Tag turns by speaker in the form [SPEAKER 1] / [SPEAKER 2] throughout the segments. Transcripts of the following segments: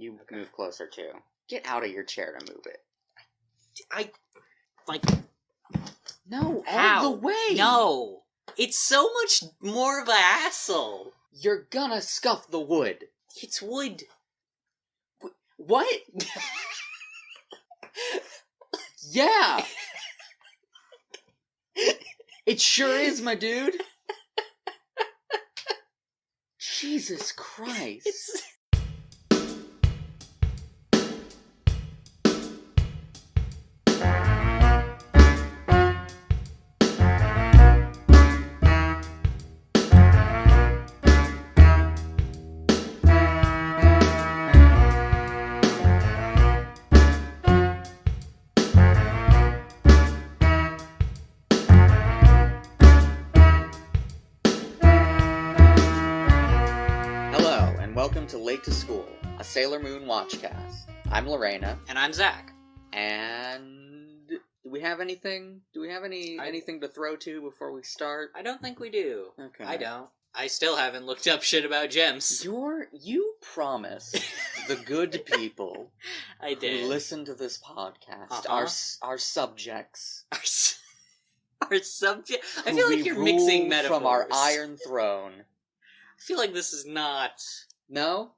[SPEAKER 1] You move closer, too. Get out of your chair to move it. No,
[SPEAKER 2] How?
[SPEAKER 1] all the way!
[SPEAKER 2] No! It's so much more of a hassle!
[SPEAKER 1] You're gonna scuff the wood.
[SPEAKER 2] It's wood.
[SPEAKER 1] What? Yeah! It sure is, my dude! Jesus Christ. Welcome to Late to School, a Sailor Moon watchcast. I'm Lorena.
[SPEAKER 2] And I'm Zach.
[SPEAKER 1] And do we have anything? Do we have anything to throw to before we start?
[SPEAKER 2] I don't think we do.
[SPEAKER 1] Okay.
[SPEAKER 2] I don't. I still haven't looked up shit about gems.
[SPEAKER 1] You promised the good people
[SPEAKER 2] I did.
[SPEAKER 1] who listen to this podcast, our subjects.
[SPEAKER 2] Our subject. I feel like you're mixing metaphors.
[SPEAKER 1] From our Iron Throne.
[SPEAKER 2] I feel like this is not...
[SPEAKER 1] No?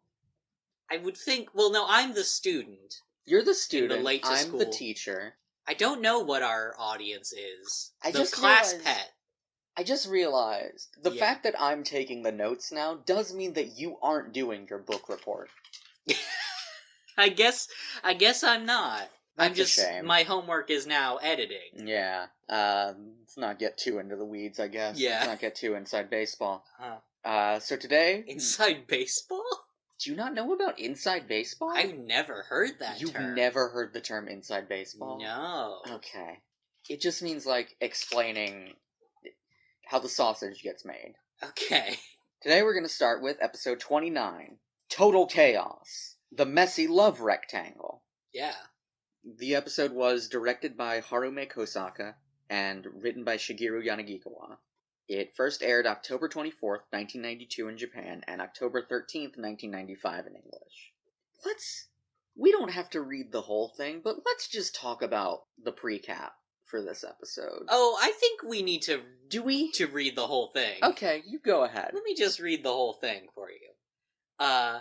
[SPEAKER 2] I would think... Well, no, I'm the student.
[SPEAKER 1] You're the student. I'm
[SPEAKER 2] school.
[SPEAKER 1] the teacher.
[SPEAKER 2] I don't know what our audience is. The class pet.
[SPEAKER 1] I just realized the fact that I'm taking the notes now does mean that you aren't doing your book report.
[SPEAKER 2] I guess I'm not.
[SPEAKER 1] That's a shame.
[SPEAKER 2] My homework is now editing.
[SPEAKER 1] Yeah. Let's not get too into the weeds, I guess.
[SPEAKER 2] Yeah.
[SPEAKER 1] Let's not get too inside baseball.
[SPEAKER 2] Huh.
[SPEAKER 1] So today...
[SPEAKER 2] Inside baseball?
[SPEAKER 1] Do you not know about inside baseball?
[SPEAKER 2] I've never heard that term.
[SPEAKER 1] You've never heard the term inside baseball?
[SPEAKER 2] No.
[SPEAKER 1] Okay. It just means, explaining how the sausage gets made.
[SPEAKER 2] Okay.
[SPEAKER 1] Today we're going to start with episode 29, Total Chaos, The Messy Love Rectangle.
[SPEAKER 2] Yeah.
[SPEAKER 1] The episode was directed by Harume Kosaka and written by Shigeru Yanagikawa. It first aired October 24th, 1992 in Japan, and October 13th, 1995 in English. We don't have to read the whole thing, but let's just talk about the pre-cap for this episode.
[SPEAKER 2] Oh, I think we need to...
[SPEAKER 1] Do we?
[SPEAKER 2] To read the whole thing.
[SPEAKER 1] Okay, you go ahead.
[SPEAKER 2] Let me just read the whole thing for you.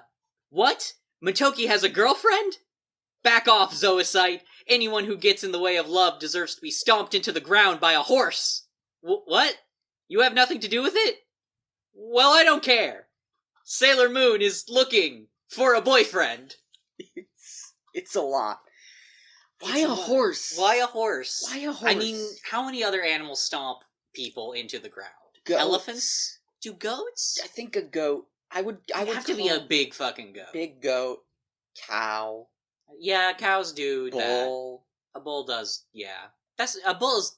[SPEAKER 2] What? Motoki has a girlfriend? Back off, Zoisite. Anyone who gets in the way of love deserves to be stomped into the ground by a horse. What? You have nothing to do with it? Well, I don't care. Sailor Moon is looking for a boyfriend.
[SPEAKER 1] It's a lot. Why a horse?
[SPEAKER 2] Why a horse?
[SPEAKER 1] Why a horse?
[SPEAKER 2] I mean, how many other animals stomp people into the ground?
[SPEAKER 1] Goats.
[SPEAKER 2] Elephants? Do goats?
[SPEAKER 1] I think a goat. I would
[SPEAKER 2] have to be a big fucking goat.
[SPEAKER 1] Big goat. Cow.
[SPEAKER 2] Yeah, cows do
[SPEAKER 1] bull.
[SPEAKER 2] That. A bull does, yeah. A bull is...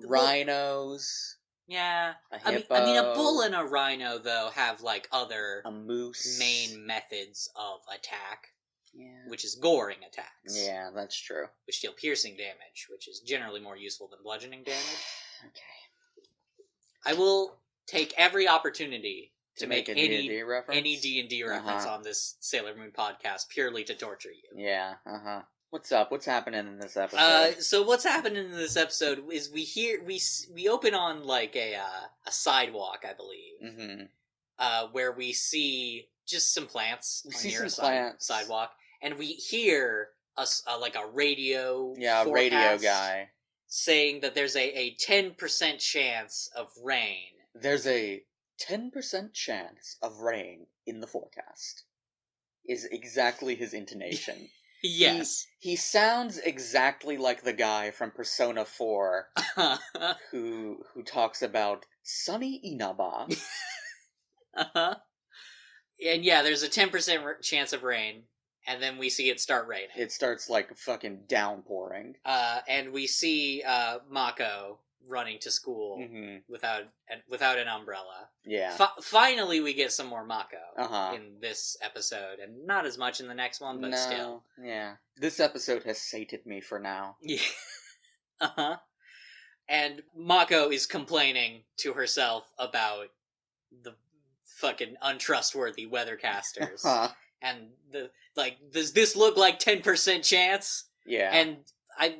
[SPEAKER 1] Rhinos.
[SPEAKER 2] Yeah.
[SPEAKER 1] A hippo.
[SPEAKER 2] I mean, a bull and a rhino, though, have, other...
[SPEAKER 1] A moose.
[SPEAKER 2] Main methods of attack.
[SPEAKER 1] Yeah.
[SPEAKER 2] Which is goring attacks.
[SPEAKER 1] Yeah, that's true.
[SPEAKER 2] Which deal piercing damage, which is generally more useful than bludgeoning damage.
[SPEAKER 1] Okay.
[SPEAKER 2] I will take every opportunity to make any
[SPEAKER 1] D&D reference?
[SPEAKER 2] Any D&D reference on this Sailor Moon podcast purely to torture you.
[SPEAKER 1] Yeah, What's up? What's happening in this episode?
[SPEAKER 2] So what's happening in this episode is we open on a sidewalk, I believe.
[SPEAKER 1] Mm-hmm.
[SPEAKER 2] Where we see just some plants
[SPEAKER 1] near a
[SPEAKER 2] sidewalk, and we hear a radio
[SPEAKER 1] a radio guy
[SPEAKER 2] saying that there's a 10% chance of rain.
[SPEAKER 1] There's a 10% chance of rain in the forecast. Is exactly his intonation.
[SPEAKER 2] Yes.
[SPEAKER 1] He sounds exactly like the guy from Persona 4 who talks about sunny Inaba.
[SPEAKER 2] Uh-huh. And yeah, there's a 10% chance of rain, and then we see it start raining.
[SPEAKER 1] It starts fucking downpouring.
[SPEAKER 2] And we see Mako running to school without an umbrella.
[SPEAKER 1] Yeah.
[SPEAKER 2] Finally, we get some more Mako
[SPEAKER 1] in
[SPEAKER 2] this episode, and not as much in the next one, but still.
[SPEAKER 1] Yeah. This episode has sated me for now.
[SPEAKER 2] Yeah. And Mako is complaining to herself about the fucking untrustworthy weathercasters. and does this look like 10% chance?
[SPEAKER 1] Yeah.
[SPEAKER 2] And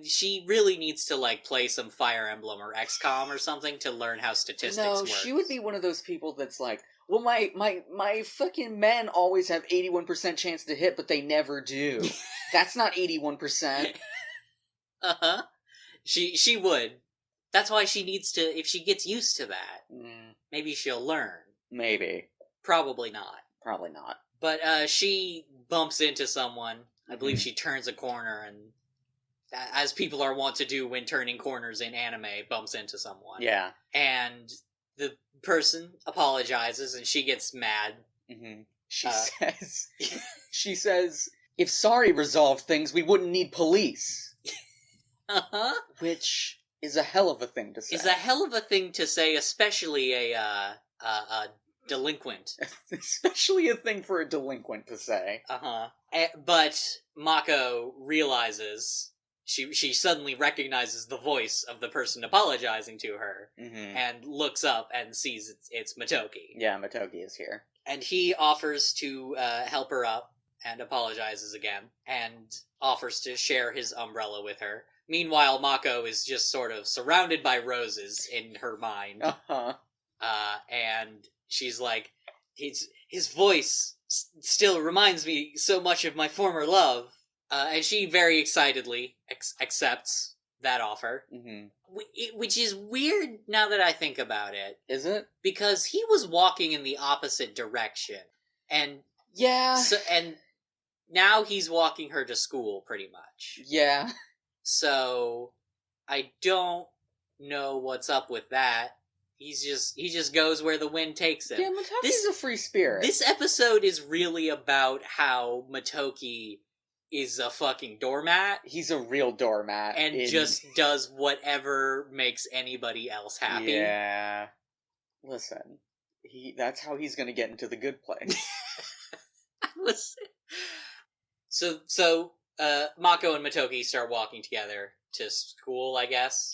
[SPEAKER 2] she really needs to like play some Fire Emblem or XCOM or something to learn how statistics work.
[SPEAKER 1] No, she would be one of those people that's like, well, my fucking men always have 81% chance to hit, but they never do. That's not 81%.
[SPEAKER 2] Uh-huh. She would. That's why she needs to, if she gets used to that, maybe she'll learn.
[SPEAKER 1] Maybe.
[SPEAKER 2] Probably not.
[SPEAKER 1] Probably not.
[SPEAKER 2] But she bumps into someone. I believe she turns a corner, and as people are wont to do when turning corners in anime, bumps into someone.
[SPEAKER 1] Yeah.
[SPEAKER 2] And the person apologizes, and she gets mad.
[SPEAKER 1] Mm-hmm. She says, if sorry resolved things, we wouldn't need police.
[SPEAKER 2] Uh-huh.
[SPEAKER 1] Which is a hell of a thing to say.
[SPEAKER 2] Is a hell of a thing to say, especially a delinquent.
[SPEAKER 1] Especially a thing for a delinquent to say.
[SPEAKER 2] Uh-huh. But Mako realizes, she suddenly recognizes the voice of the person apologizing to her, and looks up and sees it's Motoki.
[SPEAKER 1] Yeah, Motoki is here.
[SPEAKER 2] And he offers to help her up, and apologizes again, and offers to share his umbrella with her. Meanwhile, Mako is just sort of surrounded by roses in her mind.
[SPEAKER 1] Uh-huh.
[SPEAKER 2] And she's like, his voice still reminds me so much of my former love. And she very excitedly accepts that offer. Mm-hmm. Which is weird now that I think about it.
[SPEAKER 1] Is it?
[SPEAKER 2] Because he was walking in the opposite direction. And
[SPEAKER 1] yeah.
[SPEAKER 2] And now he's walking her to school, pretty much.
[SPEAKER 1] Yeah.
[SPEAKER 2] So I don't know what's up with that. He just goes where the wind takes him.
[SPEAKER 1] Yeah, Motoki's a free spirit.
[SPEAKER 2] This episode is really about how Motoki is a fucking doormat.
[SPEAKER 1] He's a real doormat.
[SPEAKER 2] And just does whatever makes anybody else happy.
[SPEAKER 1] Yeah. Listen, that's how he's gonna get into the good place.
[SPEAKER 2] Listen. So Mako and Motoki start walking together to school, I guess.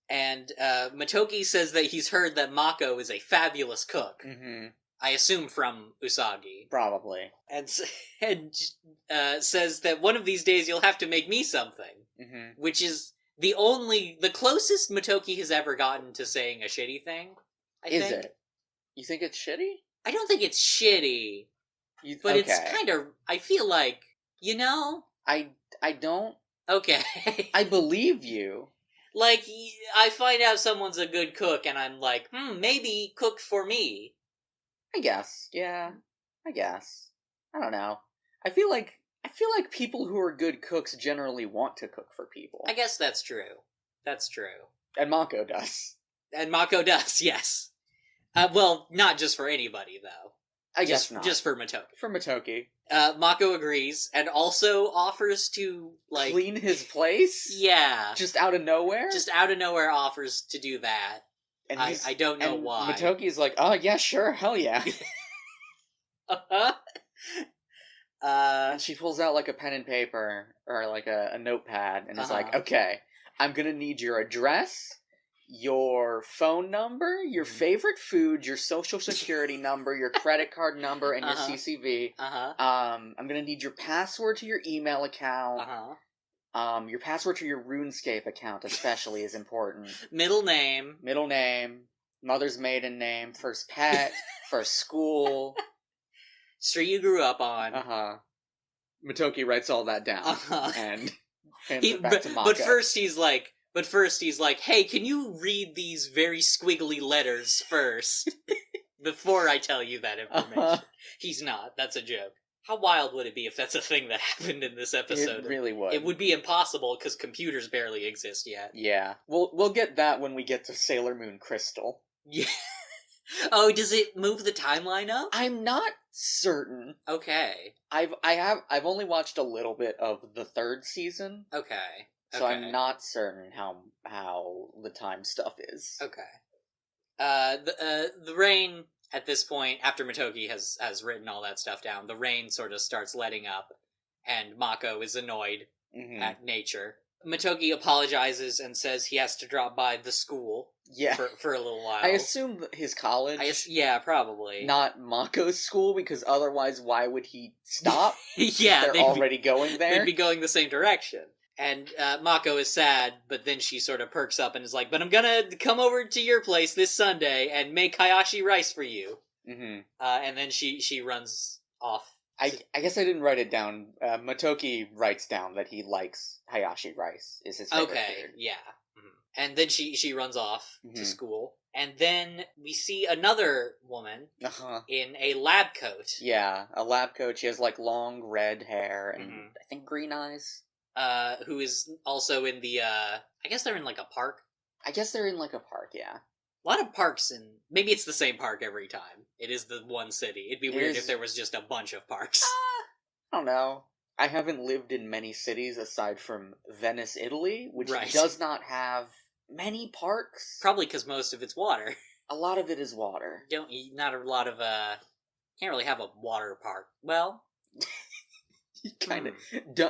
[SPEAKER 2] And Motoki says that he's heard that Mako is a fabulous cook. Mm-hmm. I assume from Usagi.
[SPEAKER 1] Probably.
[SPEAKER 2] And says that one of these days you'll have to make me something. Mm-hmm. Which is the closest Motoki has ever gotten to saying a shitty thing, I think.
[SPEAKER 1] Is it? You think it's shitty?
[SPEAKER 2] I don't think it's shitty. But okay. It's kind of, I feel like, you know?
[SPEAKER 1] I don't.
[SPEAKER 2] Okay.
[SPEAKER 1] I believe you.
[SPEAKER 2] Like, I find out someone's a good cook, and I'm like, maybe cook for me.
[SPEAKER 1] I guess. Yeah. I guess. I don't know. I feel like people who are good cooks generally want to cook for people.
[SPEAKER 2] I guess that's true. That's true.
[SPEAKER 1] And Mako does.
[SPEAKER 2] And Mako does, yes. Well, not just for anybody, though.
[SPEAKER 1] I guess not.
[SPEAKER 2] Just for Motoki.
[SPEAKER 1] For Motoki.
[SPEAKER 2] Mako agrees, and also offers to, like...
[SPEAKER 1] clean his place?
[SPEAKER 2] Yeah.
[SPEAKER 1] Just out of nowhere?
[SPEAKER 2] Just out of nowhere offers to do that. And I don't know why.
[SPEAKER 1] Motoki's like, oh, yeah, sure, hell yeah. And she pulls out, like, a pen and paper, or, like, a notepad, and is like, okay, I'm gonna need your address, your phone number, your favorite food, your social security number, your credit card number, and your CCV. I'm gonna need your password to your email account. Your password to your RuneScape account especially is important. Middle name, mother's maiden name, first pet, first school.
[SPEAKER 2] Street you grew up on.
[SPEAKER 1] Motoki writes all that down and hands it back to Mako.
[SPEAKER 2] But first he's like, hey, can you read these very squiggly letters first before I tell you that information? He's not. That's a joke. How wild would it be if that's a thing that happened in this episode?
[SPEAKER 1] It really would.
[SPEAKER 2] It would be impossible because computers barely exist yet.
[SPEAKER 1] Yeah. We'll get that when we get to Sailor Moon Crystal.
[SPEAKER 2] Yeah. Oh, does it move the timeline up?
[SPEAKER 1] I'm not certain.
[SPEAKER 2] Okay.
[SPEAKER 1] I've only watched a little bit of the third season.
[SPEAKER 2] Okay.
[SPEAKER 1] So I'm not certain how the time stuff is.
[SPEAKER 2] Okay. The rain at this point, after Motoki has written all that stuff down, the rain sort of starts letting up, and Mako is annoyed at nature Motoki apologizes and says he has to drop by the school
[SPEAKER 1] Yeah.
[SPEAKER 2] for a little while.
[SPEAKER 1] I assume his college.
[SPEAKER 2] Yeah, probably.
[SPEAKER 1] Not Mako's school, because otherwise why would he stop?
[SPEAKER 2] Yeah,
[SPEAKER 1] they're already going there.
[SPEAKER 2] They'd be going the same direction. And Mako is sad, but then she sort of perks up and is like, but I'm gonna come over to your place this Sunday and make hayashi rice for you.
[SPEAKER 1] Mm-hmm.
[SPEAKER 2] And then she runs off.
[SPEAKER 1] I guess I didn't write it down. Motoki writes down that he likes hayashi rice. Is his favorite food.
[SPEAKER 2] Yeah. Mm-hmm. And then she runs off to school. And then we see another woman in a lab coat.
[SPEAKER 1] Yeah, a lab coat. She has like long red hair and I think green eyes.
[SPEAKER 2] Who is also in the, I guess they're in like a park?
[SPEAKER 1] I guess they're in like a park, yeah.
[SPEAKER 2] A lot of parks, and maybe it's the same park every time. It is the one city. It'd be weird if there was just a bunch of parks.
[SPEAKER 1] I don't know. I haven't lived in many cities aside from Venice, Italy, which does not have many parks.
[SPEAKER 2] Probably because most of it's water.
[SPEAKER 1] A lot of it is water.
[SPEAKER 2] Not a lot of, can't really have a water park. Well...
[SPEAKER 1] Kind of.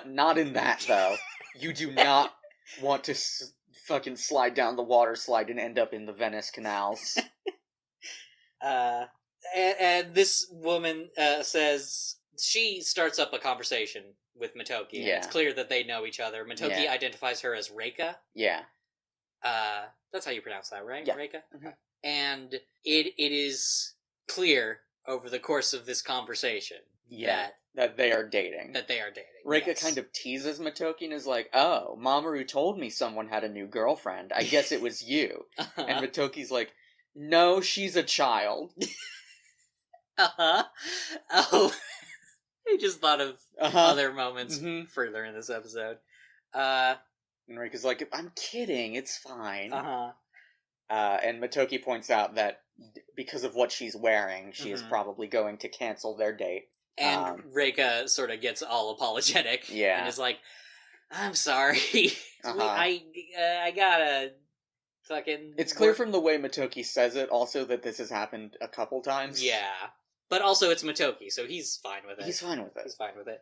[SPEAKER 1] Not in that, though. You do not want to fucking slide down the water slide and end up in the Venice canals.
[SPEAKER 2] And this woman says... She starts up a conversation with Motoki. Yeah. And it's clear that they know each other. Motoki identifies her as Reika.
[SPEAKER 1] Yeah.
[SPEAKER 2] That's how you pronounce that, right?
[SPEAKER 1] Yeah.
[SPEAKER 2] Reika? Okay. And it is clear over the course of this conversation
[SPEAKER 1] that they are dating. Reika kind of teases Motoki and is like, oh, Mamoru told me someone had a new girlfriend. I guess it was you. And Motoki's like, no, she's a child.
[SPEAKER 2] Oh, I just thought of other moments further in this episode.
[SPEAKER 1] And Reika's like, I'm kidding, it's fine. And Motoki points out that because of what she's wearing, she is probably going to cancel their date.
[SPEAKER 2] And Reika sort of gets all apologetic.
[SPEAKER 1] Yeah.
[SPEAKER 2] And is like, I'm sorry. I gotta fucking...
[SPEAKER 1] It's clear from the way Motoki says it also that this has happened a couple times.
[SPEAKER 2] Yeah. But also it's Motoki, so he's fine with it.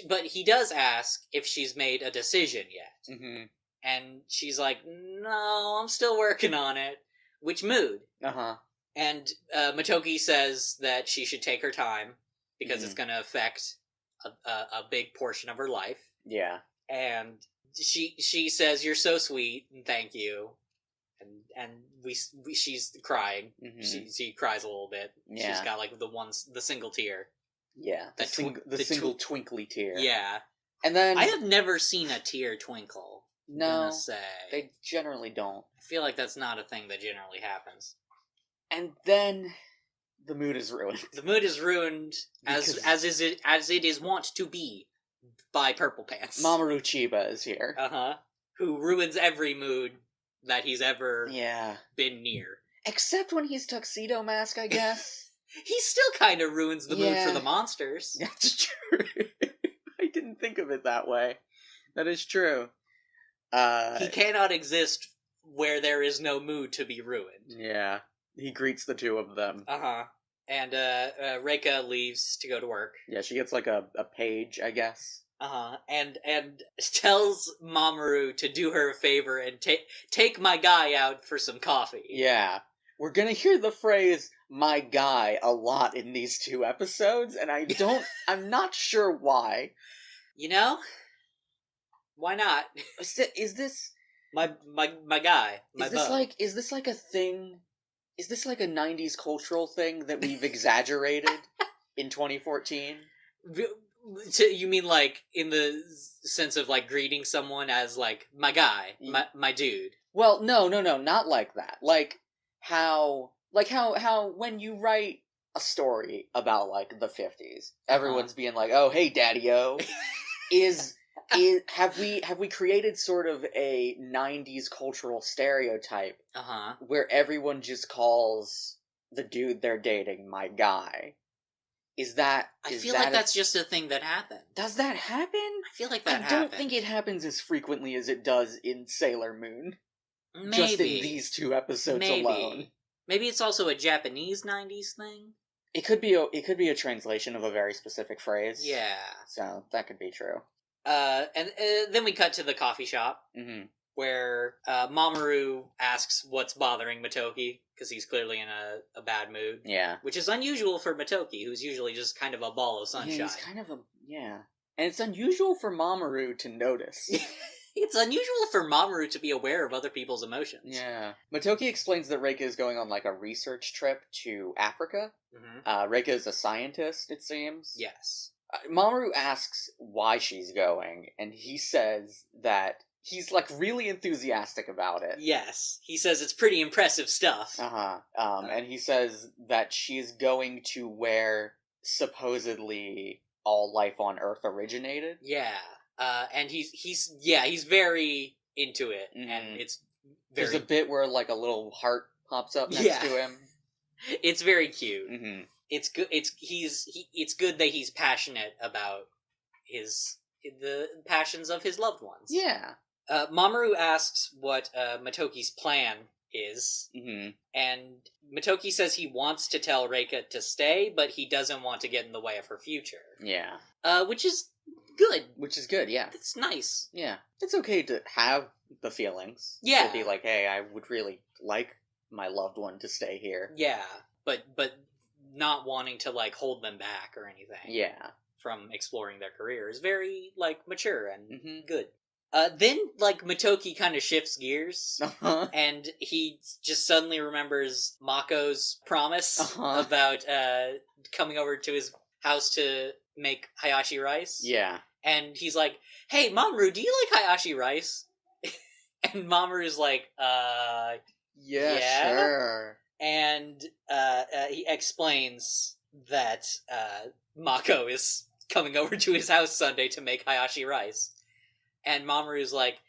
[SPEAKER 2] But he does ask if she's made a decision yet. Mm-hmm. And she's like, no, I'm still working on it. Which mood? And Motoki says that she should take her time, because it's going to affect a big portion of her life. Yeah. And she says, you're so sweet, and thank you. And she's crying. Mm-hmm. She cries a little bit. Yeah. She's got like the single tear.
[SPEAKER 1] Yeah. The single twinkly tear.
[SPEAKER 2] Yeah.
[SPEAKER 1] And then...
[SPEAKER 2] I have never seen a tear twinkle.
[SPEAKER 1] No.
[SPEAKER 2] I'm gonna say.
[SPEAKER 1] They generally don't.
[SPEAKER 2] I feel like that's not a thing that generally happens.
[SPEAKER 1] And then... the mood is ruined.
[SPEAKER 2] The mood is ruined as it is wont to be by Purple Pants.
[SPEAKER 1] Mamoru Chiba is here.
[SPEAKER 2] Who ruins every mood that he's ever been near.
[SPEAKER 1] Except when he's Tuxedo Mask, I guess.
[SPEAKER 2] He still kind of ruins the mood for the monsters.
[SPEAKER 1] That's true. I didn't think of it that way. That is true.
[SPEAKER 2] He cannot exist where there is no mood to be ruined.
[SPEAKER 1] Yeah. He greets the two of them.
[SPEAKER 2] And Reika leaves to go to work.
[SPEAKER 1] Yeah, she gets like a page, I guess.
[SPEAKER 2] And tells Mamoru to do her a favor and take my guy out for some coffee.
[SPEAKER 1] Yeah. We're gonna hear the phrase, my guy, a lot in these two episodes, and I'm not sure why.
[SPEAKER 2] You know? Why not?
[SPEAKER 1] Is this...
[SPEAKER 2] My guy.
[SPEAKER 1] Is this like a thing... Is this like a 90s cultural thing that we've exaggerated in 2014?
[SPEAKER 2] You mean like in the sense of like greeting someone as like, my guy, my dude?
[SPEAKER 1] Well, no, not like that. Like how when you write a story about like the 50s, everyone's being like, oh, hey, daddy-o. Have we created sort of a 90s cultural stereotype where everyone just calls the dude they're dating my guy? I feel like
[SPEAKER 2] that's just a thing that happened.
[SPEAKER 1] Does that happen?
[SPEAKER 2] I feel like that happens.
[SPEAKER 1] I don't think it happens as frequently as it does in Sailor Moon.
[SPEAKER 2] Maybe.
[SPEAKER 1] Just in these two episodes alone.
[SPEAKER 2] Maybe it's also a Japanese 90s thing?
[SPEAKER 1] It could be a translation of a very specific phrase.
[SPEAKER 2] Yeah.
[SPEAKER 1] So, that could be true.
[SPEAKER 2] And then we cut to the coffee shop, where Mamoru asks what's bothering Motoki, because he's clearly in a bad mood.
[SPEAKER 1] Yeah.
[SPEAKER 2] Which is unusual for Motoki, who's usually just kind of a ball of sunshine.
[SPEAKER 1] Yeah, he's kind of and it's unusual for Mamoru to notice.
[SPEAKER 2] It's unusual for Mamoru to be aware of other people's emotions.
[SPEAKER 1] Yeah. Motoki explains that Reika is going on, like, a research trip to Africa. Reika is a scientist, it seems.
[SPEAKER 2] Yes.
[SPEAKER 1] Mamoru asks why she's going, and he says that he's, like, really enthusiastic about it.
[SPEAKER 2] Yes. He says it's pretty impressive stuff.
[SPEAKER 1] And he says that she's going to where supposedly all life on Earth originated.
[SPEAKER 2] Yeah. And he's very into it, and it's very...
[SPEAKER 1] There's a bit where, like, a little heart pops up next to him.
[SPEAKER 2] It's very cute. It's good. It's good that he's passionate about the passions of his loved ones.
[SPEAKER 1] Yeah.
[SPEAKER 2] Mamoru asks what Motoki's plan is, and Motoki says he wants to tell Reika to stay, but he doesn't want to get in the way of her future.
[SPEAKER 1] Yeah.
[SPEAKER 2] Which is good.
[SPEAKER 1] Which is good, yeah.
[SPEAKER 2] It's nice.
[SPEAKER 1] Yeah. It's okay to have the feelings.
[SPEAKER 2] Yeah.
[SPEAKER 1] To be like, hey, I would really like my loved one to stay here.
[SPEAKER 2] Yeah, but not wanting to, like, hold them back or anything.
[SPEAKER 1] Yeah.
[SPEAKER 2] From exploring their career is very, like, mature and good. Then, like, Motoki kind of shifts gears, and he just suddenly remembers Mako's promise about coming over to his house to make hayashi rice.
[SPEAKER 1] Yeah.
[SPEAKER 2] And he's like, hey, Mamoru, do you like hayashi rice? And Mamoru's like,
[SPEAKER 1] yeah, sure.
[SPEAKER 2] And he explains that Mako is coming over to his house Sunday to make hayashi rice. And Mamoru's like,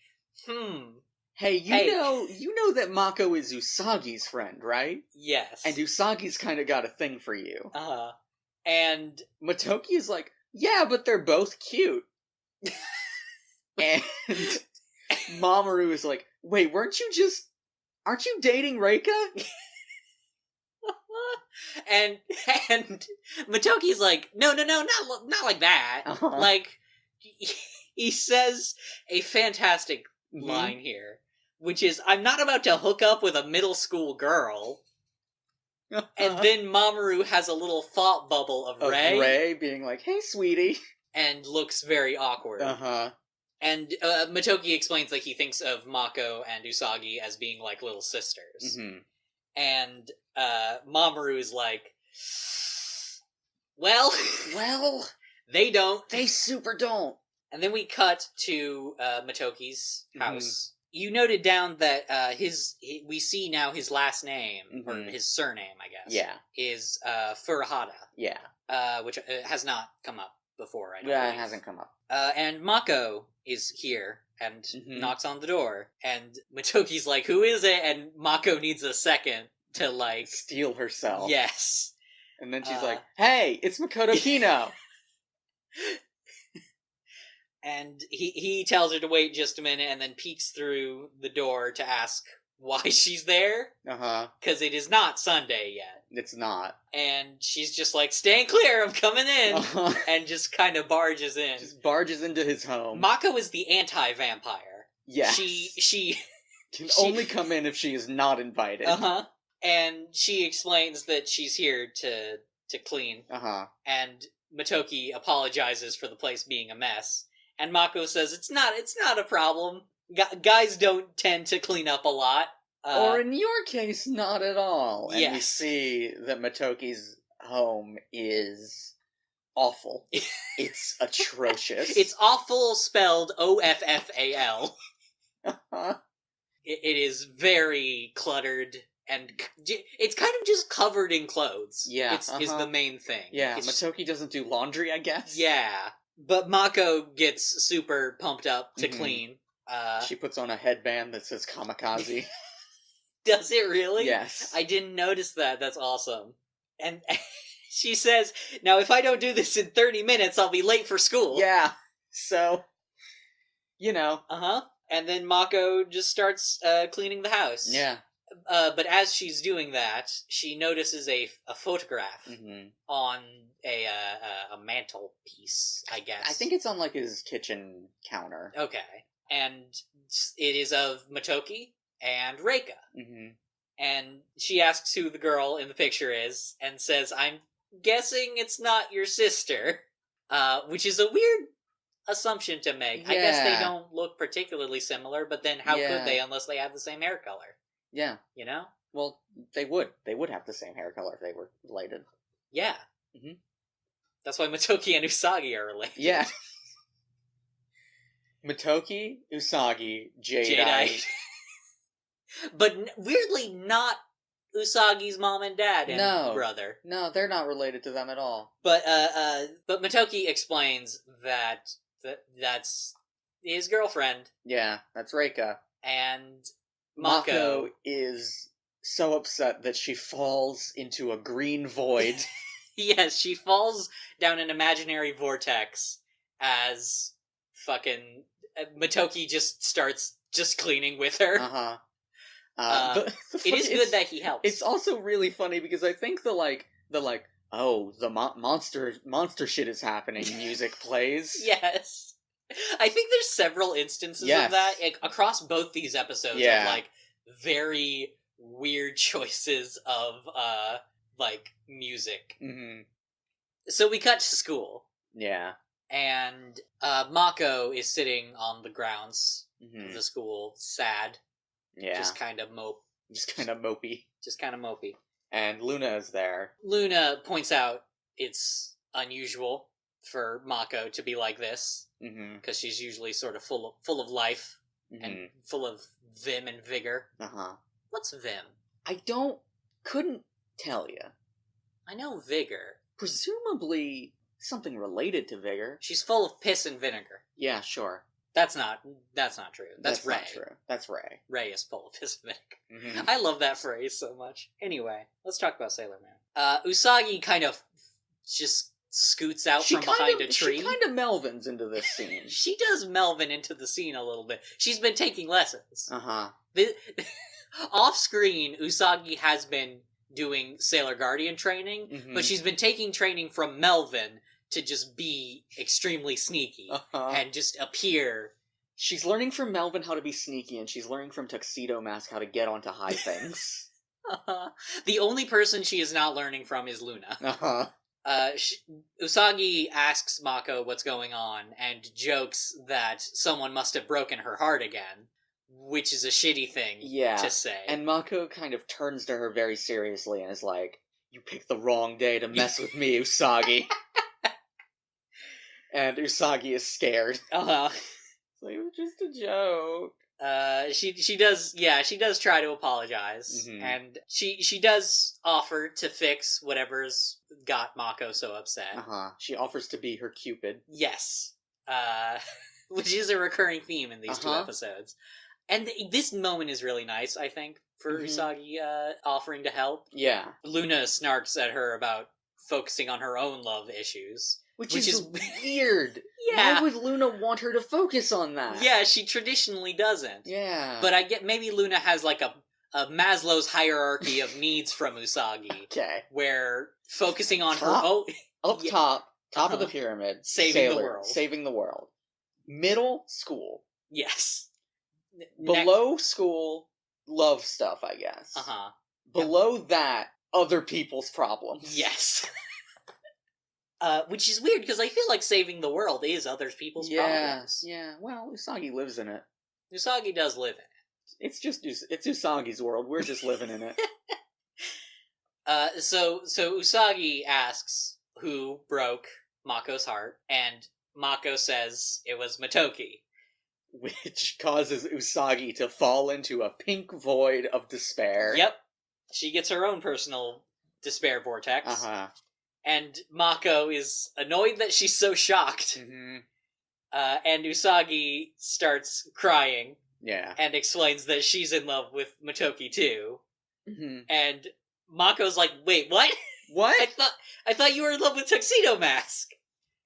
[SPEAKER 1] Hey, you know that Mako is Usagi's friend, right?
[SPEAKER 2] Yes.
[SPEAKER 1] And Usagi's kind of got a thing for you.
[SPEAKER 2] And
[SPEAKER 1] Motoki is like, yeah, but they're both cute. And Mamoru is like, wait, aren't you dating Reika?
[SPEAKER 2] and Motoki's like, no, not like that. Like, he says a fantastic line here, which is, I'm not about to hook up with a middle school girl. And then Mamoru has a little thought bubble of Rei.
[SPEAKER 1] Rei being like, hey, sweetie.
[SPEAKER 2] And looks very awkward. And Motoki explains that he thinks of Mako and Usagi as being like little sisters. And Mamoru's like, well, they don't.
[SPEAKER 1] They super don't.
[SPEAKER 2] And then we cut to Motoki's house. You noted down that we see now his last name, or his surname, I guess, is Furuhata. Yeah. Which has not come up before, I don't believe.
[SPEAKER 1] It hasn't come up.
[SPEAKER 2] And Mako is here and knocks on the door, and Motoki's like, who is it? And Mako needs a second to, like...
[SPEAKER 1] steal herself.
[SPEAKER 2] Yes.
[SPEAKER 1] And then she's like, hey, it's Makoto Kino!
[SPEAKER 2] And he tells her to wait just a minute and then peeks through the door to ask why she's there. Because it is not Sunday yet.
[SPEAKER 1] It's not.
[SPEAKER 2] And she's just like, stand clear, I'm coming in. And just kind of barges in.
[SPEAKER 1] Just barges into his home.
[SPEAKER 2] Mako is the anti-vampire.
[SPEAKER 1] Yeah.
[SPEAKER 2] And she explains that she's here to clean. And Motoki apologizes for the place being a mess. And Mako says, it's not a problem. Guys don't tend to clean up a lot.
[SPEAKER 1] Or in your case, not at all. And we see that Motoki's home is awful. It's atrocious.
[SPEAKER 2] It's awful spelled OFFAL. It is very cluttered, and it's kind of just covered in clothes.
[SPEAKER 1] Yeah.
[SPEAKER 2] Is the main thing.
[SPEAKER 1] Yeah, Motoki doesn't do laundry, I guess.
[SPEAKER 2] Yeah. But Mako gets super pumped up to clean.
[SPEAKER 1] She puts on a headband that says kamikaze.
[SPEAKER 2] Does it really?
[SPEAKER 1] Yes.
[SPEAKER 2] I didn't notice that. That's awesome. And she says, now if I don't do this in 30 minutes, I'll be late for school.
[SPEAKER 1] Yeah. So, you know.
[SPEAKER 2] And then Mako just starts cleaning the house.
[SPEAKER 1] Yeah.
[SPEAKER 2] But as she's doing that, she notices a photograph
[SPEAKER 1] Mm-hmm.
[SPEAKER 2] on a mantelpiece, I guess.
[SPEAKER 1] I think it's on, like, his kitchen counter.
[SPEAKER 2] Okay. And it is of Motoki and Reika.
[SPEAKER 1] Mm-hmm.
[SPEAKER 2] And she asks who the girl in the picture is, and says, I'm guessing it's not your sister. Which is a weird assumption to make.
[SPEAKER 1] Yeah.
[SPEAKER 2] I guess they don't look particularly similar, but then how
[SPEAKER 1] Yeah.
[SPEAKER 2] could they unless they have the same hair color?
[SPEAKER 1] Yeah.
[SPEAKER 2] You know?
[SPEAKER 1] Well, they would. They would have the same hair color if they were related.
[SPEAKER 2] Yeah.
[SPEAKER 1] Mm-hmm.
[SPEAKER 2] That's why Motoki and Usagi are related.
[SPEAKER 1] Yeah. Motoki, Usagi, Jadeite.
[SPEAKER 2] Jadeite. But weirdly not Usagi's mom and dad and brother.
[SPEAKER 1] No, they're not related to them at all.
[SPEAKER 2] But Motoki explains that that's his girlfriend.
[SPEAKER 1] Yeah, that's Reika.
[SPEAKER 2] And Mako
[SPEAKER 1] is so upset that she falls into a green void.
[SPEAKER 2] Yes, she falls down an imaginary vortex as fucking Motoki just starts just cleaning with her.
[SPEAKER 1] Uh-huh.
[SPEAKER 2] It is good that he helps.
[SPEAKER 1] It's also really funny because I think the monster shit is happening music plays.
[SPEAKER 2] Yes. I think there's several instances of that across both these episodes of like very weird choices of like music.
[SPEAKER 1] Mm-hmm.
[SPEAKER 2] So we cut to school.
[SPEAKER 1] Yeah.
[SPEAKER 2] And Mako is sitting on the grounds
[SPEAKER 1] Mm-hmm.
[SPEAKER 2] of the school, sad.
[SPEAKER 1] Yeah.
[SPEAKER 2] Just kind of mopey.
[SPEAKER 1] And Luna is there.
[SPEAKER 2] Luna points out it's unusual for Mako to be like this, because she's usually sort of full of life and full of vim and vigor.
[SPEAKER 1] Uh-huh.
[SPEAKER 2] What's vim?
[SPEAKER 1] Couldn't tell you.
[SPEAKER 2] I know vigor.
[SPEAKER 1] Presumably something related to vigor.
[SPEAKER 2] She's full of piss and vinegar.
[SPEAKER 1] Yeah, sure.
[SPEAKER 2] That's not true. That's Ray.
[SPEAKER 1] Not true. That's Ray.
[SPEAKER 2] Ray is full of piss and vinegar.
[SPEAKER 1] Mm-hmm.
[SPEAKER 2] I love that phrase so much. Anyway, let's talk about Sailor Man. Usagi kind of just scoots out from behind a tree.
[SPEAKER 1] She kind of Melvins into this scene.
[SPEAKER 2] She does Melvin into the scene a little bit. She's been taking lessons.
[SPEAKER 1] Uh-huh.
[SPEAKER 2] Off-screen, Usagi has been doing Sailor Guardian training, but she's been taking training from Melvin to just be extremely sneaky and just appear.
[SPEAKER 1] She's learning from Melvin how to be sneaky, and she's learning from Tuxedo Mask how to get onto high things.
[SPEAKER 2] The only person she is not learning from is Luna. Usagi asks Mako what's going on and jokes that someone must have broken her heart again, which is a shitty thing to say.
[SPEAKER 1] And Mako kind of turns to her very seriously and is like, "You picked the wrong day to mess with me, Usagi." And Usagi is scared. It's like, it was just a joke.
[SPEAKER 2] She does try to apologize, and she does offer to fix whatever's got Mako so upset.
[SPEAKER 1] She offers to be her Cupid.
[SPEAKER 2] Yes. Which is a recurring theme in these two episodes. And this moment is really nice, I think, for Usagi offering to help.
[SPEAKER 1] Yeah.
[SPEAKER 2] Luna snarks at her about focusing on her own love issues. Which is
[SPEAKER 1] weird.
[SPEAKER 2] Yeah.
[SPEAKER 1] Why would Luna want her to focus on that?
[SPEAKER 2] Yeah, she traditionally doesn't.
[SPEAKER 1] Yeah.
[SPEAKER 2] But I get maybe Luna has like a Maslow's hierarchy of needs from Usagi.
[SPEAKER 1] Okay.
[SPEAKER 2] Where focusing on her own...
[SPEAKER 1] top of the pyramid.
[SPEAKER 2] Saving the world.
[SPEAKER 1] Middle school.
[SPEAKER 2] Yes.
[SPEAKER 1] Below school, love stuff, I guess. Below that, other people's problems.
[SPEAKER 2] Yes. Which is weird, because I feel like saving the world is other people's problems.
[SPEAKER 1] Yeah, well, Usagi lives in it.
[SPEAKER 2] Usagi does live in it.
[SPEAKER 1] It's Usagi's world, we're just living in it.
[SPEAKER 2] So Usagi asks who broke Mako's heart, and Mako says it was Motoki.
[SPEAKER 1] Which causes Usagi to fall into a pink void of despair.
[SPEAKER 2] Yep. She gets her own personal despair vortex. And Mako is annoyed that she's so shocked. And Usagi starts crying.
[SPEAKER 1] Yeah.
[SPEAKER 2] And explains that she's in love with Motoki too. And Mako's like, wait, what?
[SPEAKER 1] What?
[SPEAKER 2] I thought you were in love with Tuxedo Mask.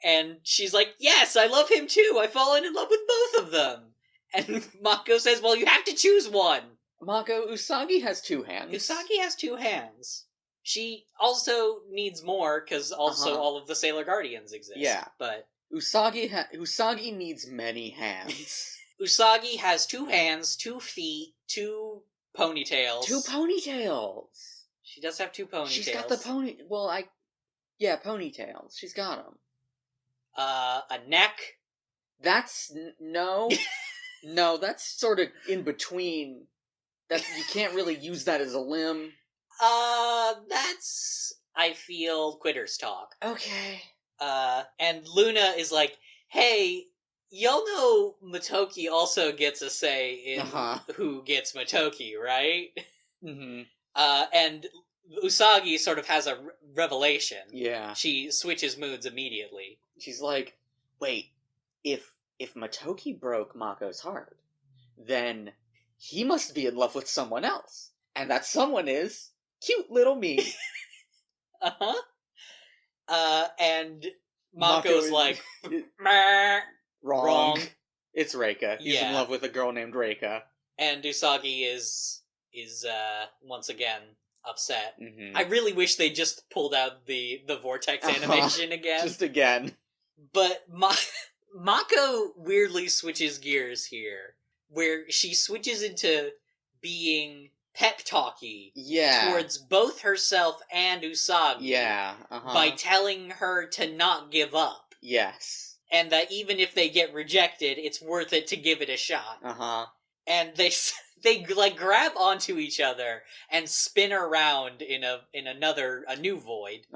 [SPEAKER 2] And she's like, yes, I love him too. I've fallen in love with both of them. And Mako says, well, you have to choose one.
[SPEAKER 1] Mako, Usagi has 2 hands.
[SPEAKER 2] Usagi has 2 hands. She also needs more, because also all of the Sailor Guardians exist.
[SPEAKER 1] Yeah.
[SPEAKER 2] But
[SPEAKER 1] Usagi needs many hands.
[SPEAKER 2] Usagi has 2 hands, 2 feet, 2 ponytails.
[SPEAKER 1] 2 ponytails!
[SPEAKER 2] She does have 2 ponytails.
[SPEAKER 1] She's got the ponytails. She's got them.
[SPEAKER 2] A neck.
[SPEAKER 1] That's... No. No, that's sort of in between. That you can't really use that as a limb.
[SPEAKER 2] That's, I feel, quitters talk.
[SPEAKER 1] Okay.
[SPEAKER 2] And Luna is like, hey, y'all know Motoki also gets a say in who gets Motoki, right?
[SPEAKER 1] Mm-hmm.
[SPEAKER 2] And Usagi sort of has a revelation.
[SPEAKER 1] Yeah.
[SPEAKER 2] She switches moods immediately.
[SPEAKER 1] She's like, wait, if Motoki broke Mako's heart, then he must be in love with someone else. And that someone is cute little me.
[SPEAKER 2] And Mako's like,
[SPEAKER 1] Wrong. It's Reika. He's
[SPEAKER 2] Yeah.
[SPEAKER 1] in love with a girl named Reika.
[SPEAKER 2] And Usagi is once again upset.
[SPEAKER 1] Mm-hmm.
[SPEAKER 2] I really wish they just pulled out the vortex animation again.
[SPEAKER 1] Just again.
[SPEAKER 2] But Mako weirdly switches gears here, where she switches into being pep talky towards both herself and Usagi by telling her to not give up.
[SPEAKER 1] Yes.
[SPEAKER 2] And that even if they get rejected, it's worth it to give it a shot. And they like grab onto each other and spin around in a new void.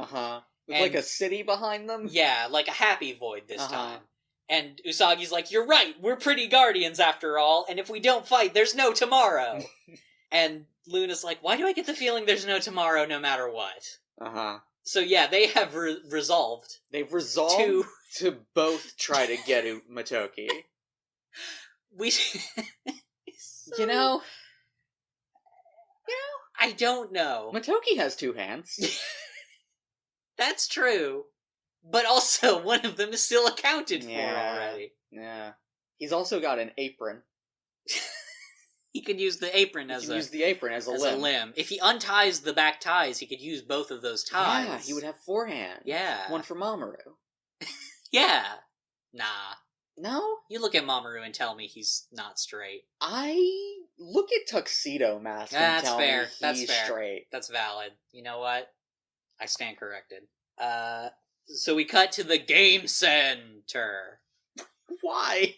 [SPEAKER 1] With like a city behind them?
[SPEAKER 2] Yeah, like a happy void this time. And Usagi's like, you're right, we're pretty guardians after all, and if we don't fight, there's no tomorrow. And Luna's like, why do I get the feeling there's no tomorrow no matter what? So yeah, they have resolved.
[SPEAKER 1] They've resolved to both try to get Motoki. You know,
[SPEAKER 2] I don't know.
[SPEAKER 1] Motoki has 2 hands.
[SPEAKER 2] That's true. But also, one of them is still accounted for already.
[SPEAKER 1] Yeah. He's also got an apron.
[SPEAKER 2] He could use the apron as
[SPEAKER 1] a limb.
[SPEAKER 2] If he unties the back ties, he could use both of those ties.
[SPEAKER 1] Yeah, he would have 4 hands.
[SPEAKER 2] Yeah.
[SPEAKER 1] One for Mamoru.
[SPEAKER 2] Yeah. Nah.
[SPEAKER 1] No?
[SPEAKER 2] You look at Mamoru and tell me he's not straight.
[SPEAKER 1] I look at Tuxedo Mask and tell me he's straight.
[SPEAKER 2] That's valid. You know what? I stand corrected. So we cut to the game center.
[SPEAKER 1] Why?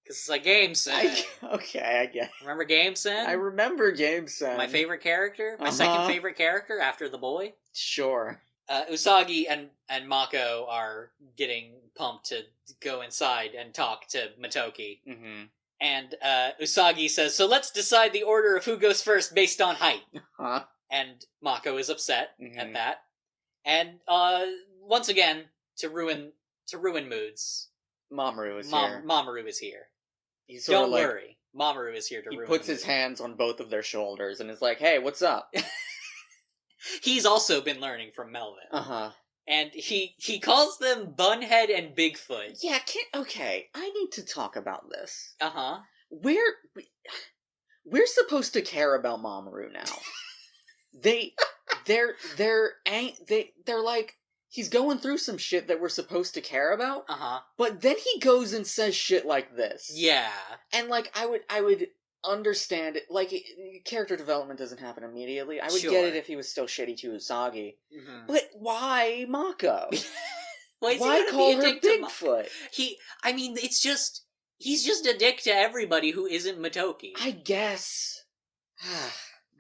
[SPEAKER 2] Because it's a game center.
[SPEAKER 1] Okay, I guess.
[SPEAKER 2] Remember Game Sen?
[SPEAKER 1] I remember Game Sen.
[SPEAKER 2] My favorite character? My second favorite character after the boy?
[SPEAKER 1] Sure.
[SPEAKER 2] Usagi and Mako are getting pumped to go inside and talk to Motoki.
[SPEAKER 1] Mm-hmm.
[SPEAKER 2] And Usagi says, so let's decide the order of who goes first based on height. And Mako is upset at that. And once again, to ruin moods,
[SPEAKER 1] Mamoru is here.
[SPEAKER 2] Mamoru is here. Don't worry. Mamoru is here to ruin.
[SPEAKER 1] He puts his hands on both of their shoulders and is like, hey, what's up?
[SPEAKER 2] He's also been learning from Melvin. And he calls them Bunhead and Bigfoot.
[SPEAKER 1] Yeah, okay, I need to talk about this. We're supposed to care about Mamoru now. They're like, he's going through some shit that we're supposed to care about. But then he goes and says shit like this.
[SPEAKER 2] Yeah.
[SPEAKER 1] And like, I would understand it. Like, character development doesn't happen immediately. I would get it if he was still shitty to Usagi. But why Mako? Why call her Bigfoot?
[SPEAKER 2] He's just a dick to everybody who isn't Motoki.
[SPEAKER 1] I guess.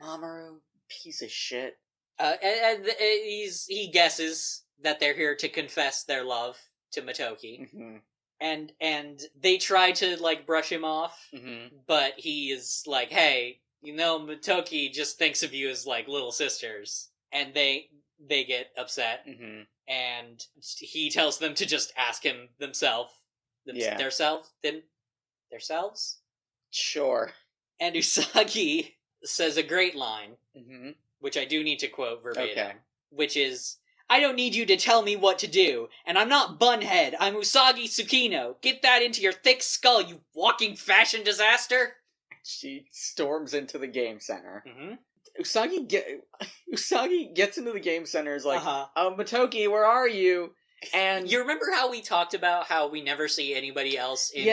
[SPEAKER 1] Mamoru, piece of shit.
[SPEAKER 2] And he guesses that they're here to confess their love to Motoki. And they try to, like, brush him off, but he is like, hey, Motoki just thinks of you as, like, little sisters. And they get upset, and he tells them to just ask him themselves? Sure. And Usagi says a great line, which I do need to quote verbatim, which is, I don't need you to tell me what to do, and I'm not Bunhead, I'm Usagi Tsukino. Get that into your thick skull, you walking fashion disaster!
[SPEAKER 1] she storms into the game center.
[SPEAKER 2] Mm-hmm.
[SPEAKER 1] Usagi gets into the game center, is like,
[SPEAKER 2] Uh-huh.
[SPEAKER 1] Motoki, where are you? And
[SPEAKER 2] you remember how we talked about how we never see anybody else in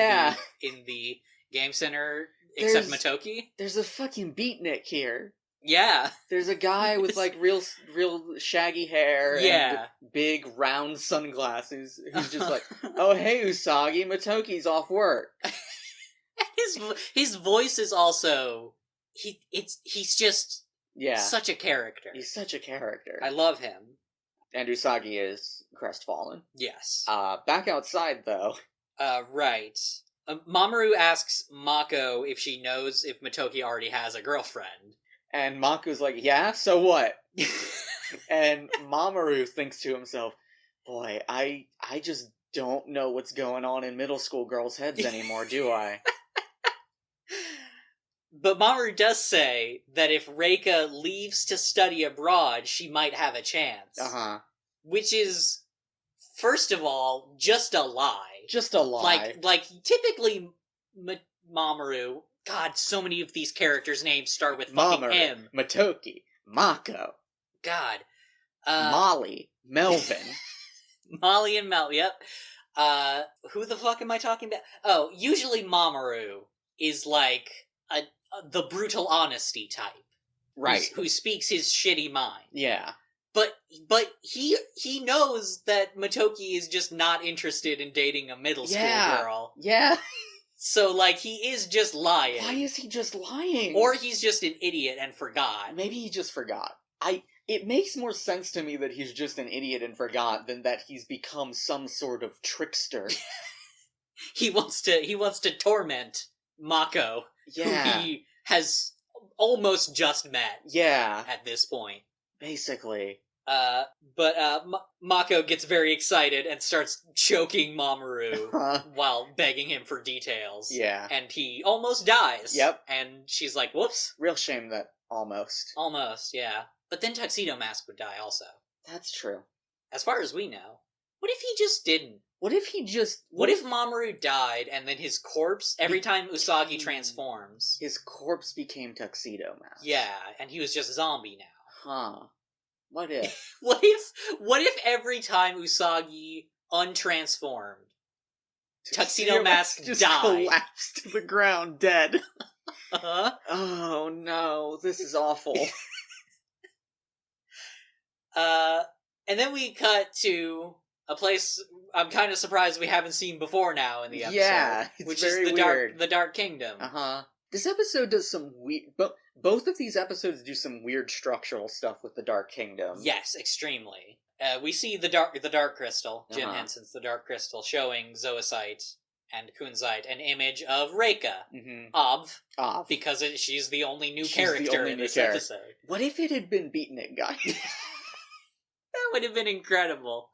[SPEAKER 2] the game center except Motoki?
[SPEAKER 1] There's a fucking beatnik here.
[SPEAKER 2] Yeah.
[SPEAKER 1] There's a guy with like real shaggy hair and big round sunglasses who's just like, oh hey Usagi, Motoki's off work.
[SPEAKER 2] His voice is also he's just such a character.
[SPEAKER 1] He's such a character.
[SPEAKER 2] I love him.
[SPEAKER 1] And Usagi is crestfallen.
[SPEAKER 2] Yes.
[SPEAKER 1] Back outside though.
[SPEAKER 2] Right. Mamoru asks Mako if she knows if Motoki already has a girlfriend.
[SPEAKER 1] And Mako's like, yeah, so what? And Mamoru thinks to himself, boy, I just don't know what's going on in middle school girls' heads anymore, do I?
[SPEAKER 2] But Mamoru does say that if Reika leaves to study abroad, she might have a chance.
[SPEAKER 1] Uh-huh.
[SPEAKER 2] Which is, first of all, just a lie.
[SPEAKER 1] Just a lie.
[SPEAKER 2] Like typically, Mamoru... God, so many of these characters' names start with fucking
[SPEAKER 1] Mamoru,
[SPEAKER 2] M.
[SPEAKER 1] Motoki, Mako.
[SPEAKER 2] God.
[SPEAKER 1] Molly, Melvin.
[SPEAKER 2] Molly and Mel, yep. Who the fuck am I talking about? Oh, usually Mamoru is like the brutal honesty type.
[SPEAKER 1] Right.
[SPEAKER 2] Who speaks his shitty mind.
[SPEAKER 1] Yeah.
[SPEAKER 2] But he knows that Motoki is just not interested in dating a middle school girl.
[SPEAKER 1] Yeah.
[SPEAKER 2] So, like, he is just lying.
[SPEAKER 1] Why is he just lying?
[SPEAKER 2] Or he's just an idiot and forgot.
[SPEAKER 1] Maybe he just forgot. It makes more sense to me that he's just an idiot and forgot than that he's become some sort of trickster.
[SPEAKER 2] He wants to torment Mako, who he has almost just met.
[SPEAKER 1] Yeah.
[SPEAKER 2] At this point.
[SPEAKER 1] Basically.
[SPEAKER 2] But Mako gets very excited and starts choking Mamoru while begging him for details.
[SPEAKER 1] Yeah.
[SPEAKER 2] And he almost dies.
[SPEAKER 1] Yep.
[SPEAKER 2] And she's like, whoops.
[SPEAKER 1] Real shame that almost.
[SPEAKER 2] Almost, yeah. But then Tuxedo Mask would die also.
[SPEAKER 1] That's true.
[SPEAKER 2] As far as we know. What if he just didn't?
[SPEAKER 1] What if
[SPEAKER 2] Mamoru died and then his corpse, every time Usagi transforms...
[SPEAKER 1] His corpse became Tuxedo Mask.
[SPEAKER 2] Yeah, and he was just zombie now.
[SPEAKER 1] Huh. What if?
[SPEAKER 2] What if every time Usagi untransformed, Tuxedo Mask
[SPEAKER 1] just
[SPEAKER 2] died?
[SPEAKER 1] Collapsed to the ground, dead.
[SPEAKER 2] Uh-huh.
[SPEAKER 1] Oh no, this is awful.
[SPEAKER 2] And then we cut to a place I'm kind of surprised we haven't seen before now in the episode.
[SPEAKER 1] Yeah, it's
[SPEAKER 2] which
[SPEAKER 1] very
[SPEAKER 2] is
[SPEAKER 1] weird.
[SPEAKER 2] the Dark Kingdom.
[SPEAKER 1] Uh-huh. This episode does some weird... Both of these episodes do some weird structural stuff with the Dark Kingdom.
[SPEAKER 2] Yes, extremely. We see the Dark Crystal, Jim
[SPEAKER 1] Uh-huh.
[SPEAKER 2] Henson's The Dark Crystal, showing Zoisite and Kunzite an image of Reika.
[SPEAKER 1] Mm-hmm.
[SPEAKER 2] Because she's the only new character in this episode.
[SPEAKER 1] What if it had been Beatnik Guy?
[SPEAKER 2] That would have been incredible.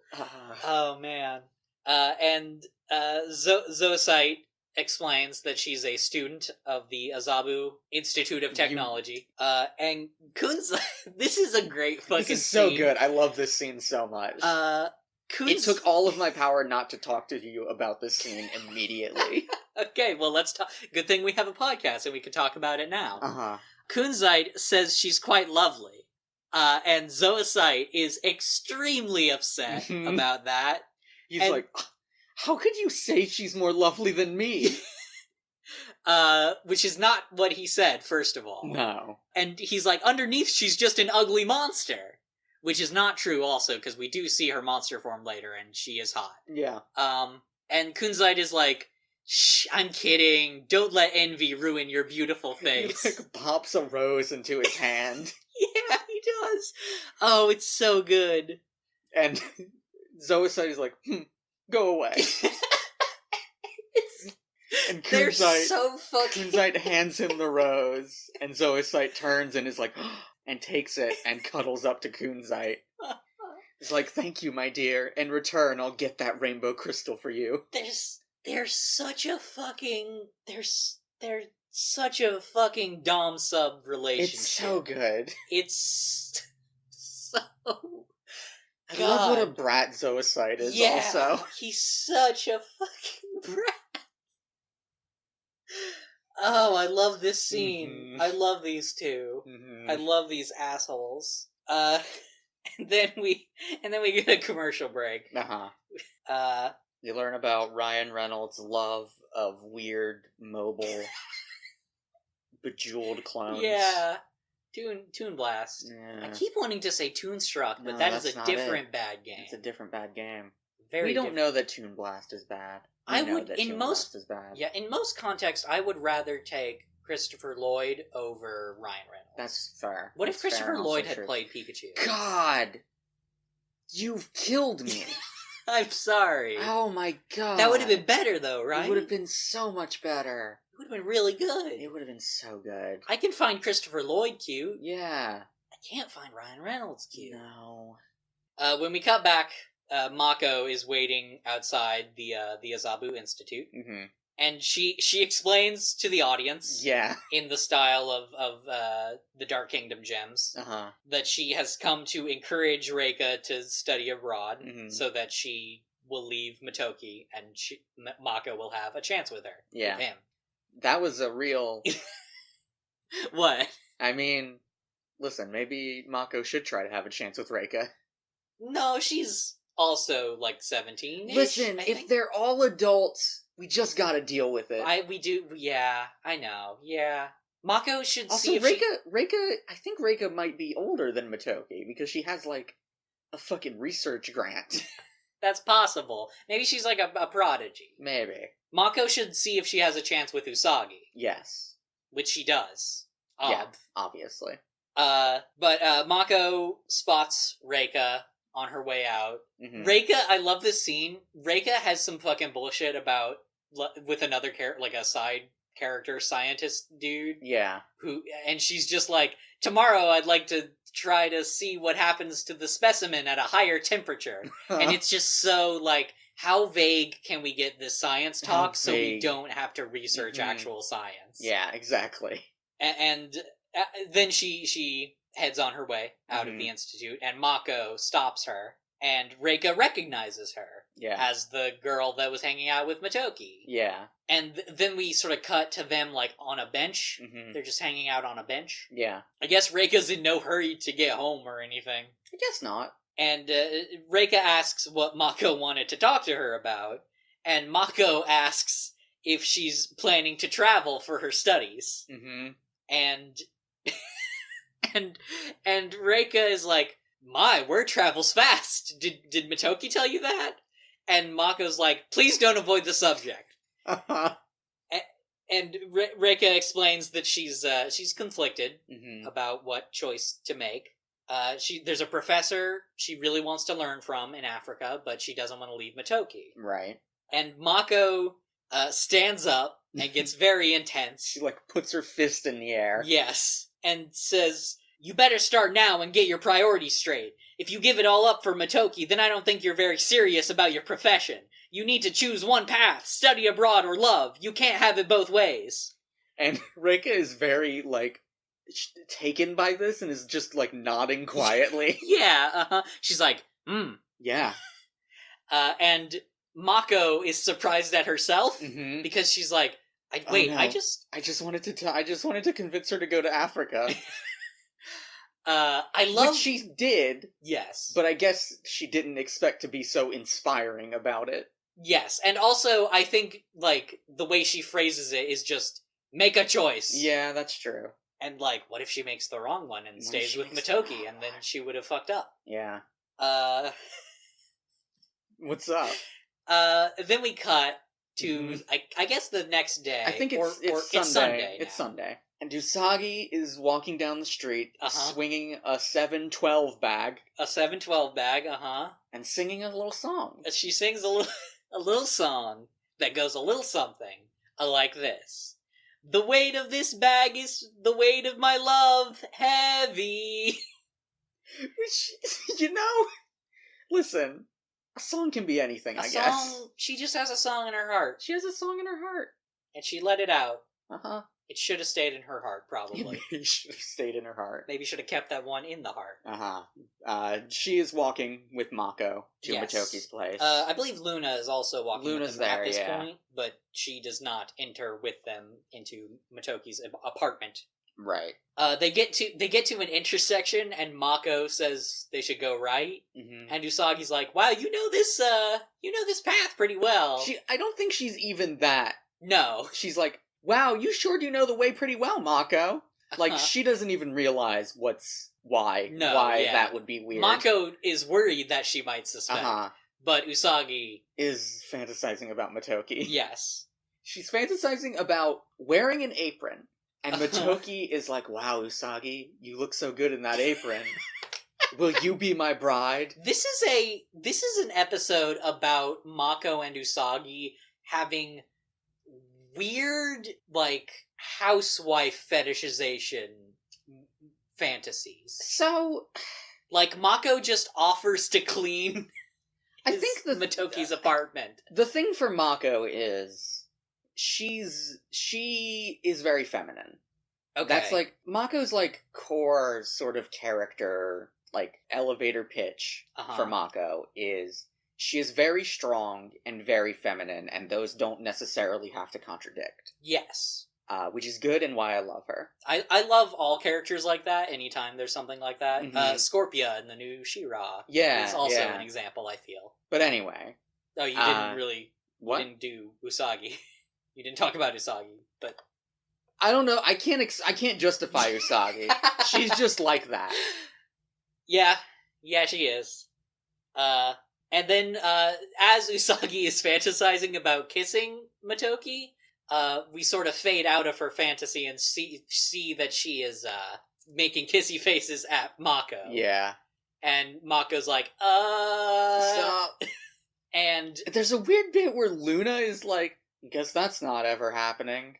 [SPEAKER 2] Oh, man. And Zoisite explains that she's a student of the Azabu Institute of Technology. And Kunzite... This is a great fucking scene.
[SPEAKER 1] This is so good. I love this scene so much. It took all of my power not to talk to you about this scene immediately.
[SPEAKER 2] Okay, well, let's talk. Good thing we have a podcast and we can talk about it now.
[SPEAKER 1] Uh-huh.
[SPEAKER 2] Kunzite says she's quite lovely. And Zoisite is extremely upset about that.
[SPEAKER 1] He's like, how could you say she's more lovely than me?
[SPEAKER 2] Which is not what he said, first of all.
[SPEAKER 1] No. And
[SPEAKER 2] he's like, underneath she's just an ugly monster. Which is not true also, because we do see her monster form later, and she is hot.
[SPEAKER 1] Yeah.
[SPEAKER 2] And Kunzite is like, shh, I'm kidding. Don't let envy ruin your beautiful face.
[SPEAKER 1] He like pops a rose into his hand.
[SPEAKER 2] Yeah, he does. Oh, it's so good.
[SPEAKER 1] And Zoisite is like, go away. And
[SPEAKER 2] They're so fucking...
[SPEAKER 1] Kunzite hands him the rose, and Zoisite turns and is like, and takes it and cuddles up to Kunzite. He's like, thank you, my dear. In return, I'll get that rainbow crystal for you.
[SPEAKER 2] They're such a fucking... They're such a fucking dom-sub relationship.
[SPEAKER 1] It's so good.
[SPEAKER 2] It's so...
[SPEAKER 1] I love what a brat Zoisite is also.
[SPEAKER 2] He's such a fucking brat. Oh, I love this scene.
[SPEAKER 1] Mhm.
[SPEAKER 2] I love these two.
[SPEAKER 1] Mm-hmm.
[SPEAKER 2] I love these assholes. And then we get a commercial break.
[SPEAKER 1] Uh-huh. You learn about Ryan Reynolds' love of weird, mobile, bejeweled clones.
[SPEAKER 2] Yeah. Toon Blast.
[SPEAKER 1] Yeah.
[SPEAKER 2] I keep wanting to say Toonstruck, but
[SPEAKER 1] No,
[SPEAKER 2] that is
[SPEAKER 1] that's
[SPEAKER 2] a
[SPEAKER 1] not
[SPEAKER 2] different bad game.
[SPEAKER 1] It's a different bad game.
[SPEAKER 2] Very
[SPEAKER 1] we don't
[SPEAKER 2] different.
[SPEAKER 1] know that Toon Blast is bad. We know that Toon Blast is bad.
[SPEAKER 2] Yeah, in most contexts, I would rather take Christopher Lloyd over Ryan Reynolds.
[SPEAKER 1] That's fair.
[SPEAKER 2] What
[SPEAKER 1] That's
[SPEAKER 2] if Christopher
[SPEAKER 1] fair,
[SPEAKER 2] Lloyd
[SPEAKER 1] also
[SPEAKER 2] had
[SPEAKER 1] true.
[SPEAKER 2] played Pikachu?
[SPEAKER 1] God! You've killed me!
[SPEAKER 2] I'm sorry.
[SPEAKER 1] Oh my god.
[SPEAKER 2] That would have been better, though, right?
[SPEAKER 1] It would have been so much better.
[SPEAKER 2] It would have been really good.
[SPEAKER 1] It would have been so good.
[SPEAKER 2] I can find Christopher Lloyd cute.
[SPEAKER 1] Yeah.
[SPEAKER 2] I can't find Ryan Reynolds cute.
[SPEAKER 1] No.
[SPEAKER 2] When we cut back, Mako is waiting outside the Azabu Institute.
[SPEAKER 1] Mm-hmm.
[SPEAKER 2] And she explains to the audience, in the style of the Dark Kingdom gems, that she has come to encourage Reika to study abroad, so that she will leave Motoki, and Mako will have a chance with her.
[SPEAKER 1] Yeah.
[SPEAKER 2] With him.
[SPEAKER 1] That was a real...
[SPEAKER 2] What?
[SPEAKER 1] I mean, listen, maybe Mako should try to have a chance with Reika.
[SPEAKER 2] No, she's also, 17.
[SPEAKER 1] Listen, if they're all adults... We just gotta deal with it.
[SPEAKER 2] Yeah, I know, yeah. Mako should
[SPEAKER 1] also,
[SPEAKER 2] see if
[SPEAKER 1] Reika, I think Reika might be older than Motoki, because she has, a fucking research grant.
[SPEAKER 2] That's possible. Maybe she's a prodigy.
[SPEAKER 1] Maybe.
[SPEAKER 2] Mako should see if she has a chance with Usagi.
[SPEAKER 1] Yes.
[SPEAKER 2] Which she does.
[SPEAKER 1] Yeah, obviously.
[SPEAKER 2] But Mako spots Reika on her way out. Mm-hmm. Reika, I love this scene. Reika has some fucking bullshit with another character, a side character scientist dude.
[SPEAKER 1] Yeah.
[SPEAKER 2] And she's just like, tomorrow I'd like to try to see what happens to the specimen at a higher temperature. And it's just so, how vague can we get this science talk so we don't have to research actual science? Yeah,
[SPEAKER 1] exactly.
[SPEAKER 2] And then she heads on her way out of the institute, and Mako stops her, and Reika recognizes her as the girl that was hanging out with Motoki.
[SPEAKER 1] Yeah.
[SPEAKER 2] And then we sort of cut to them, on a bench. Mm-hmm. They're just hanging out on a bench.
[SPEAKER 1] Yeah.
[SPEAKER 2] I guess Reika's in no hurry to get home or anything.
[SPEAKER 1] I guess not.
[SPEAKER 2] And Reika asks what Mako wanted to talk to her about, and Mako asks if she's planning to travel for her studies. Mm-hmm. And Reika is like, my, word travels fast. Did Motoki tell you that? And Mako's like, please don't avoid the subject. And Reika explains that she's conflicted about what choice to make. There's a professor she really wants to learn from in Africa, but she doesn't want to leave Motoki.
[SPEAKER 1] Right.
[SPEAKER 2] And Mako stands up and gets very intense.
[SPEAKER 1] She puts her fist in the air.
[SPEAKER 2] Yes. And says, you better start now and get your priorities straight. If you give it all up for Motoki, then I don't think you're very serious about your profession. You need to choose one path, study abroad or love. You can't have it both ways.
[SPEAKER 1] And Reika is very, taken by this and is just, nodding quietly.
[SPEAKER 2] Yeah, She's like,
[SPEAKER 1] Yeah.
[SPEAKER 2] And Mako is surprised at herself because she's like, I just
[SPEAKER 1] wanted to convince her to go to Africa.
[SPEAKER 2] Which
[SPEAKER 1] she did.
[SPEAKER 2] Yes.
[SPEAKER 1] But I guess she didn't expect to be so inspiring about it.
[SPEAKER 2] Yes, and also I think, the way she phrases it is just, make a choice.
[SPEAKER 1] Yeah, that's true.
[SPEAKER 2] And, what if she makes the wrong one and stays with Motoki, and then she would have fucked up?
[SPEAKER 1] Yeah.
[SPEAKER 2] What's up? Then we cut to, I guess the next day.
[SPEAKER 1] I think it's Sunday. It's Sunday. And Usagi is walking down the street, swinging a 712 bag.
[SPEAKER 2] A 712 bag,
[SPEAKER 1] and singing a little song.
[SPEAKER 2] She sings a little song that goes a little something like this. The weight of this bag is the weight of my love, heavy.
[SPEAKER 1] Which, listen, a song can be anything, I guess.
[SPEAKER 2] She just has a song in her heart.
[SPEAKER 1] She has a song in her heart.
[SPEAKER 2] And she let it out. It should have stayed in her heart, probably.
[SPEAKER 1] Maybe should have stayed in her heart.
[SPEAKER 2] Maybe should have kept that one in the heart.
[SPEAKER 1] She is walking with Mako to Motoki's place.
[SPEAKER 2] I believe Luna is also walking
[SPEAKER 1] Luna's
[SPEAKER 2] with them
[SPEAKER 1] there,
[SPEAKER 2] at this point, but she does not enter with them into Motoki's apartment.
[SPEAKER 1] Right.
[SPEAKER 2] They get to an intersection, and Mako says they should go right, and Usagi's like, "Wow, you know this path pretty well."
[SPEAKER 1] I don't think she's even that.
[SPEAKER 2] No,
[SPEAKER 1] she's like, "Wow, you sure do know the way pretty well, Mako." Like she doesn't even realize why that would be weird.
[SPEAKER 2] Mako is worried that she might suspect, but Usagi
[SPEAKER 1] is fantasizing about Motoki.
[SPEAKER 2] Yes,
[SPEAKER 1] she's fantasizing about wearing an apron. And Motoki is like, "Wow, Usagi, you look so good in that apron. Will you be my bride?"
[SPEAKER 2] This is an episode about Mako and Usagi having weird, like, housewife fetishization fantasies.
[SPEAKER 1] So,
[SPEAKER 2] like, Mako just offers to clean
[SPEAKER 1] I think
[SPEAKER 2] Motoki's apartment.
[SPEAKER 1] The thing for Mako is she is very feminine.
[SPEAKER 2] Okay.
[SPEAKER 1] That's like Mako's like core sort of character, like elevator pitch for Mako is she is very strong and very feminine, and those don't necessarily have to contradict.
[SPEAKER 2] Yes.
[SPEAKER 1] Which is good and why I love her.
[SPEAKER 2] I love all characters like that anytime there's something like that. Scorpia in the new She-Ra is also an example, I feel.
[SPEAKER 1] But anyway.
[SPEAKER 2] Oh, you didn't really...
[SPEAKER 1] What?
[SPEAKER 2] You didn't do Usagi. You didn't talk about Usagi, but...
[SPEAKER 1] I don't know. I can't justify Usagi. She's just like that.
[SPEAKER 2] Yeah, she is. And then, as Usagi is fantasizing about kissing Motoki, we sort of fade out of her fantasy and see that she is, making kissy faces at Mako.
[SPEAKER 1] Yeah.
[SPEAKER 2] And Mako's like,
[SPEAKER 1] Stop.
[SPEAKER 2] And...
[SPEAKER 1] There's a weird bit where Luna is like, guess that's not ever happening.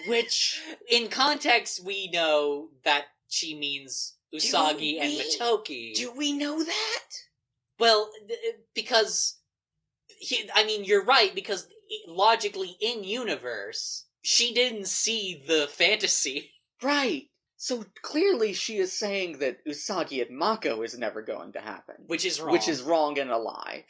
[SPEAKER 1] Which...
[SPEAKER 2] In context, we know that she means Usagi and Motoki.
[SPEAKER 1] Do we know that?
[SPEAKER 2] Well, because... you're right, because logically, in-universe, she didn't see the fantasy.
[SPEAKER 1] Right. So clearly she is saying that Usagi and Mako is never going to happen.
[SPEAKER 2] Which is wrong.
[SPEAKER 1] Which is wrong and a lie.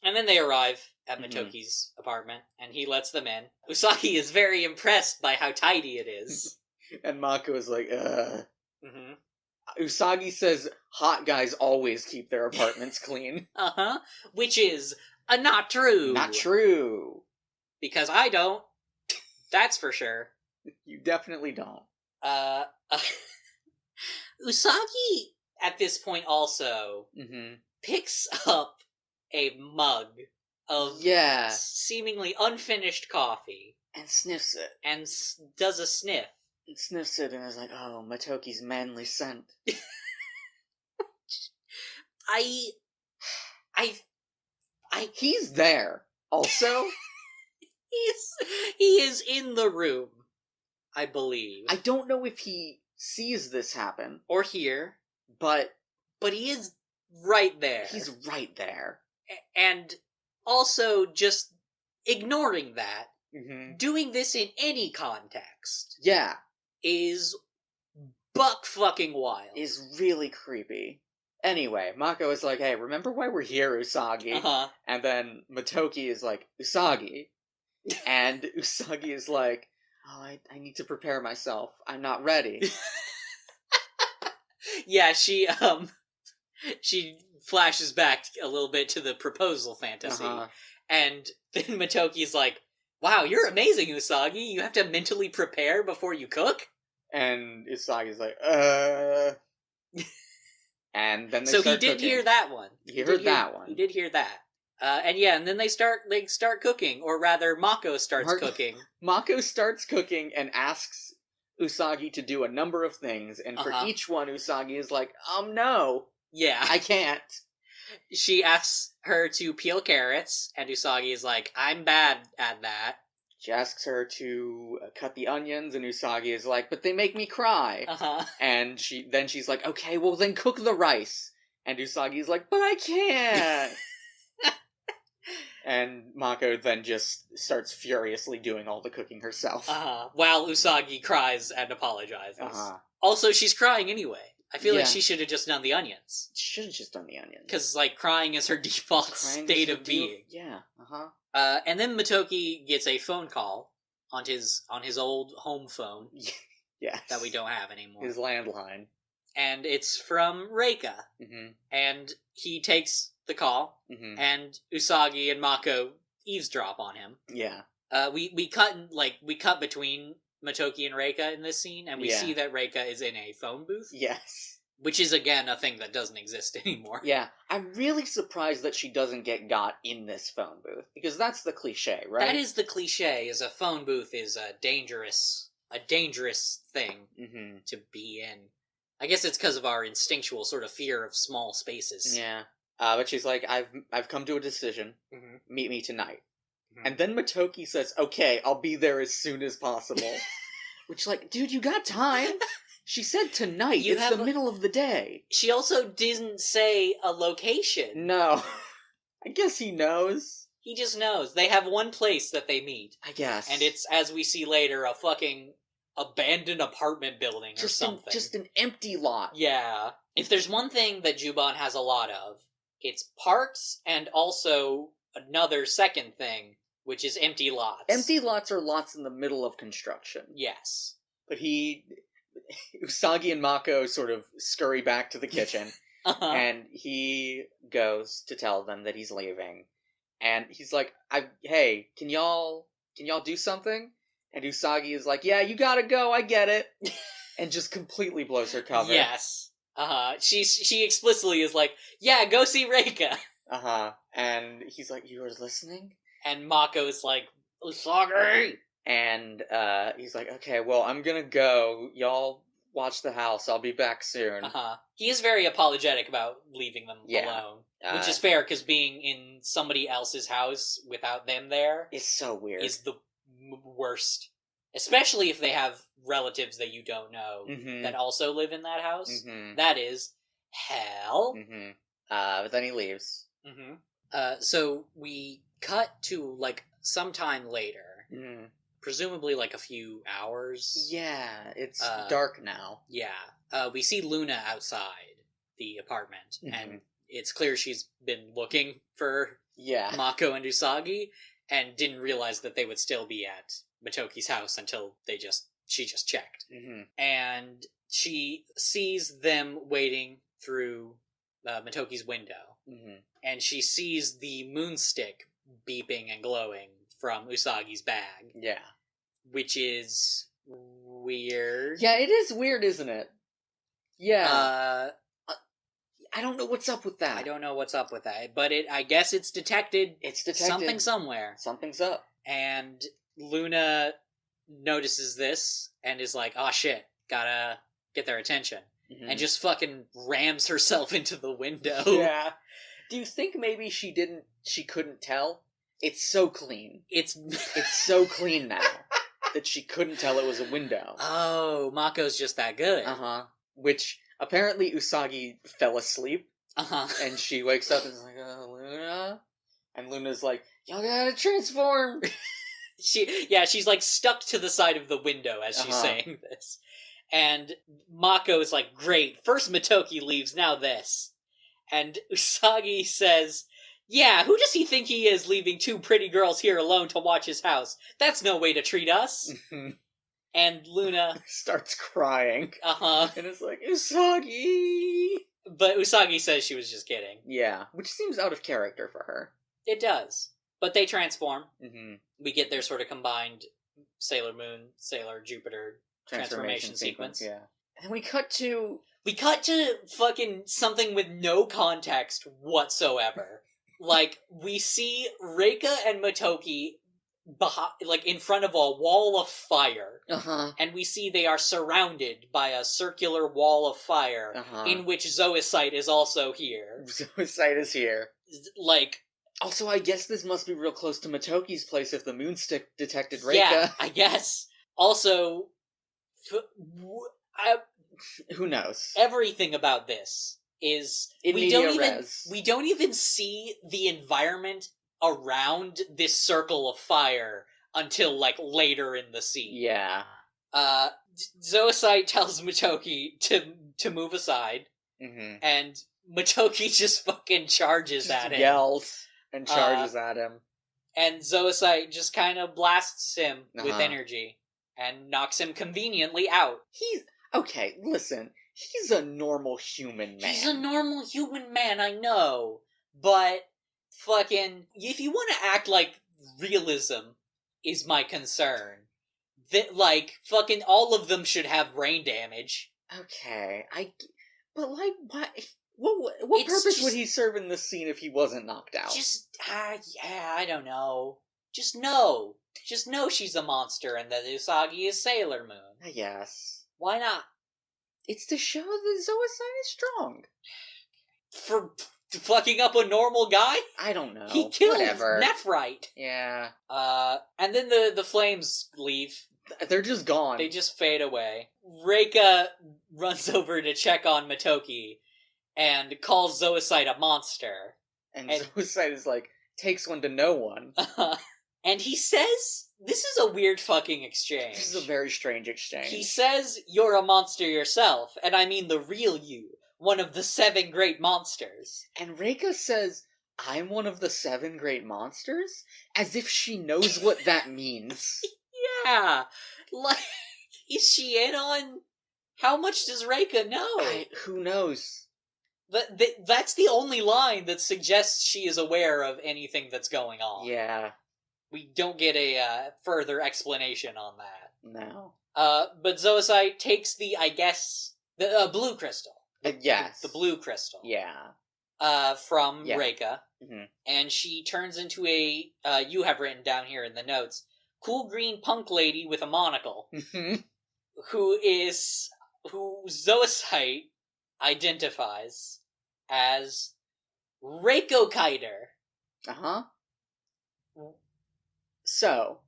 [SPEAKER 2] And then they arrive at Motoki's apartment, and he lets them in. Usagi is very impressed by how tidy it is.
[SPEAKER 1] And Mako is like, Usagi says hot guys always keep their apartments clean.
[SPEAKER 2] Which is not true.
[SPEAKER 1] Not true.
[SPEAKER 2] Because I don't. That's for sure.
[SPEAKER 1] You definitely don't.
[SPEAKER 2] Usagi, at this point also, picks up a mug of seemingly unfinished coffee.
[SPEAKER 1] And sniffs it.
[SPEAKER 2] And does a sniff.
[SPEAKER 1] And sniffs it and is like, oh, Motoki's manly scent. He's there, also.
[SPEAKER 2] He is in the room, I believe.
[SPEAKER 1] I don't know if he sees this happen.
[SPEAKER 2] Or hear.
[SPEAKER 1] But
[SPEAKER 2] he is right there.
[SPEAKER 1] He's right there.
[SPEAKER 2] And also just ignoring that, doing this in any context.
[SPEAKER 1] Yeah.
[SPEAKER 2] Is buck fucking wild.
[SPEAKER 1] Is really creepy. Anyway, Mako is like, hey, remember why we're here, Usagi? And then Motoki is like, Usagi. And Usagi is like, oh, I need to prepare myself. I'm not ready.
[SPEAKER 2] Yeah, she flashes back a little bit to the proposal fantasy. And then Motoki's like, wow, you're amazing, Usagi. You have to mentally prepare before you cook?
[SPEAKER 1] And Usagi's like, And then they
[SPEAKER 2] so
[SPEAKER 1] start
[SPEAKER 2] he did
[SPEAKER 1] cooking.
[SPEAKER 2] Hear that one.
[SPEAKER 1] He heard that one.
[SPEAKER 2] He did hear that. And then they start cooking, or rather, Mako starts cooking.
[SPEAKER 1] Mako starts cooking and asks Usagi to do a number of things, and for each one, Usagi is like, no.
[SPEAKER 2] Yeah.
[SPEAKER 1] I can't.
[SPEAKER 2] She asks her to peel carrots, and Usagi is like, I'm bad at that.
[SPEAKER 1] She asks her to cut the onions, and Usagi is like, but they make me cry. And she's like, okay, well then cook the rice. And Usagi's like, but I can't. And Mako then just starts furiously doing all the cooking herself.
[SPEAKER 2] While Usagi cries and apologizes.
[SPEAKER 1] Also,
[SPEAKER 2] she's crying anyway. I feel like
[SPEAKER 1] Yeah.
[SPEAKER 2] she should have just done the onions.
[SPEAKER 1] She should have just done the onions.
[SPEAKER 2] Because, like, crying is her default state of being.
[SPEAKER 1] Yeah,
[SPEAKER 2] And then Motoki gets a phone call on his old home phone.
[SPEAKER 1] Yes.
[SPEAKER 2] That we don't have anymore.
[SPEAKER 1] His landline.
[SPEAKER 2] And it's from Reika.
[SPEAKER 1] Mm-hmm.
[SPEAKER 2] And he takes the call, and Usagi and Mako eavesdrop on him.
[SPEAKER 1] Yeah.
[SPEAKER 2] We cut between Motoki and Reika in this scene, and we see that Reika is in a phone booth.
[SPEAKER 1] Yes.
[SPEAKER 2] Which is, again, a thing that doesn't exist anymore.
[SPEAKER 1] Yeah. I'm really surprised that she doesn't get got in this phone booth, because that's the cliche, right?
[SPEAKER 2] That is the cliche, is a phone booth is a dangerous thing to be in. I guess it's because of our instinctual sort of fear of small spaces.
[SPEAKER 1] Yeah. But she's like, I've come to a decision. Meet me tonight. And then Motoki says, okay, I'll be there as soon as possible. Which, like, dude, you got time. She said tonight. It's the middle of the day.
[SPEAKER 2] She also didn't say a location.
[SPEAKER 1] No. I guess he knows.
[SPEAKER 2] He just knows. They have one place that they meet.
[SPEAKER 1] I guess.
[SPEAKER 2] And it's, as we see later, a fucking abandoned apartment building or something.
[SPEAKER 1] Just an empty lot.
[SPEAKER 2] Yeah. If there's one thing that Juban has a lot of, it's parks and also another second thing, which is empty lots.
[SPEAKER 1] Empty lots are lots in the middle of construction.
[SPEAKER 2] Yes.
[SPEAKER 1] But Usagi and Mako sort of scurry back to the kitchen, and he goes to tell them that he's leaving. And he's like, hey, can y'all do something? And Usagi is like, yeah, you gotta go, I get it. And just completely blows her cover.
[SPEAKER 2] Yes. She explicitly is like, yeah, go see Reika.
[SPEAKER 1] And he's like, you were listening?
[SPEAKER 2] And Mako's like, Usagi!
[SPEAKER 1] And he's like, okay, well, I'm gonna go. Y'all watch the house. I'll be back soon.
[SPEAKER 2] He is very apologetic about leaving them alone. Which is fair, because being in somebody else's house without them there
[SPEAKER 1] is so weird.
[SPEAKER 2] Is the worst. Especially if they have relatives that you don't know that also live in that house. That is hell.
[SPEAKER 1] But then he leaves.
[SPEAKER 2] So we cut to, like, sometime later. Presumably, like, a few hours.
[SPEAKER 1] Yeah, it's dark now.
[SPEAKER 2] Yeah. We see Luna outside the apartment, and it's clear she's been looking for Mako and Usagi, and didn't realize that they would still be at Motoki's house until she just checked. And she sees them waiting through Motoki's window. And she sees the moonstick beeping and glowing from Usagi's bag. Yeah. Which is weird.
[SPEAKER 1] Yeah, it is weird, isn't it? Yeah. I don't know what's up with that.
[SPEAKER 2] I don't know what's up with that, but I guess it's detected.
[SPEAKER 1] It's detected.
[SPEAKER 2] Something somewhere.
[SPEAKER 1] Something's up.
[SPEAKER 2] And Luna notices this and is like, oh shit, gotta get their attention. And just fucking rams herself into the window.
[SPEAKER 1] Yeah. Do you think maybe she couldn't tell? It's so clean. It's so clean now that she couldn't tell it was a window.
[SPEAKER 2] Oh, Mako's just that good.
[SPEAKER 1] Which, apparently Usagi fell asleep. And she wakes up and is like, Luna? And Luna's like, y'all gotta transform!
[SPEAKER 2] She's like stuck to the side of the window as she's saying this. And Mako is like, great, first Motoki leaves, now this. And Usagi says, yeah, who does he think he is, leaving two pretty girls here alone to watch his house? That's no way to treat us. And Luna
[SPEAKER 1] starts crying. And it's like, Usagi!
[SPEAKER 2] But Usagi says she was just kidding.
[SPEAKER 1] Yeah, which seems out of character for her.
[SPEAKER 2] It does. But they transform. We get their sort of combined Sailor Moon, Sailor Jupiter transformation sequence.
[SPEAKER 1] Yeah. And we cut to
[SPEAKER 2] fucking something with no context whatsoever. Like, we see Reika and Motoki in front of a wall of fire. And we see they are surrounded by a circular wall of fire in which Zoisite is also here.
[SPEAKER 1] Zoisite is here.
[SPEAKER 2] Like...
[SPEAKER 1] Also, I guess this must be real close to Motoki's place if the moonstick detected Reika.
[SPEAKER 2] Yeah, I guess. Also...
[SPEAKER 1] who knows?
[SPEAKER 2] Everything about this is we don't even see the environment around this circle of fire until, like, later in the scene.
[SPEAKER 1] Yeah.
[SPEAKER 2] Zoisite tells Motoki to move aside, and Motoki just fucking charges at him.
[SPEAKER 1] Yells and charges at him.
[SPEAKER 2] And Zoisite just kind of blasts him with energy and knocks him conveniently out.
[SPEAKER 1] Okay, listen. He's a normal human man.
[SPEAKER 2] He's a normal human man, I know. But fucking, if you want to act like realism is my concern, that, like, fucking all of them should have brain damage.
[SPEAKER 1] Okay, but, like, what purpose would he serve in this scene if he wasn't knocked out?
[SPEAKER 2] I don't know. Just know she's a monster and that Usagi is Sailor Moon.
[SPEAKER 1] I guess.
[SPEAKER 2] Why not?
[SPEAKER 1] It's to show that Zoisite is strong.
[SPEAKER 2] For fucking up a normal guy?
[SPEAKER 1] I don't know.
[SPEAKER 2] He killed Nephrite.
[SPEAKER 1] Yeah.
[SPEAKER 2] And then the flames leave.
[SPEAKER 1] They're just gone.
[SPEAKER 2] They just fade away. Reika runs over to check on Motoki and calls Zoisite a monster.
[SPEAKER 1] And Zoisite is like, takes one to no one.
[SPEAKER 2] And he says, this is a weird fucking exchange.
[SPEAKER 1] This is a very strange exchange.
[SPEAKER 2] He says, you're a monster yourself, and I mean the real you, one of the 7 great monsters.
[SPEAKER 1] And Reika says, I'm one of the 7 great monsters? As if she knows what that means.
[SPEAKER 2] Yeah. Like, is she in on... How much does Reika know?
[SPEAKER 1] Who knows?
[SPEAKER 2] That's the only line that suggests she is aware of anything that's going on.
[SPEAKER 1] Yeah.
[SPEAKER 2] We don't get a further explanation on that.
[SPEAKER 1] No.
[SPEAKER 2] But Zoisite takes the blue crystal.
[SPEAKER 1] Yes.
[SPEAKER 2] The blue crystal.
[SPEAKER 1] Yeah.
[SPEAKER 2] From Reika. Mm-hmm. And she turns into a, you have written down here in the notes, cool green punk lady with a monocle. who Zoisite identifies as Reiko Kaider.
[SPEAKER 1] So.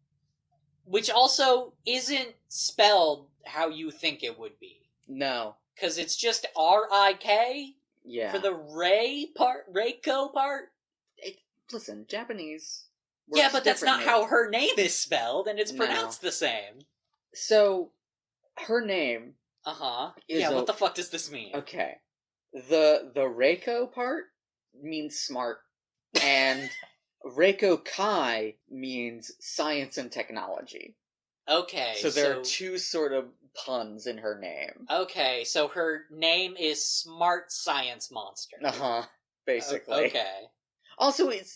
[SPEAKER 2] Which also isn't spelled how you think it would be.
[SPEAKER 1] No.
[SPEAKER 2] Because it's just R-I-K?
[SPEAKER 1] Yeah.
[SPEAKER 2] For the Reiko part?
[SPEAKER 1] Listen, Japanese.
[SPEAKER 2] Yeah, but that's not how her name is spelled, and it's pronounced the same.
[SPEAKER 1] So, her name...
[SPEAKER 2] Yeah, what the fuck does this mean?
[SPEAKER 1] Okay. The Reiko part means smart, and Reiko Kai means science and technology.
[SPEAKER 2] Okay,
[SPEAKER 1] so there are 2 sort of puns in her name.
[SPEAKER 2] Okay, so her name is Smart Science Monster.
[SPEAKER 1] Basically.
[SPEAKER 2] Okay.
[SPEAKER 1] Also, it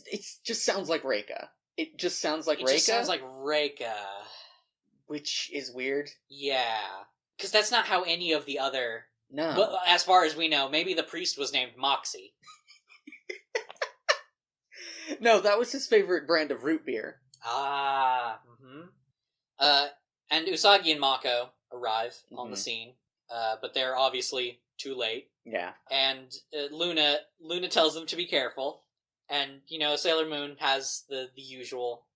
[SPEAKER 1] just sounds like Reika. It just sounds like Reika. It just
[SPEAKER 2] sounds like Reika.
[SPEAKER 1] Which is weird.
[SPEAKER 2] Yeah. Because that's not how any of the other...
[SPEAKER 1] No.
[SPEAKER 2] But as far as we know, maybe the priest was named Moxie.
[SPEAKER 1] No, that was his favorite brand of root beer.
[SPEAKER 2] And Usagi and Mako arrive on the scene, but they're obviously too late.
[SPEAKER 1] Yeah.
[SPEAKER 2] And Luna tells them to be careful, and, Sailor Moon has the usual,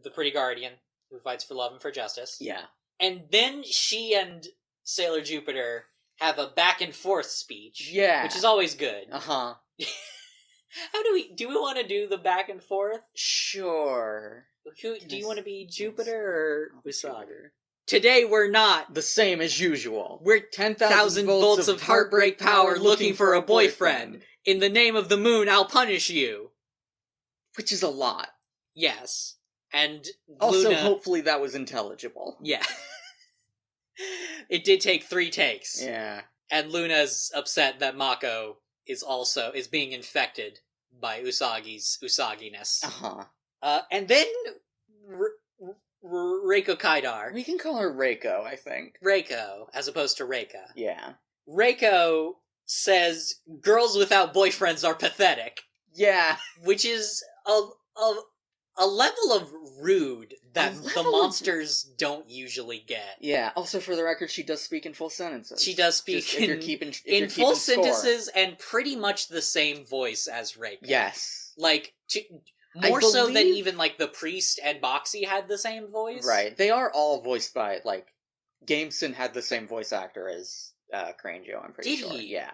[SPEAKER 2] the pretty guardian who fights for love and for justice.
[SPEAKER 1] Yeah. And
[SPEAKER 2] then she and Sailor Jupiter have a back and forth speech.
[SPEAKER 1] Yeah.
[SPEAKER 2] Which is always good.
[SPEAKER 1] How
[SPEAKER 2] do we want to do the back and forth?
[SPEAKER 1] Sure.
[SPEAKER 2] Do you want to be Jupiter or Usagi? Today we're not
[SPEAKER 1] the same as usual.
[SPEAKER 2] We're 10,000 volts of heartbreak power looking for a boyfriend. In the name of the moon, I'll punish you.
[SPEAKER 1] Which is a lot.
[SPEAKER 2] Yes. And
[SPEAKER 1] also,
[SPEAKER 2] Luna...
[SPEAKER 1] hopefully that was intelligible.
[SPEAKER 2] Yeah. It did take 3 takes.
[SPEAKER 1] Yeah.
[SPEAKER 2] And Luna's upset that Mako is being infected by Usagi's Usaginess. And then Reiko Kaidar.
[SPEAKER 1] We can call her Reiko, I think.
[SPEAKER 2] Reiko, as opposed to Reika.
[SPEAKER 1] Yeah.
[SPEAKER 2] Reiko says girls without boyfriends are pathetic.
[SPEAKER 1] Yeah.
[SPEAKER 2] Which is a level of rude that the monsters don't usually get.
[SPEAKER 1] Yeah. Also, for the record, she does speak in full sentences.
[SPEAKER 2] She does speak in full sentences and pretty much the same voice as Reiko.
[SPEAKER 1] Yes.
[SPEAKER 2] Like, more so than even, like, the priest and Boxy had the same voice.
[SPEAKER 1] Right. They are all voiced by, like, Gameson had the same voice actor as Cranjo, I'm pretty sure.
[SPEAKER 2] Did he?
[SPEAKER 1] Yeah.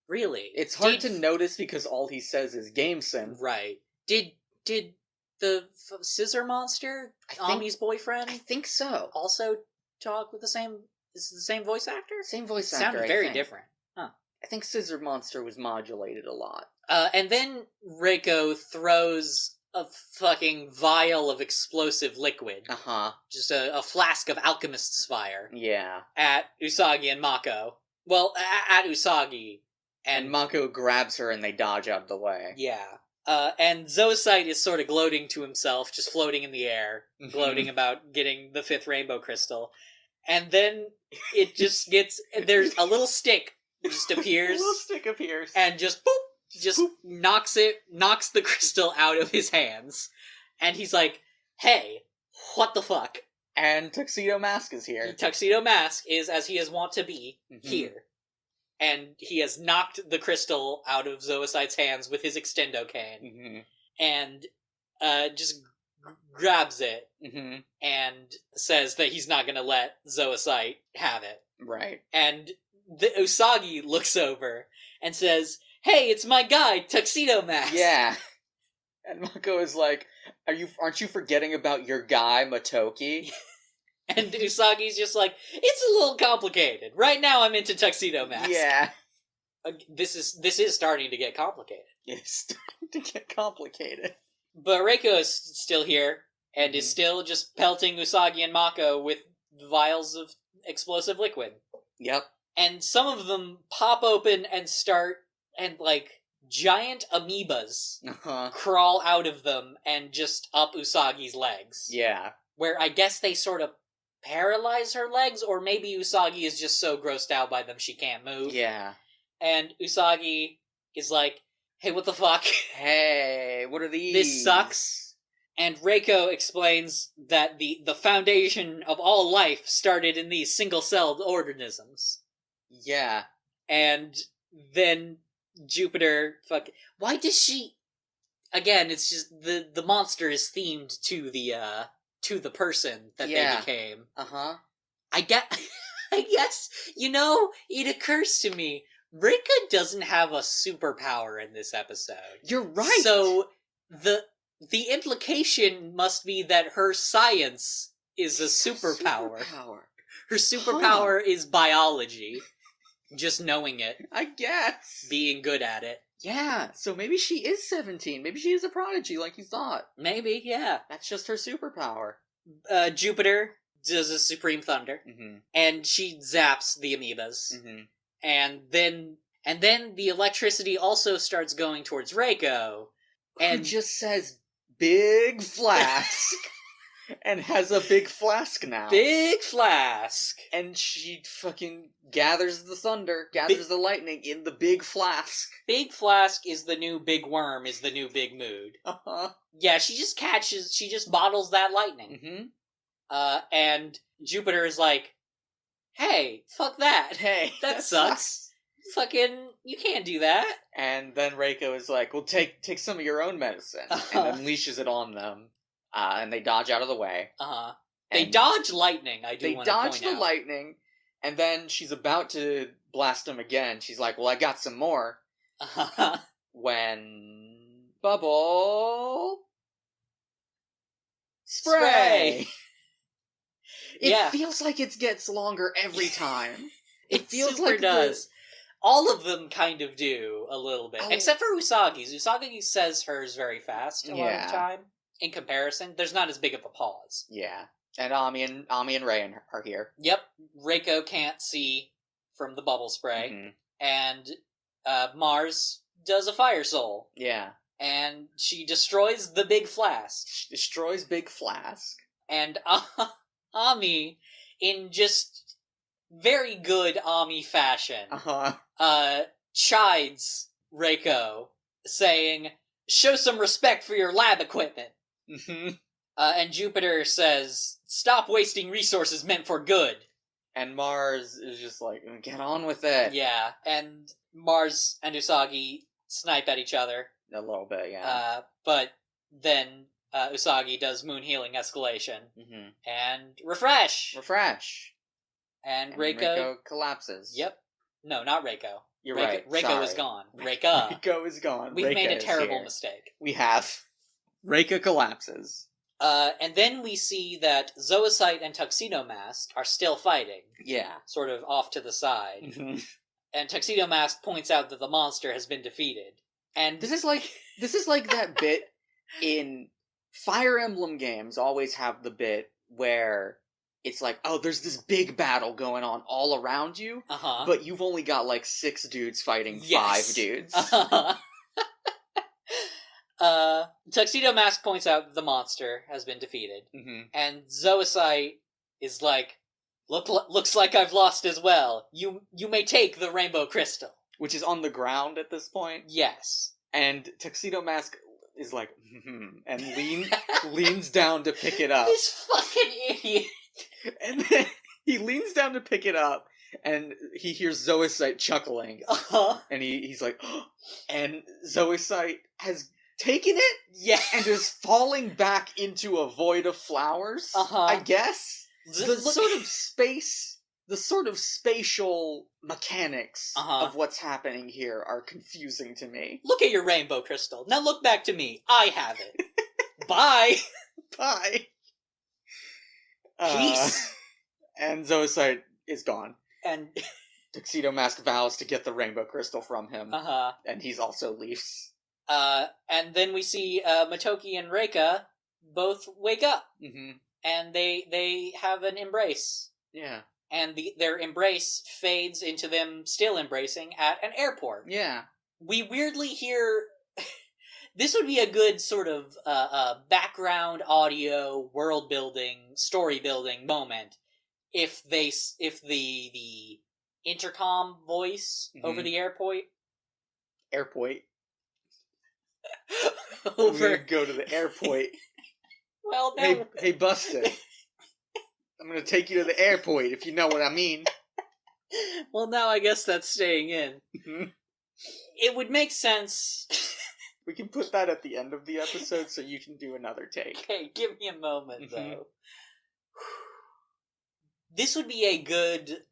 [SPEAKER 2] Really?
[SPEAKER 1] It's hard to notice because all he says is Gameson.
[SPEAKER 2] Right. Did Did the scissor monster, Ami's boyfriend,
[SPEAKER 1] I think so.
[SPEAKER 2] also talk with the same... Is it the same voice actor?
[SPEAKER 1] Same voice actor,
[SPEAKER 2] Sounded very different. Huh.
[SPEAKER 1] I think Scissor Monster was modulated a lot.
[SPEAKER 2] And then Reiko throws a fucking vial of explosive liquid.
[SPEAKER 1] Uh-huh.
[SPEAKER 2] Just a flask of alchemist's fire.
[SPEAKER 1] Yeah.
[SPEAKER 2] At Usagi and Mako. Well, at Usagi.
[SPEAKER 1] And Mako grabs her and they dodge out of the way.
[SPEAKER 2] Yeah. And Zoisite is sort of gloating to himself, just floating in the air, gloating about getting the 5th rainbow crystal. And then it just gets... There's a little stick just appears.
[SPEAKER 1] A little stick appears.
[SPEAKER 2] And just boop! Just boop. Knocks the crystal out of his hands. And he's like, hey, what the fuck?
[SPEAKER 1] And Tuxedo Mask is here.
[SPEAKER 2] Tuxedo Mask is, as he is wont to be, here. And he has knocked the crystal out of Zoisite's hands with his extendo cane. And just grabs it and says that he's not going to let Zoisite have it.
[SPEAKER 1] Right.
[SPEAKER 2] And the Usagi looks over and says, hey, it's my guy, Tuxedo Mask.
[SPEAKER 1] Yeah. And Mako is like, aren't you forgetting about your guy, Motoki?
[SPEAKER 2] And Usagi's just like, it's a little complicated. Right now I'm into Tuxedo Mask.
[SPEAKER 1] Yeah.
[SPEAKER 2] This is starting to get complicated.
[SPEAKER 1] It's starting to get complicated.
[SPEAKER 2] But Reiko is still here, and is still just pelting Usagi and Mako with vials of explosive liquid.
[SPEAKER 1] Yep.
[SPEAKER 2] And some of them pop open and start, and like, giant amoebas crawl out of them and just up Usagi's legs.
[SPEAKER 1] Yeah.
[SPEAKER 2] Where I guess they sort of paralyze her legs, or maybe Usagi is just so grossed out by them she can't move.
[SPEAKER 1] Yeah.
[SPEAKER 2] And Usagi is like, hey, what the fuck?
[SPEAKER 1] Hey, what are these?
[SPEAKER 2] This sucks. And Reiko explains that the foundation of all life started in these single-celled organisms.
[SPEAKER 1] Yeah.
[SPEAKER 2] And then Jupiter why does she... Again, it's just the monster is themed to the person that they became. I guess, it occurs to me, Rika doesn't have a superpower in this episode.
[SPEAKER 1] You're right!
[SPEAKER 2] So, the implication must be that her science is a superpower. Her superpower is biology. Just knowing it.
[SPEAKER 1] I guess.
[SPEAKER 2] Being good at it.
[SPEAKER 1] Yeah, so maybe she is 17. Maybe she is a prodigy like you thought.
[SPEAKER 2] Maybe, yeah.
[SPEAKER 1] That's just her superpower.
[SPEAKER 2] Jupiter does a Supreme Thunder. And she zaps the amoebas. And then the electricity also starts going towards Reiko.
[SPEAKER 1] And just says, big flask. And has a big flask now.
[SPEAKER 2] Big flask.
[SPEAKER 1] And she fucking gathers the thunder, gathers the lightning in the big flask.
[SPEAKER 2] Big flask is the new big worm, is the new big mood. Yeah, she just bottles that lightning. And Jupiter is like, hey, fuck that.
[SPEAKER 1] Hey,
[SPEAKER 2] that sucks. Fucking, you can't do that.
[SPEAKER 1] And then Reiko is like, well, take some of your own medicine. And unleashes it on them. And they dodge out of the way.
[SPEAKER 2] They dodge lightning, I do want to point out.
[SPEAKER 1] They dodge the lightning, and then she's about to blast him again. She's like, well, I got some more. When... Bubble... Spray! It feels like it gets longer every time.
[SPEAKER 2] It feels like does. All of them kind of do, a little bit. Except for Usagi's. Usagi says hers very fast a lot of the time. In comparison, there's not as big of a pause.
[SPEAKER 1] Yeah. And Ami and Ray are here.
[SPEAKER 2] Yep. Reiko can't see from the bubble spray. And Mars does a fire soul.
[SPEAKER 1] Yeah.
[SPEAKER 2] And she destroys the big flask.
[SPEAKER 1] She destroys Big Flask.
[SPEAKER 2] And Ami, in just very good Ami fashion, chides Reiko, saying, show some respect for your lab equipment. And Jupiter says, stop wasting resources meant for good.
[SPEAKER 1] And Mars is just like, get on with it.
[SPEAKER 2] Yeah, and Mars and Usagi snipe at each other.
[SPEAKER 1] A little bit, yeah.
[SPEAKER 2] But then Usagi does moon healing escalation. And refresh! And Reiko
[SPEAKER 1] collapses.
[SPEAKER 2] Yep. No, not Reiko.
[SPEAKER 1] You're right.
[SPEAKER 2] Reiko is gone. Reiko
[SPEAKER 1] is gone.
[SPEAKER 2] We've made a terrible mistake.
[SPEAKER 1] We have. Reika collapses.
[SPEAKER 2] And then we see that Zoisite and Tuxedo Mask are still fighting.
[SPEAKER 1] Yeah.
[SPEAKER 2] Sort of off to the side.
[SPEAKER 1] Mm-hmm.
[SPEAKER 2] And Tuxedo Mask points out that the monster has been defeated. And
[SPEAKER 1] This is like that bit in Fire Emblem games always have the bit where it's like, oh, there's this big battle going on all around you, but you've only got like 6 dudes fighting 5 dudes.
[SPEAKER 2] Tuxedo Mask points out that the monster has been defeated, and Zoisite is like, looks like I've lost as well. You may take the rainbow crystal. Which
[SPEAKER 1] is on the ground at this point.
[SPEAKER 2] Yes.
[SPEAKER 1] And Tuxedo Mask is like, and leans down to pick it up.
[SPEAKER 2] This fucking idiot.
[SPEAKER 1] And then he leans down to pick it up, and he hears Zoisite chuckling. And he's like, and Zoisite has taken it?
[SPEAKER 2] Yeah.
[SPEAKER 1] And is falling back into a void of flowers, I guess? The sort of spatial mechanics of what's happening here are confusing to me.
[SPEAKER 2] Look at your rainbow crystal. Now look back to me. I have it. Bye.
[SPEAKER 1] Bye.
[SPEAKER 2] Peace.
[SPEAKER 1] And Zoisite is gone.
[SPEAKER 2] And
[SPEAKER 1] Tuxedo Mask vows to get the rainbow crystal from him. And he's also leaves.
[SPEAKER 2] And then we see Motoki and Reika both wake up. And they have an embrace.
[SPEAKER 1] Yeah.
[SPEAKER 2] And their embrace fades into them still embracing at an airport.
[SPEAKER 1] Yeah.
[SPEAKER 2] We weirdly hear... This would be a good sort of background audio, world-building, story-building moment if the intercom voice over the airport...
[SPEAKER 1] Airport?
[SPEAKER 2] Over...
[SPEAKER 1] Go to the airport.
[SPEAKER 2] Well, no.
[SPEAKER 1] Hey, Buster. I'm gonna take you to the airport, if you know what I mean.
[SPEAKER 2] Well, now I guess that's staying in. It would make sense...
[SPEAKER 1] We can put that at the end of the episode so you can do another take.
[SPEAKER 2] Okay, give me a moment, though. This would be a good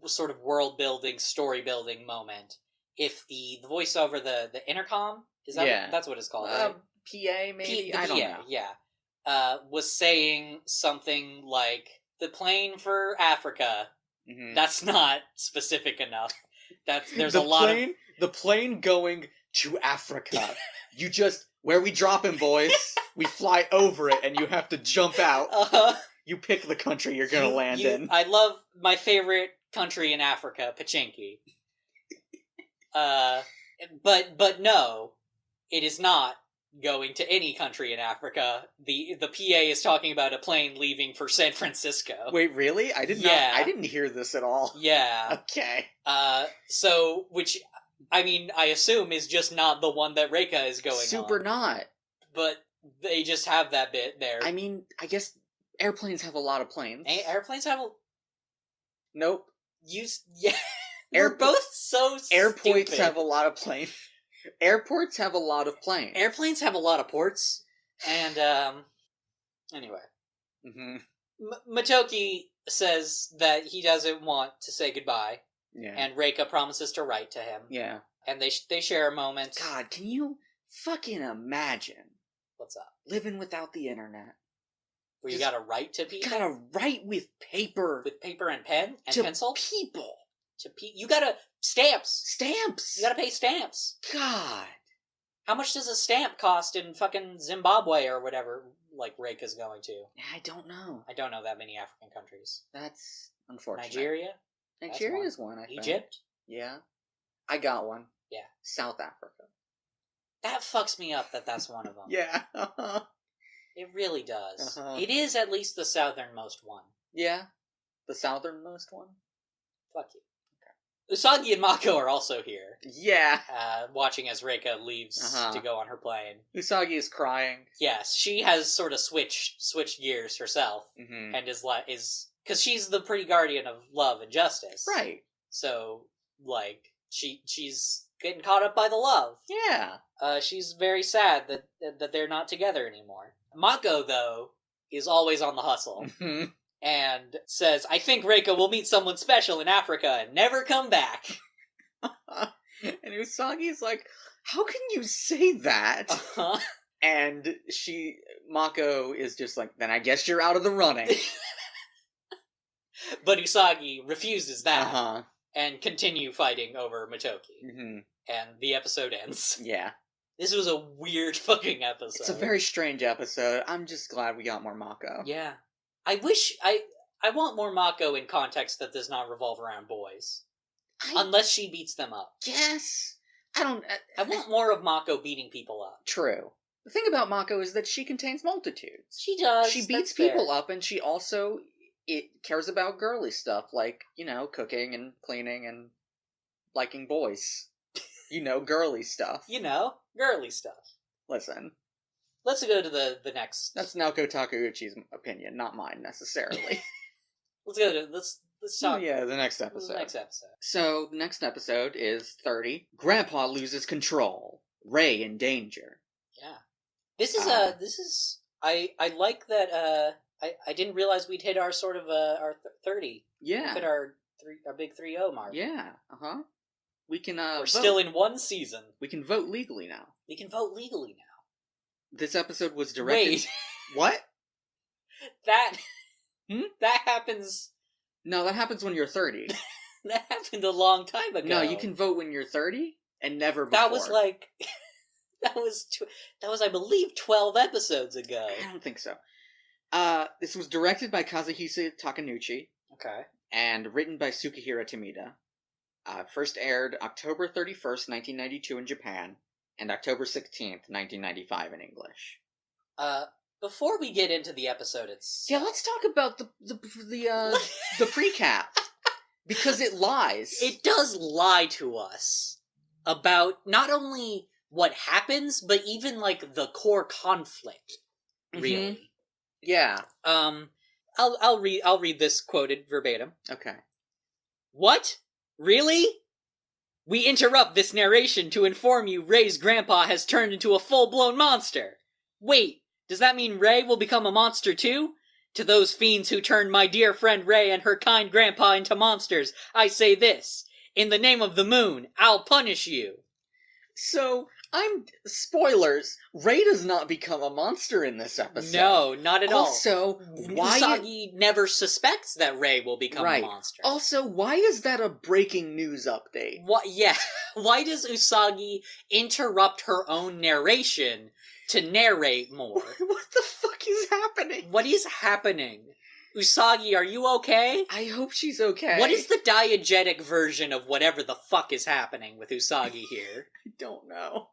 [SPEAKER 2] sort of world-building, story-building moment if the voice over the intercom, is that that's what it's called, right?
[SPEAKER 1] PA, maybe? I don't know.
[SPEAKER 2] Yeah. Was saying something like, the plane for Africa. That's not specific enough. There's a lot of...
[SPEAKER 1] The plane going to Africa. You just... Where we drop him, boys. We fly over it, and you have to jump out. You pick the country you're gonna land in.
[SPEAKER 2] I love my favorite country in Africa, Pachinki. But no, it is not going to any country in Africa. The PA is talking about a plane leaving for San Francisco.
[SPEAKER 1] Wait, really? I didn't hear this at all.
[SPEAKER 2] Yeah.
[SPEAKER 1] Okay.
[SPEAKER 2] So, which, I mean, I assume is just not the one that Reika is going on.
[SPEAKER 1] Super not.
[SPEAKER 2] But they just have that bit there.
[SPEAKER 1] I mean, I guess airplanes have a lot of planes.
[SPEAKER 2] Airplanes have a...
[SPEAKER 1] Nope.
[SPEAKER 2] Yeah. We're both so
[SPEAKER 1] Airports
[SPEAKER 2] stupid.
[SPEAKER 1] have a lot of planes. Airports have a lot of planes.
[SPEAKER 2] Airplanes have a lot of ports. And, anyway. Motoki says that he doesn't want to say goodbye.
[SPEAKER 1] Yeah.
[SPEAKER 2] And Reika promises to write to him.
[SPEAKER 1] Yeah.
[SPEAKER 2] And they share a moment.
[SPEAKER 1] God, can you fucking imagine?
[SPEAKER 2] What's up?
[SPEAKER 1] Living without the internet.
[SPEAKER 2] Where you gotta write to people?
[SPEAKER 1] You gotta write with paper.
[SPEAKER 2] With paper and pen? And
[SPEAKER 1] to
[SPEAKER 2] pencil?
[SPEAKER 1] People.
[SPEAKER 2] You gotta... Stamps!
[SPEAKER 1] Stamps!
[SPEAKER 2] You gotta pay stamps.
[SPEAKER 1] God.
[SPEAKER 2] How much does a stamp cost in fucking Zimbabwe or whatever, like, Reika's going to?
[SPEAKER 1] I don't know.
[SPEAKER 2] I don't know that many African countries.
[SPEAKER 1] That's unfortunate.
[SPEAKER 2] Nigeria?
[SPEAKER 1] Nigeria's one, I think.
[SPEAKER 2] Egypt?
[SPEAKER 1] Yeah. I got one.
[SPEAKER 2] Yeah.
[SPEAKER 1] South Africa.
[SPEAKER 2] That fucks me up that that's one of them.
[SPEAKER 1] Yeah.
[SPEAKER 2] It really does. It is at least the southernmost one.
[SPEAKER 1] Yeah. The southernmost one?
[SPEAKER 2] Fuck you. Usagi and Mako are also here.
[SPEAKER 1] Yeah.
[SPEAKER 2] Watching as Reika leaves to go on her plane.
[SPEAKER 1] Usagi is crying.
[SPEAKER 2] Yes, she has sort of switched gears herself, and is because she's the pretty guardian of love and justice,
[SPEAKER 1] right?
[SPEAKER 2] So, like, she's getting caught up by the love.
[SPEAKER 1] Yeah.
[SPEAKER 2] She's very sad that they're not together anymore. Mako, though, is always on the hustle. And says, I think Reika will meet someone special in Africa and never come back.
[SPEAKER 1] And Usagi's like, how can you say that? And Mako is just like, then I guess you're out of the running.
[SPEAKER 2] But Usagi refuses that
[SPEAKER 1] Uh-huh.
[SPEAKER 2] and continue fighting over Motoki.
[SPEAKER 1] Mm-hmm.
[SPEAKER 2] And the episode ends.
[SPEAKER 1] Yeah.
[SPEAKER 2] This was a weird fucking episode.
[SPEAKER 1] It's a very strange episode. I'm just glad we got more Mako.
[SPEAKER 2] Yeah. I want more Mako in context that does not revolve around boys. Unless she beats them up.
[SPEAKER 1] Yes.
[SPEAKER 2] I want more of Mako beating people up.
[SPEAKER 1] True. The thing about Mako is that she contains multitudes.
[SPEAKER 2] She does.
[SPEAKER 1] She beats people up, and she also cares about girly stuff, like, cooking and cleaning and liking boys. Girly stuff.
[SPEAKER 2] Girly stuff.
[SPEAKER 1] Listen.
[SPEAKER 2] Let's go to the next.
[SPEAKER 1] That's Naoko Takeuchi's opinion, not mine, necessarily.
[SPEAKER 2] Let's talk.
[SPEAKER 1] Oh, yeah, the next episode. So, the next episode is 30. Grandpa loses control. Ray in danger.
[SPEAKER 2] Yeah. This is I like that I didn't realize we'd hit our sort of our 30.
[SPEAKER 1] Yeah.
[SPEAKER 2] We've hit our big 3-0 mark.
[SPEAKER 1] Yeah. Uh-huh. We can
[SPEAKER 2] We're
[SPEAKER 1] vote.
[SPEAKER 2] still in one season.
[SPEAKER 1] We can vote legally now. This episode was directed.
[SPEAKER 2] Wait.
[SPEAKER 1] What?
[SPEAKER 2] That happens.
[SPEAKER 1] No, that happens when you're 30.
[SPEAKER 2] That happened a long time ago.
[SPEAKER 1] No, you can vote when you're 30 and never before.
[SPEAKER 2] That was like that was I believe 12 episodes ago.
[SPEAKER 1] I don't think so. This was directed by Kazuhisa Takanouchi.
[SPEAKER 2] Okay.
[SPEAKER 1] And written by Tsukihira Tomita. First aired October 31st, 1992 in Japan, and October 16th, 1995 in English.
[SPEAKER 2] Before we get into the episode itself...
[SPEAKER 1] Yeah, let's talk about the precap. Because it lies.
[SPEAKER 2] It does lie to us about not only what happens, but even, like, the core conflict, really.
[SPEAKER 1] Mm-hmm. Yeah.
[SPEAKER 2] I'll read this quoted verbatim.
[SPEAKER 1] Okay.
[SPEAKER 2] What? Really? We interrupt this narration to inform you Ray's grandpa has turned into a full-blown monster. Wait, does that mean Ray will become a monster too? To those fiends who turned my dear friend Ray and her kind grandpa into monsters, I say this. In the name of the moon, I'll punish you.
[SPEAKER 1] So, spoilers, Ray does not become a monster in this episode.
[SPEAKER 2] No, not at all.
[SPEAKER 1] Also, why...
[SPEAKER 2] Usagi never suspects that Ray will become a monster.
[SPEAKER 1] Also, why is that a breaking news update?
[SPEAKER 2] Yeah. Why does Usagi interrupt her own narration to narrate more?
[SPEAKER 1] What the fuck is happening?
[SPEAKER 2] What is happening? Usagi, are you okay?
[SPEAKER 1] I hope she's okay.
[SPEAKER 2] What is the diegetic version of whatever the fuck is happening with Usagi here?
[SPEAKER 1] I don't know.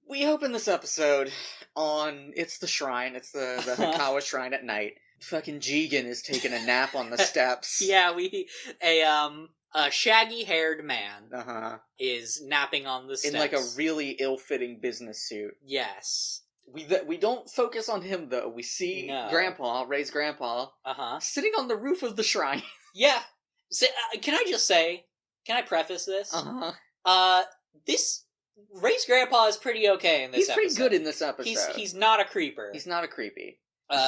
[SPEAKER 1] We open this episode on... It's the shrine. It's the Hikawa shrine at night. Fucking Jigen is taking a nap on the steps.
[SPEAKER 2] Yeah, a shaggy-haired man is napping on the steps.
[SPEAKER 1] In like a really ill-fitting business suit.
[SPEAKER 2] Yes.
[SPEAKER 1] We don't focus on him, though. We see Ray's grandpa, sitting on the roof of the shrine.
[SPEAKER 2] Yeah. So, can I preface this? Ray's grandpa is pretty okay in this episode.
[SPEAKER 1] He's pretty good in this episode.
[SPEAKER 2] He's not a creeper.
[SPEAKER 1] He's not a creepy.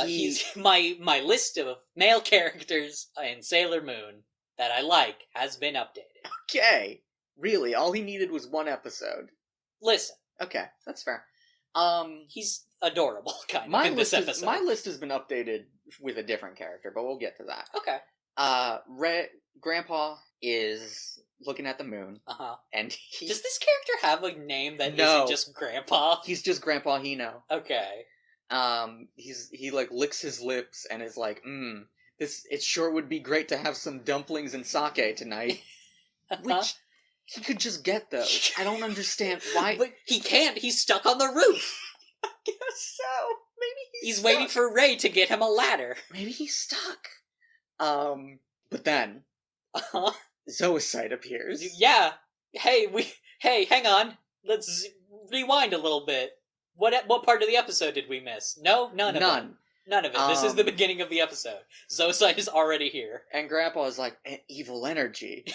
[SPEAKER 2] He's my list of male characters in Sailor Moon that I like has been updated.
[SPEAKER 1] Okay. Really, all he needed was one episode.
[SPEAKER 2] Listen.
[SPEAKER 1] Okay, that's fair.
[SPEAKER 2] He's adorable, kind of, in this episode.
[SPEAKER 1] My list has been updated with a different character, but we'll get to that.
[SPEAKER 2] Okay.
[SPEAKER 1] Grandpa is looking at the moon. And
[SPEAKER 2] does this character have a name that isn't just Grandpa?
[SPEAKER 1] He's just Grandpa Hino.
[SPEAKER 2] Okay.
[SPEAKER 1] He like licks his lips and is like, it sure would be great to have some dumplings and sake tonight. Which he could just get those. I don't understand why.
[SPEAKER 2] But he can't. He's stuck on the roof.
[SPEAKER 1] I guess so. Maybe he's stuck.
[SPEAKER 2] Waiting for Ray to get him a ladder.
[SPEAKER 1] Maybe he's stuck. But then Zoisite appears.
[SPEAKER 2] Yeah. Hey, hang on. Let's rewind a little bit. What part of the episode did we miss? No? None of it. None of it. This is the beginning of the episode. Zoisite is already here.
[SPEAKER 1] And Grandpa is like, evil energy.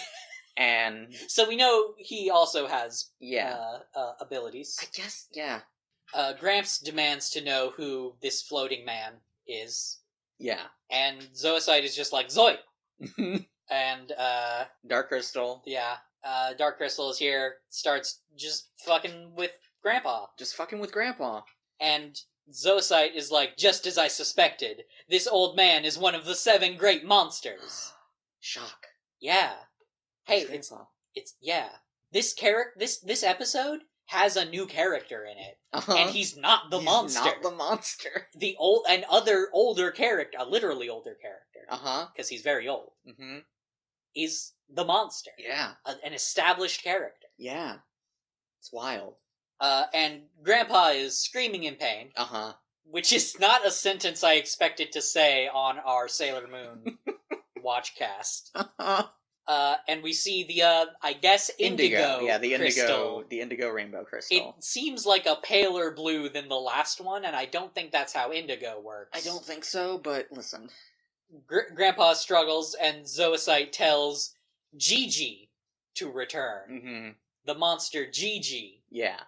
[SPEAKER 1] And
[SPEAKER 2] so we know he also has abilities.
[SPEAKER 1] I guess, yeah.
[SPEAKER 2] Gramps demands to know who this floating man is.
[SPEAKER 1] Yeah.
[SPEAKER 2] And Zoisite is just like, Zoe! And,
[SPEAKER 1] Dark Crystal.
[SPEAKER 2] Yeah. Dark Crystal is here, starts just fucking with Grandpa.
[SPEAKER 1] Just fucking with Grandpa.
[SPEAKER 2] And Zoisite is like, just as I suspected, this old man is one of the 7 great monsters.
[SPEAKER 1] Shock.
[SPEAKER 2] Yeah. Hey,
[SPEAKER 1] Grandpa.
[SPEAKER 2] it's yeah. This episode has a new character in it. And he's not the monster.
[SPEAKER 1] Not the monster.
[SPEAKER 2] The other older character, a literally older character. Because he's very old.
[SPEAKER 1] Mm-hmm.
[SPEAKER 2] Is the monster.
[SPEAKER 1] Yeah.
[SPEAKER 2] An established character.
[SPEAKER 1] Yeah. It's wild.
[SPEAKER 2] And Grandpa is screaming in pain. Which is not a sentence I expected to say on our Sailor Moon watchcast. And we see the, I guess, indigo.
[SPEAKER 1] Yeah, the
[SPEAKER 2] crystal.
[SPEAKER 1] the indigo rainbow crystal.
[SPEAKER 2] It seems like a paler blue than the last one, and I don't think that's how indigo works.
[SPEAKER 1] I don't think so, but listen.
[SPEAKER 2] Grandpa struggles, and Zoisite tells Gigi to return.
[SPEAKER 1] Mm-hmm.
[SPEAKER 2] The monster Gigi.
[SPEAKER 1] Yeah.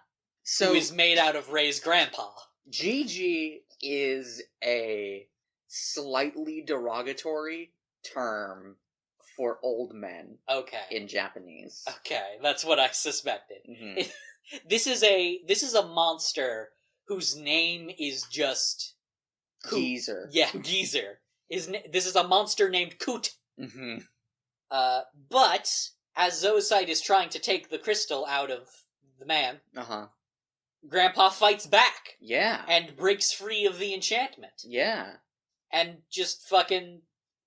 [SPEAKER 2] Who is made out of Ray's grandpa.
[SPEAKER 1] Gigi is a slightly derogatory term for old men.
[SPEAKER 2] Okay.
[SPEAKER 1] In Japanese.
[SPEAKER 2] Okay, that's what I suspected.
[SPEAKER 1] Mm-hmm.
[SPEAKER 2] This is a monster whose name is just
[SPEAKER 1] Geezer.
[SPEAKER 2] Yeah, Geezer. This is a monster named Coot.
[SPEAKER 1] Mm-hmm.
[SPEAKER 2] But as Zoisite is trying to take the crystal out of the man, Grandpa fights back.
[SPEAKER 1] Yeah.
[SPEAKER 2] And breaks free of the enchantment.
[SPEAKER 1] Yeah.
[SPEAKER 2] And just fucking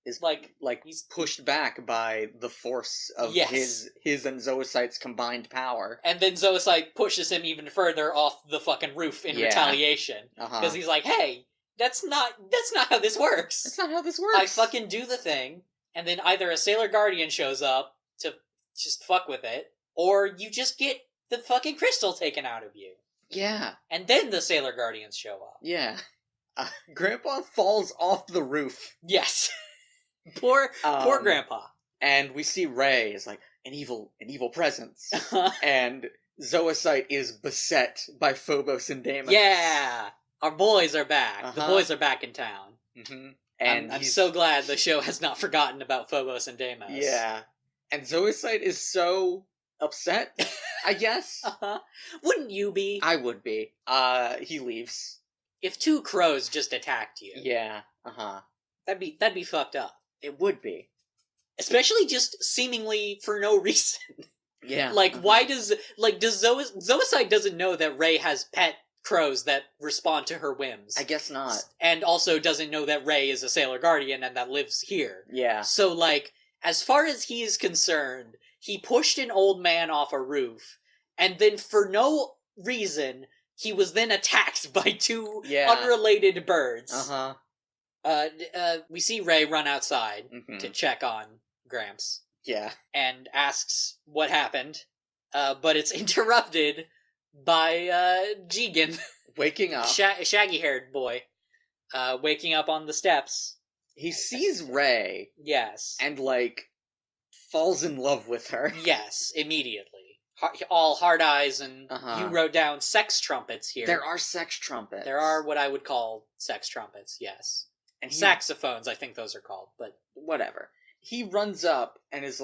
[SPEAKER 1] is like he's pushed back by the force of his and Zoisite's combined power.
[SPEAKER 2] And then Zoisite pushes him even further off the fucking roof in retaliation. Because he's like, hey, that's not how this works.
[SPEAKER 1] That's not how this works.
[SPEAKER 2] I fucking do the thing, and then either a Sailor Guardian shows up to just fuck with it, or you just get the fucking crystal taken out of you.
[SPEAKER 1] Yeah.
[SPEAKER 2] And then the Sailor Guardians show up.
[SPEAKER 1] Yeah. Grandpa falls off the roof.
[SPEAKER 2] Yes. Poor Grandpa.
[SPEAKER 1] And we see Ray is like, an evil presence. And Zoisite is beset by Phobos and Deimos.
[SPEAKER 2] Yeah! Our boys are back. The boys are back in town.
[SPEAKER 1] Mm-hmm. And
[SPEAKER 2] I'm so glad the show has not forgotten about Phobos and Deimos.
[SPEAKER 1] Yeah. And Zoisite is so upset, I guess.
[SPEAKER 2] Wouldn't you be?
[SPEAKER 1] I would be. He leaves.
[SPEAKER 2] If 2 crows just attacked you.
[SPEAKER 1] Yeah.
[SPEAKER 2] That'd be fucked up.
[SPEAKER 1] It would be.
[SPEAKER 2] Especially just seemingly for no reason.
[SPEAKER 1] Yeah.
[SPEAKER 2] Why does Zoisite doesn't know that Ray has pet crows that respond to her whims.
[SPEAKER 1] I guess not.
[SPEAKER 2] And also doesn't know that Ray is a Sailor Guardian and that lives here.
[SPEAKER 1] Yeah.
[SPEAKER 2] So, as far as he is concerned, he pushed an old man off a roof, and then for no reason, he was then attacked by 2 unrelated birds. We see Ray run outside to check on Gramps.
[SPEAKER 1] Yeah.
[SPEAKER 2] And asks what happened, but it's interrupted by Jigen.
[SPEAKER 1] Waking up.
[SPEAKER 2] Shaggy-haired boy. Waking up on the steps.
[SPEAKER 1] He sees Ray.
[SPEAKER 2] Yes.
[SPEAKER 1] And, falls in love with her.
[SPEAKER 2] Yes, immediately. All hard eyes, and you wrote down sex trumpets here.
[SPEAKER 1] There are sex trumpets.
[SPEAKER 2] There are what I would call sex trumpets, yes. And saxophones, I think those are called, but...
[SPEAKER 1] Whatever. He runs up and is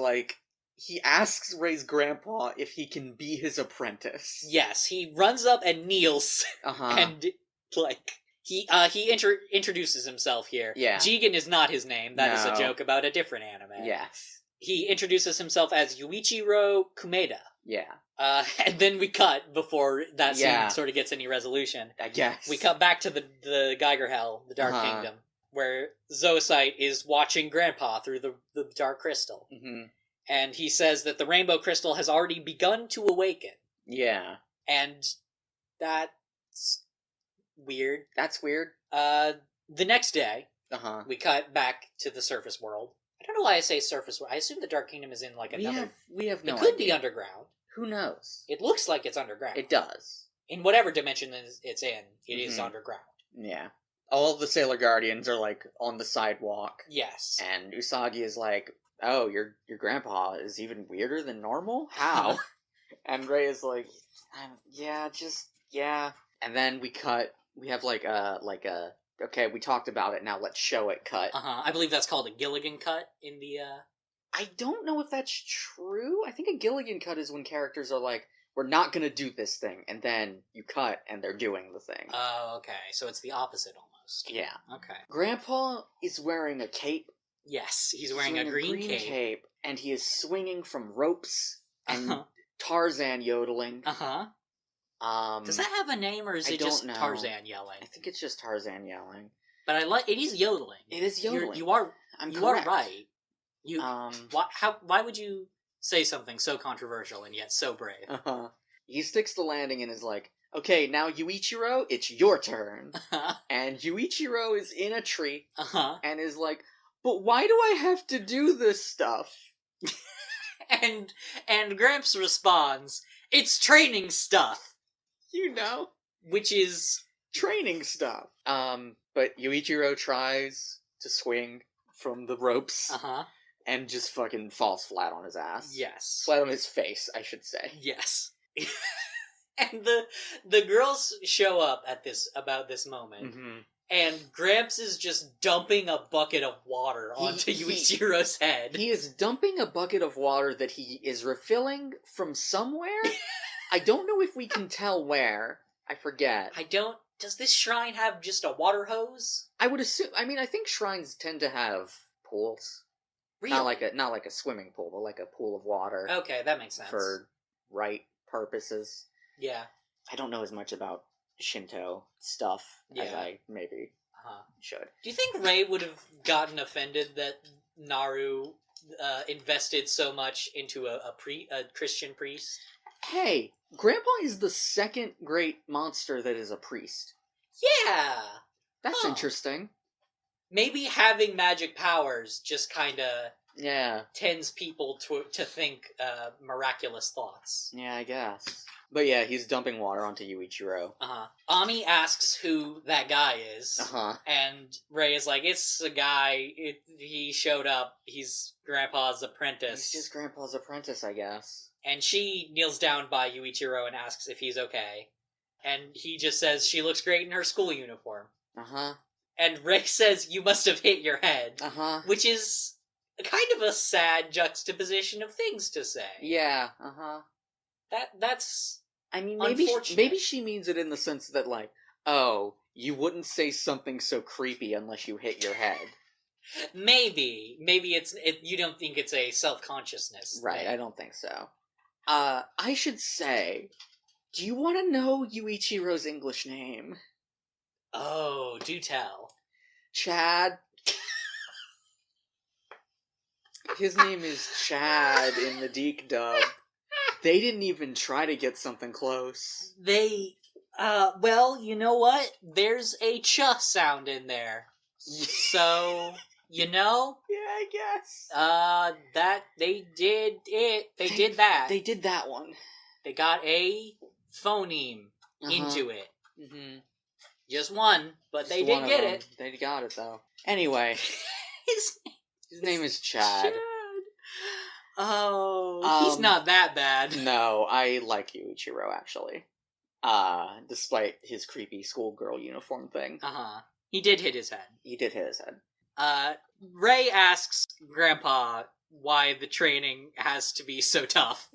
[SPEAKER 1] he asks Ray's grandpa if he can be his apprentice.
[SPEAKER 2] Yes, he runs up and kneels. And, he introduces himself here.
[SPEAKER 1] Yeah.
[SPEAKER 2] Jigen is not his name. That is a joke about a different anime.
[SPEAKER 1] Yes.
[SPEAKER 2] He introduces himself as Yuichiro Kumeda.
[SPEAKER 1] Yeah.
[SPEAKER 2] And then we cut before that scene sort of gets any resolution.
[SPEAKER 1] I guess.
[SPEAKER 2] We cut back to the Geiger Hell, the Dark Kingdom, where Zoisite is watching Grandpa through the Dark Crystal.
[SPEAKER 1] Mm-hmm.
[SPEAKER 2] And he says that the Rainbow Crystal has already begun to awaken.
[SPEAKER 1] Yeah.
[SPEAKER 2] And that's weird.
[SPEAKER 1] That's weird.
[SPEAKER 2] The next day,
[SPEAKER 1] we
[SPEAKER 2] cut back to the surface world. I don't know why I say surface world. I assume the Dark Kingdom is in another...
[SPEAKER 1] We have no idea.
[SPEAKER 2] It could be underground.
[SPEAKER 1] Who knows?
[SPEAKER 2] It looks like it's underground.
[SPEAKER 1] It does.
[SPEAKER 2] In whatever dimension it's in, it is underground.
[SPEAKER 1] Yeah. All of the Sailor Guardians are, on the sidewalk.
[SPEAKER 2] Yes.
[SPEAKER 1] And Usagi is like, oh, your grandpa is even weirder than normal? How? And Ray is like, yeah. And then we cut, we have okay, we talked about it, now let's show it cut.
[SPEAKER 2] I believe that's called a Gilligan cut in the,
[SPEAKER 1] I don't know if that's true. I think a Gilligan cut is when characters are we're not gonna do this thing. And then you cut, and they're doing the thing.
[SPEAKER 2] Oh, okay. So it's the opposite almost.
[SPEAKER 1] Yeah.
[SPEAKER 2] Okay.
[SPEAKER 1] Grandpa is wearing a cape.
[SPEAKER 2] Yes, he's wearing a green cape.
[SPEAKER 1] And he is swinging from ropes and
[SPEAKER 2] Uh-huh.
[SPEAKER 1] Tarzan yodeling.
[SPEAKER 2] Uh-huh. Does that have a name, or is it just Tarzan yelling?
[SPEAKER 1] I think it's just Tarzan yelling.
[SPEAKER 2] But it is yodeling.
[SPEAKER 1] It is yodeling.
[SPEAKER 2] You are
[SPEAKER 1] correct.
[SPEAKER 2] right. Why would you say something so controversial and yet so brave?
[SPEAKER 1] Uh-huh. He sticks the landing and is like, okay, now Yuichiro, it's your turn. And Yuichiro is in a tree and is like, but why do I have to do this stuff?
[SPEAKER 2] and Gramps responds, it's training stuff.
[SPEAKER 1] You know.
[SPEAKER 2] Which is
[SPEAKER 1] training stuff. But Yuichiro tries to swing from the ropes. And just fucking falls flat on his ass.
[SPEAKER 2] Yes.
[SPEAKER 1] Flat on his face, I should say.
[SPEAKER 2] Yes. And the girls show up at about this moment. Mm-hmm. And Gramps is just dumping a bucket of water onto Yuichiro's head.
[SPEAKER 1] He is dumping a bucket of water that he is refilling from somewhere. I don't know if we can tell where. I forget.
[SPEAKER 2] Does this shrine have just a water hose?
[SPEAKER 1] I would assume. I mean, I think shrines tend to have pools. Really? Not like a swimming pool, but like a pool of water.
[SPEAKER 2] Okay, that makes sense.
[SPEAKER 1] For right purposes.
[SPEAKER 2] Yeah.
[SPEAKER 1] I don't know as much about Shinto stuff as I maybe should.
[SPEAKER 2] Do you think Rei would have gotten offended that Naru invested so much into a Christian priest?
[SPEAKER 1] Hey, Grandpa is the second great monster that is a priest.
[SPEAKER 2] Yeah!
[SPEAKER 1] That's interesting.
[SPEAKER 2] Maybe having magic powers just kind of tends people to think miraculous thoughts.
[SPEAKER 1] Yeah, I guess. But yeah, he's dumping water onto Yuichiro.
[SPEAKER 2] Ami asks who that guy is. And Rei is like, it's a guy. He showed up. He's Grandpa's apprentice.
[SPEAKER 1] He's just Grandpa's apprentice, I guess.
[SPEAKER 2] And she kneels down by Yuichiro and asks if he's okay. And he just says she looks great in her school uniform. And Rei says, you must have hit your head. Which is kind of a sad juxtaposition of things to say.
[SPEAKER 1] Yeah,
[SPEAKER 2] That's
[SPEAKER 1] I mean, maybe she means it in the sense that, like, oh, you wouldn't say something so creepy unless you hit your head.
[SPEAKER 2] Maybe you don't think it's a self-consciousness
[SPEAKER 1] right,
[SPEAKER 2] thing.
[SPEAKER 1] I don't think so. I should say, do you want to know Yuichiro's English name?
[SPEAKER 2] Oh, do tell.
[SPEAKER 1] Chad. His name is Chad in the Deke dub. They didn't even try to get something close.
[SPEAKER 2] Well, you know what? There's a ch sound in there. So, you know?
[SPEAKER 1] Yeah, I guess.
[SPEAKER 2] That, they did it. They did that.
[SPEAKER 1] They did that one.
[SPEAKER 2] They got a phoneme into it. Just one, but they did get it.
[SPEAKER 1] They got it, though. Anyway. His name is Chad.
[SPEAKER 2] Oh, he's not that bad.
[SPEAKER 1] No, I like Yuichiro, actually. Despite his creepy schoolgirl uniform thing.
[SPEAKER 2] He did hit his head. Rei asks Grandpa why the training has to be so tough.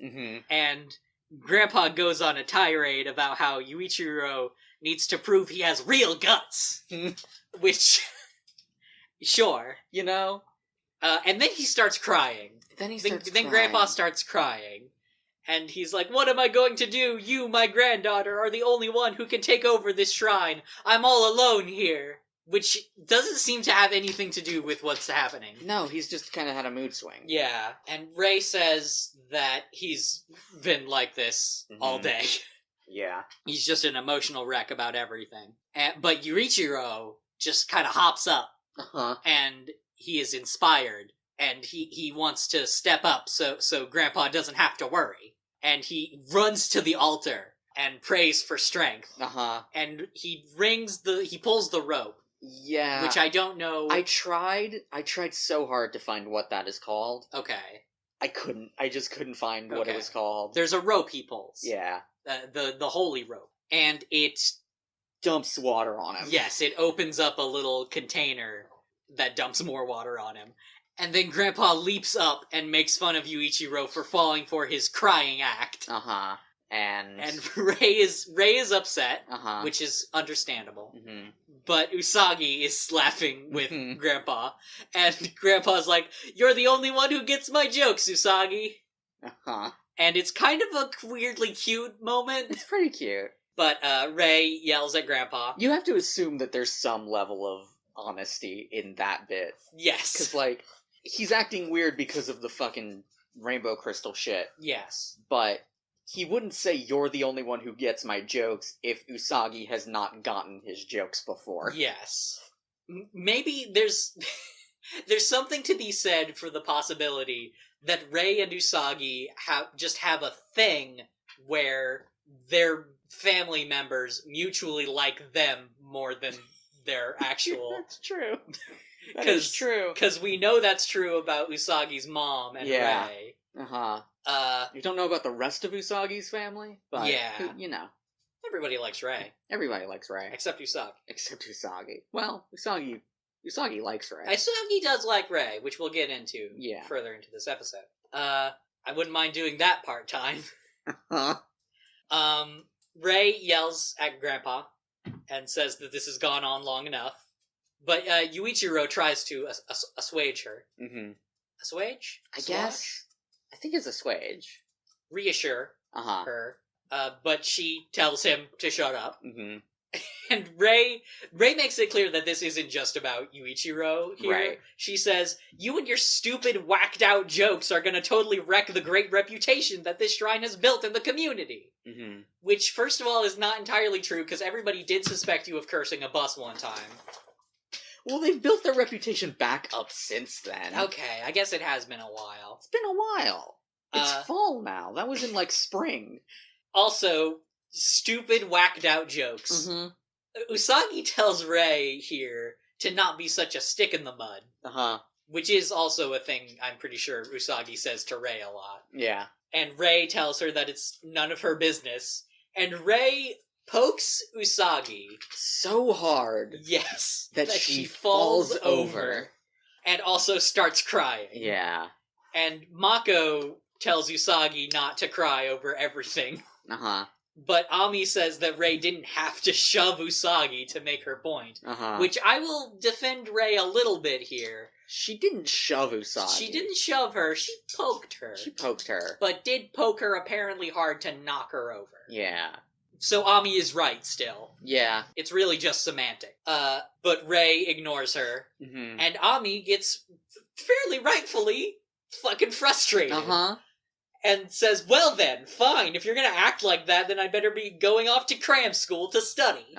[SPEAKER 2] And Grandpa goes on a tirade about how Yuichiro needs to prove he has real guts. Which, sure.
[SPEAKER 1] You know?
[SPEAKER 2] And then he starts crying. Then Grandpa starts crying. And he's like, what am I going to do? You, my granddaughter, are the only one who can take over this shrine. I'm all alone here. Which doesn't seem to have anything to do with what's happening.
[SPEAKER 1] No, he's just kind of had a mood swing.
[SPEAKER 2] Yeah, and Rei says that he's been like this all day.
[SPEAKER 1] Yeah.
[SPEAKER 2] He's just an emotional wreck about everything. But Yuichiro just kind of hops up. And he is inspired. And he wants to step up so Grandpa doesn't have to worry. And he runs to the altar and prays for strength. And he pulls the rope.
[SPEAKER 1] Yeah.
[SPEAKER 2] Which I don't know.
[SPEAKER 1] I tried so hard to find what that is called.
[SPEAKER 2] Okay.
[SPEAKER 1] I just couldn't find what it was called.
[SPEAKER 2] There's a rope he pulls.
[SPEAKER 1] Yeah.
[SPEAKER 2] The holy rope. And it
[SPEAKER 1] dumps water on him.
[SPEAKER 2] Yes, it opens up a little container that dumps more water on him. And then Grandpa leaps up and makes fun of Yuichiro for falling for his crying act. And Rei is upset, which is understandable. But Usagi is laughing with Grandpa, and Grandpa's like, "You're the only one who gets my jokes, Usagi." And it's kind of a weirdly cute moment.
[SPEAKER 1] It's pretty cute.
[SPEAKER 2] But Rei yells at Grandpa.
[SPEAKER 1] You have to assume that there's some level of honesty in that bit.
[SPEAKER 2] Yes.
[SPEAKER 1] Because, like, he's acting weird because of the fucking rainbow crystal shit.
[SPEAKER 2] Yes.
[SPEAKER 1] But he wouldn't say, "You're the only one who gets my jokes," if Usagi has not gotten his jokes before.
[SPEAKER 2] Yes. Maybe there's something to be said for the possibility that Rei and Usagi have a thing where their family members mutually like them more than their actual...
[SPEAKER 1] That's true. That is true.
[SPEAKER 2] Because we know that's true about Usagi's mom and Rei.
[SPEAKER 1] You don't know about the rest of Usagi's family? But, you know.
[SPEAKER 2] Everybody likes Rei.
[SPEAKER 1] Everybody likes Rei.
[SPEAKER 2] Except Usagi.
[SPEAKER 1] Except Usagi. Well, Usagi likes Rei.
[SPEAKER 2] Usagi does like Rei, which we'll get into further into this episode. I wouldn't mind doing that part-time. Rei yells at Grandpa and says that this has gone on long enough. But Yuichiro tries to assuage her. Assuage?
[SPEAKER 1] I guess. I think it's assuage.
[SPEAKER 2] Reassure her. But she tells him to shut up. And Rei makes it clear that this isn't just about Yuichiro here.
[SPEAKER 1] Right.
[SPEAKER 2] She says, "You and your stupid, whacked-out jokes are gonna totally wreck the great reputation that this shrine has built in the community." Which, first of all, is not entirely true, because everybody did suspect you of cursing a bus one time.
[SPEAKER 1] Well, they've built their reputation back up since then.
[SPEAKER 2] Okay, I guess it has been a while.
[SPEAKER 1] It's been a while. It's fall now. That was in, like, spring.
[SPEAKER 2] Also, stupid, whacked-out jokes. Usagi tells Rei here to not be such a stick in the mud. Which is also a thing I'm pretty sure Usagi says to Rei a lot.
[SPEAKER 1] Yeah.
[SPEAKER 2] And Rei tells her that it's none of her business. And Rei pokes Usagi
[SPEAKER 1] so hard.
[SPEAKER 2] Yes.
[SPEAKER 1] That she falls over.
[SPEAKER 2] And also starts crying.
[SPEAKER 1] Yeah.
[SPEAKER 2] And Mako tells Usagi not to cry over everything. But Ami says that Rei didn't have to shove Usagi to make her point. Which I will defend Rei a little bit here.
[SPEAKER 1] She didn't shove Usagi.
[SPEAKER 2] She didn't shove her, she poked her. But did poke her apparently hard to knock her over.
[SPEAKER 1] Yeah.
[SPEAKER 2] So Ami is right still.
[SPEAKER 1] Yeah.
[SPEAKER 2] It's really just semantic. But Rei ignores her. And Ami gets fairly rightfully fucking frustrated. And says, "Well then, fine, if you're gonna act like that, then I better be going off to cram school to study."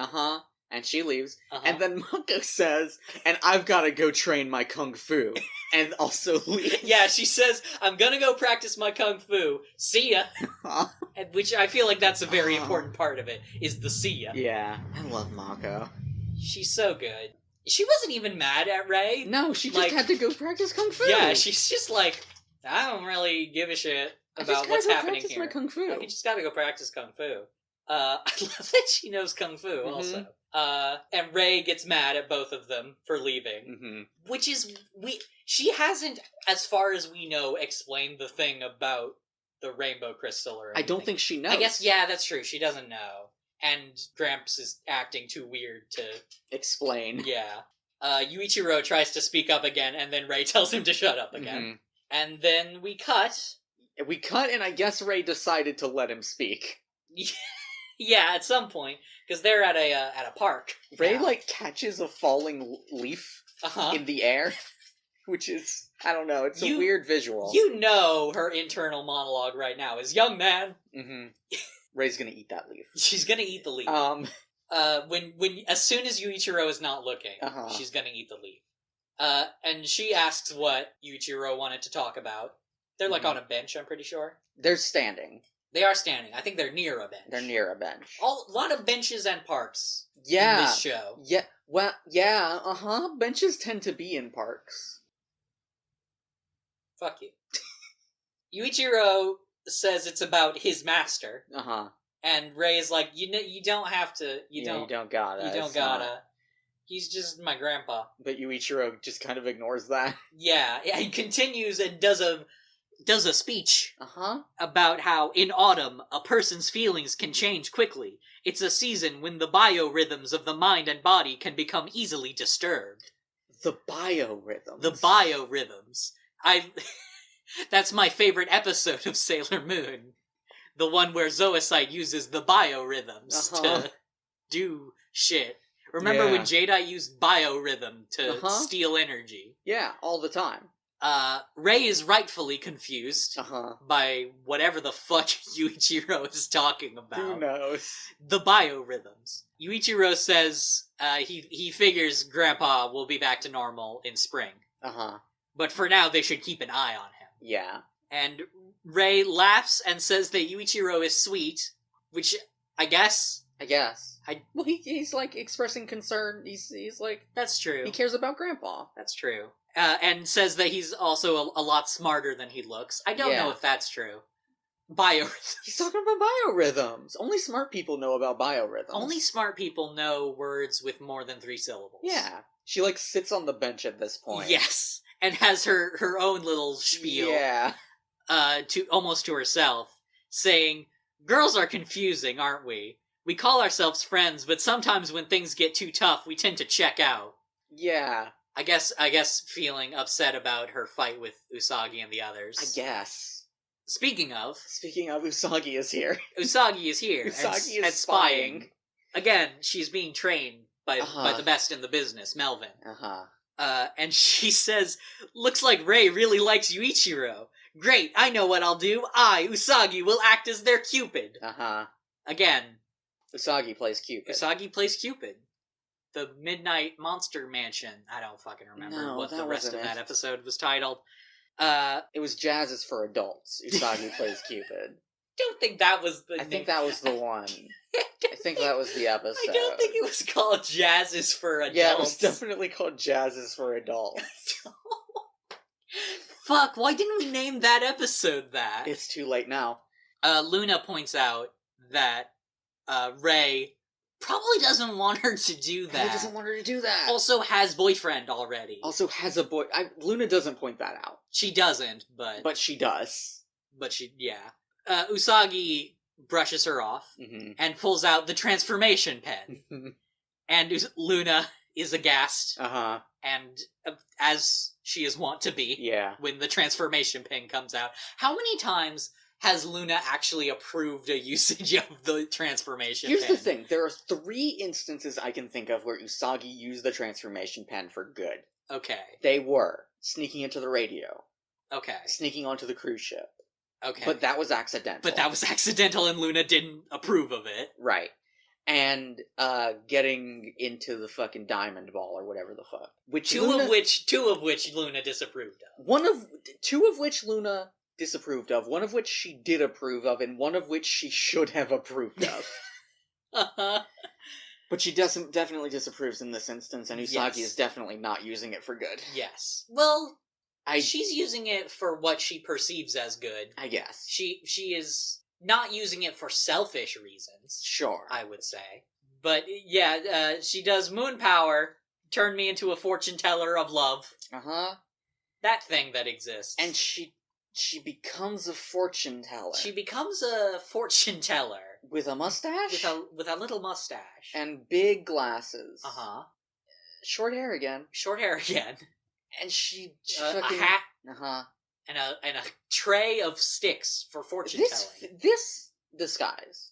[SPEAKER 1] And she leaves. And then Mako says, "And I've gotta go train my kung fu." And also leaves.
[SPEAKER 2] Yeah, she says, "I'm gonna go practice my kung fu. See ya." And which I feel like that's a very important part of it, is the see ya.
[SPEAKER 1] Yeah, I love Mako.
[SPEAKER 2] She's so good. She wasn't even mad at Rei.
[SPEAKER 1] No, she just had to go practice kung fu.
[SPEAKER 2] Yeah, she's just like, "I don't really give a shit about what's happening here.
[SPEAKER 1] My kung fu.
[SPEAKER 2] You just gotta go practice kung fu." I love that she knows kung fu also. And Rei gets mad at both of them for leaving. Which is, she hasn't, as far as we know, explained the thing about the rainbow crystal or anything.
[SPEAKER 1] I don't think she knows.
[SPEAKER 2] I guess, yeah, that's true. She doesn't know. And Gramps is acting too weird to
[SPEAKER 1] explain.
[SPEAKER 2] Yeah. Yuichiro tries to speak up again, and then Rei tells him to shut up again. And then we cut.
[SPEAKER 1] And I guess Rei decided to let him speak.
[SPEAKER 2] Yeah, at some point, because they're at a park.
[SPEAKER 1] Rei catches a falling leaf in the air, which is, I don't know, it's a weird visual.
[SPEAKER 2] You know her internal monologue right now is, "Young man."
[SPEAKER 1] Rei's gonna eat that leaf.
[SPEAKER 2] She's gonna eat the leaf. When as soon as Yuichiro is not looking, she's gonna eat the leaf. And she asks what Yuichiro wanted to talk about. They're on a bench, I'm pretty sure.
[SPEAKER 1] They're standing.
[SPEAKER 2] They are standing. I think they're near a bench.
[SPEAKER 1] They're near a bench.
[SPEAKER 2] A lot of benches and parks in this show.
[SPEAKER 1] Yeah, well, yeah, benches tend to be in parks.
[SPEAKER 2] Fuck you. Yuichiro says it's about his master. And Rei is like, you don't have to, you don't gotta. You don't gotta. He's just my grandpa.
[SPEAKER 1] But Yuichiro just kind of ignores that.
[SPEAKER 2] Yeah, he continues and does does a speech
[SPEAKER 1] Uh-huh.
[SPEAKER 2] about how in autumn a person's feelings can change quickly. It's a season when the biorhythms of the mind and body can become easily disturbed.
[SPEAKER 1] The biorhythms.
[SPEAKER 2] The biorhythms. That's my favorite episode of Sailor Moon. The one where Zoisite uses the biorhythms to do shit. Remember when Jedi used biorhythm to steal energy?
[SPEAKER 1] Yeah, all the time.
[SPEAKER 2] Rei is rightfully confused by whatever the fuck Yuichiro is talking about.
[SPEAKER 1] Who knows?
[SPEAKER 2] The biorhythms. Yuichiro says he figures Grandpa will be back to normal in spring. But for now, they should keep an eye on him.
[SPEAKER 1] Yeah.
[SPEAKER 2] And Rei laughs and says that Yuichiro is sweet, which I guess.
[SPEAKER 1] Well, he's like expressing concern. He's like,
[SPEAKER 2] that's true.
[SPEAKER 1] He cares about Grandpa.
[SPEAKER 2] That's true. And says that he's also a lot smarter than he looks. I don't know if that's true. Biorhythms.
[SPEAKER 1] He's talking about biorhythms. Only smart people know about biorhythms.
[SPEAKER 2] Only smart people know words with more than 3 syllables.
[SPEAKER 1] Yeah. She, like, sits on the bench at this point.
[SPEAKER 2] Yes. And has her own little spiel.
[SPEAKER 1] Yeah.
[SPEAKER 2] Almost to herself, saying, "Girls are confusing, aren't we? We call ourselves friends, but sometimes when things get too tough, we tend to check out."
[SPEAKER 1] Yeah.
[SPEAKER 2] I guess feeling upset about her fight with Usagi and the others.
[SPEAKER 1] I guess.
[SPEAKER 2] Speaking of,
[SPEAKER 1] Usagi is here.
[SPEAKER 2] Usagi is here.
[SPEAKER 1] Usagi
[SPEAKER 2] and
[SPEAKER 1] is spying.
[SPEAKER 2] Again, she's being trained by the best in the business, Melvin. And she says, "Looks like Rei really likes Yuichiro. Great, I know what I'll do. I, Usagi, will act as their Cupid." Again.
[SPEAKER 1] Usagi plays Cupid.
[SPEAKER 2] The Midnight Monster Mansion. I don't fucking remember what the rest of that episode was titled.
[SPEAKER 1] It was Jazzes for Adults. Usagi plays Cupid.
[SPEAKER 2] Don't think that was the
[SPEAKER 1] I think that was the one. I think that was the episode.
[SPEAKER 2] I don't think it was called Jazzes for Adults.
[SPEAKER 1] Yeah, it was definitely called Jazzes for Adults.
[SPEAKER 2] Fuck, why didn't we name that episode that?
[SPEAKER 1] It's too late now.
[SPEAKER 2] Luna points out that Rei probably doesn't want her to do that.
[SPEAKER 1] He doesn't want her to do that.
[SPEAKER 2] Also has boyfriend already.
[SPEAKER 1] Also has a boy. Luna doesn't point that out.
[SPEAKER 2] She doesn't, but...
[SPEAKER 1] But she does.
[SPEAKER 2] Usagi brushes her off and pulls out the transformation pen. And Luna is aghast. And as she is wont to be when the transformation pen comes out. How many times has Luna actually approved a usage of the transformation pen?
[SPEAKER 1] Here's the thing. There are 3 instances I can think of where Usagi used the transformation pen for good.
[SPEAKER 2] Okay.
[SPEAKER 1] They were sneaking into the radio.
[SPEAKER 2] Okay.
[SPEAKER 1] Sneaking onto the cruise ship.
[SPEAKER 2] Okay.
[SPEAKER 1] But that was accidental.
[SPEAKER 2] And Luna didn't approve of it.
[SPEAKER 1] Right. And getting into the fucking diamond ball or whatever the fuck.
[SPEAKER 2] Two of which Luna disapproved of.
[SPEAKER 1] 2 of which Luna disapproved of, 1 of which she did approve of, and 1 of which she should have approved of. But she definitely disapproves in this instance, and Usagi is definitely not using it for good.
[SPEAKER 2] Yes. Well, she's using it for what she perceives as good.
[SPEAKER 1] I guess.
[SPEAKER 2] She is not using it for selfish reasons.
[SPEAKER 1] Sure.
[SPEAKER 2] I would say. But, she does moon power, turn me into a fortune teller of love. That thing that exists.
[SPEAKER 1] And she becomes a fortune teller.
[SPEAKER 2] She becomes a fortune teller.
[SPEAKER 1] With a mustache?
[SPEAKER 2] With a little mustache.
[SPEAKER 1] And big glasses. Short hair again. And she
[SPEAKER 2] a hat. And a tray of sticks for fortune telling.
[SPEAKER 1] This disguise.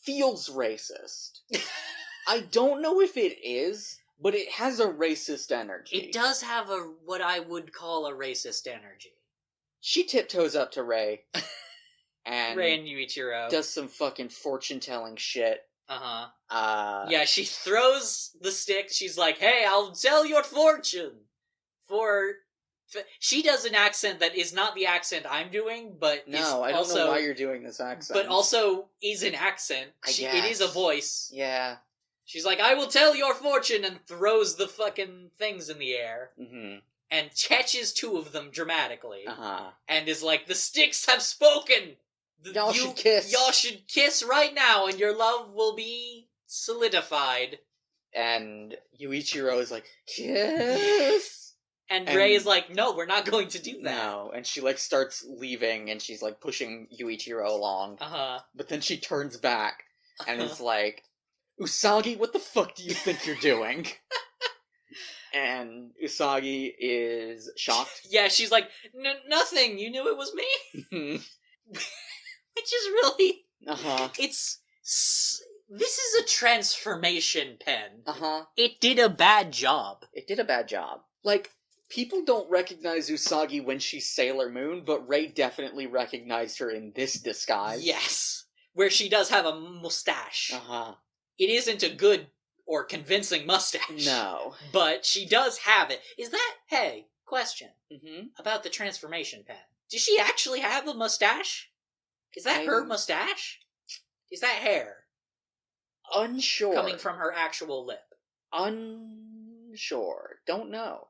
[SPEAKER 1] Feels racist. I don't know if it is, but it has a racist energy.
[SPEAKER 2] It does have what I would call a racist energy.
[SPEAKER 1] She tiptoes up to Rei.
[SPEAKER 2] Rei and Yuichiro.
[SPEAKER 1] Does some fucking fortune-telling shit.
[SPEAKER 2] She throws the stick. She's like, "Hey, I'll tell your fortune." She does an accent that is not the accent I'm doing, but
[SPEAKER 1] I don't know why you're doing this accent.
[SPEAKER 2] But also is an accent. It is a voice.
[SPEAKER 1] Yeah.
[SPEAKER 2] She's like, "I will tell your fortune," and throws the fucking things in the air. And catches 2 of them dramatically. And is like, "The sticks have spoken!
[SPEAKER 1] Y'all should kiss.
[SPEAKER 2] Y'all should kiss right now, and your love will be solidified."
[SPEAKER 1] And Yuichiro is like, "Kiss!"
[SPEAKER 2] And Rei is like, no, we're not going to do that.
[SPEAKER 1] No, and she, like, starts leaving, and she's, like, pushing Yuichiro along. But then she turns back, and is like, Usagi, what the fuck do you think you're doing? And Usagi is shocked.
[SPEAKER 2] Yeah, she's like, nothing, you knew it was me? Which is really... This is a transformation pen. It did a bad job.
[SPEAKER 1] It did a bad job. Like, people don't recognize Usagi when she's Sailor Moon, but Rei definitely recognized her in this disguise.
[SPEAKER 2] Yes. Where she does have a mustache. It isn't a good or convincing mustache.
[SPEAKER 1] No.
[SPEAKER 2] But she does have it. Is that... Hey, question. About the transformation pen. Does she actually have a mustache? Is that her mustache? Is that hair?
[SPEAKER 1] Unsure.
[SPEAKER 2] Coming from her actual lip.
[SPEAKER 1] Unsure. Don't know.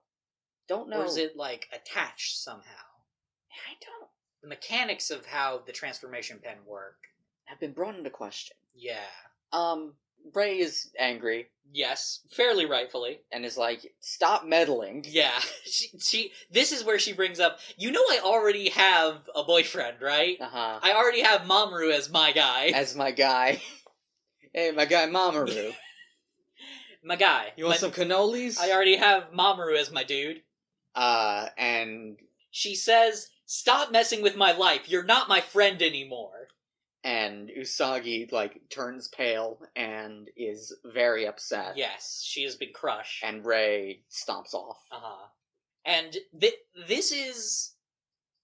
[SPEAKER 1] Or
[SPEAKER 2] is it, like, attached somehow?
[SPEAKER 1] I don't.
[SPEAKER 2] The mechanics of how the transformation pen work
[SPEAKER 1] have been brought into question.
[SPEAKER 2] Yeah.
[SPEAKER 1] Rei is angry.
[SPEAKER 2] Yes, fairly rightfully.
[SPEAKER 1] And is like, stop meddling.
[SPEAKER 2] Yeah. This is where she brings up, you know I already have a boyfriend, right? I already have Mamoru as my guy.
[SPEAKER 1] As my guy. Hey, my guy Mamoru.
[SPEAKER 2] My guy.
[SPEAKER 1] You want some cannolis?
[SPEAKER 2] I already have Mamoru as my dude.
[SPEAKER 1] And...
[SPEAKER 2] She says, stop messing with my life. You're not my friend anymore.
[SPEAKER 1] And Usagi, like, turns pale and is very upset.
[SPEAKER 2] Yes, she has been crushed.
[SPEAKER 1] And Rei stomps off.
[SPEAKER 2] And this is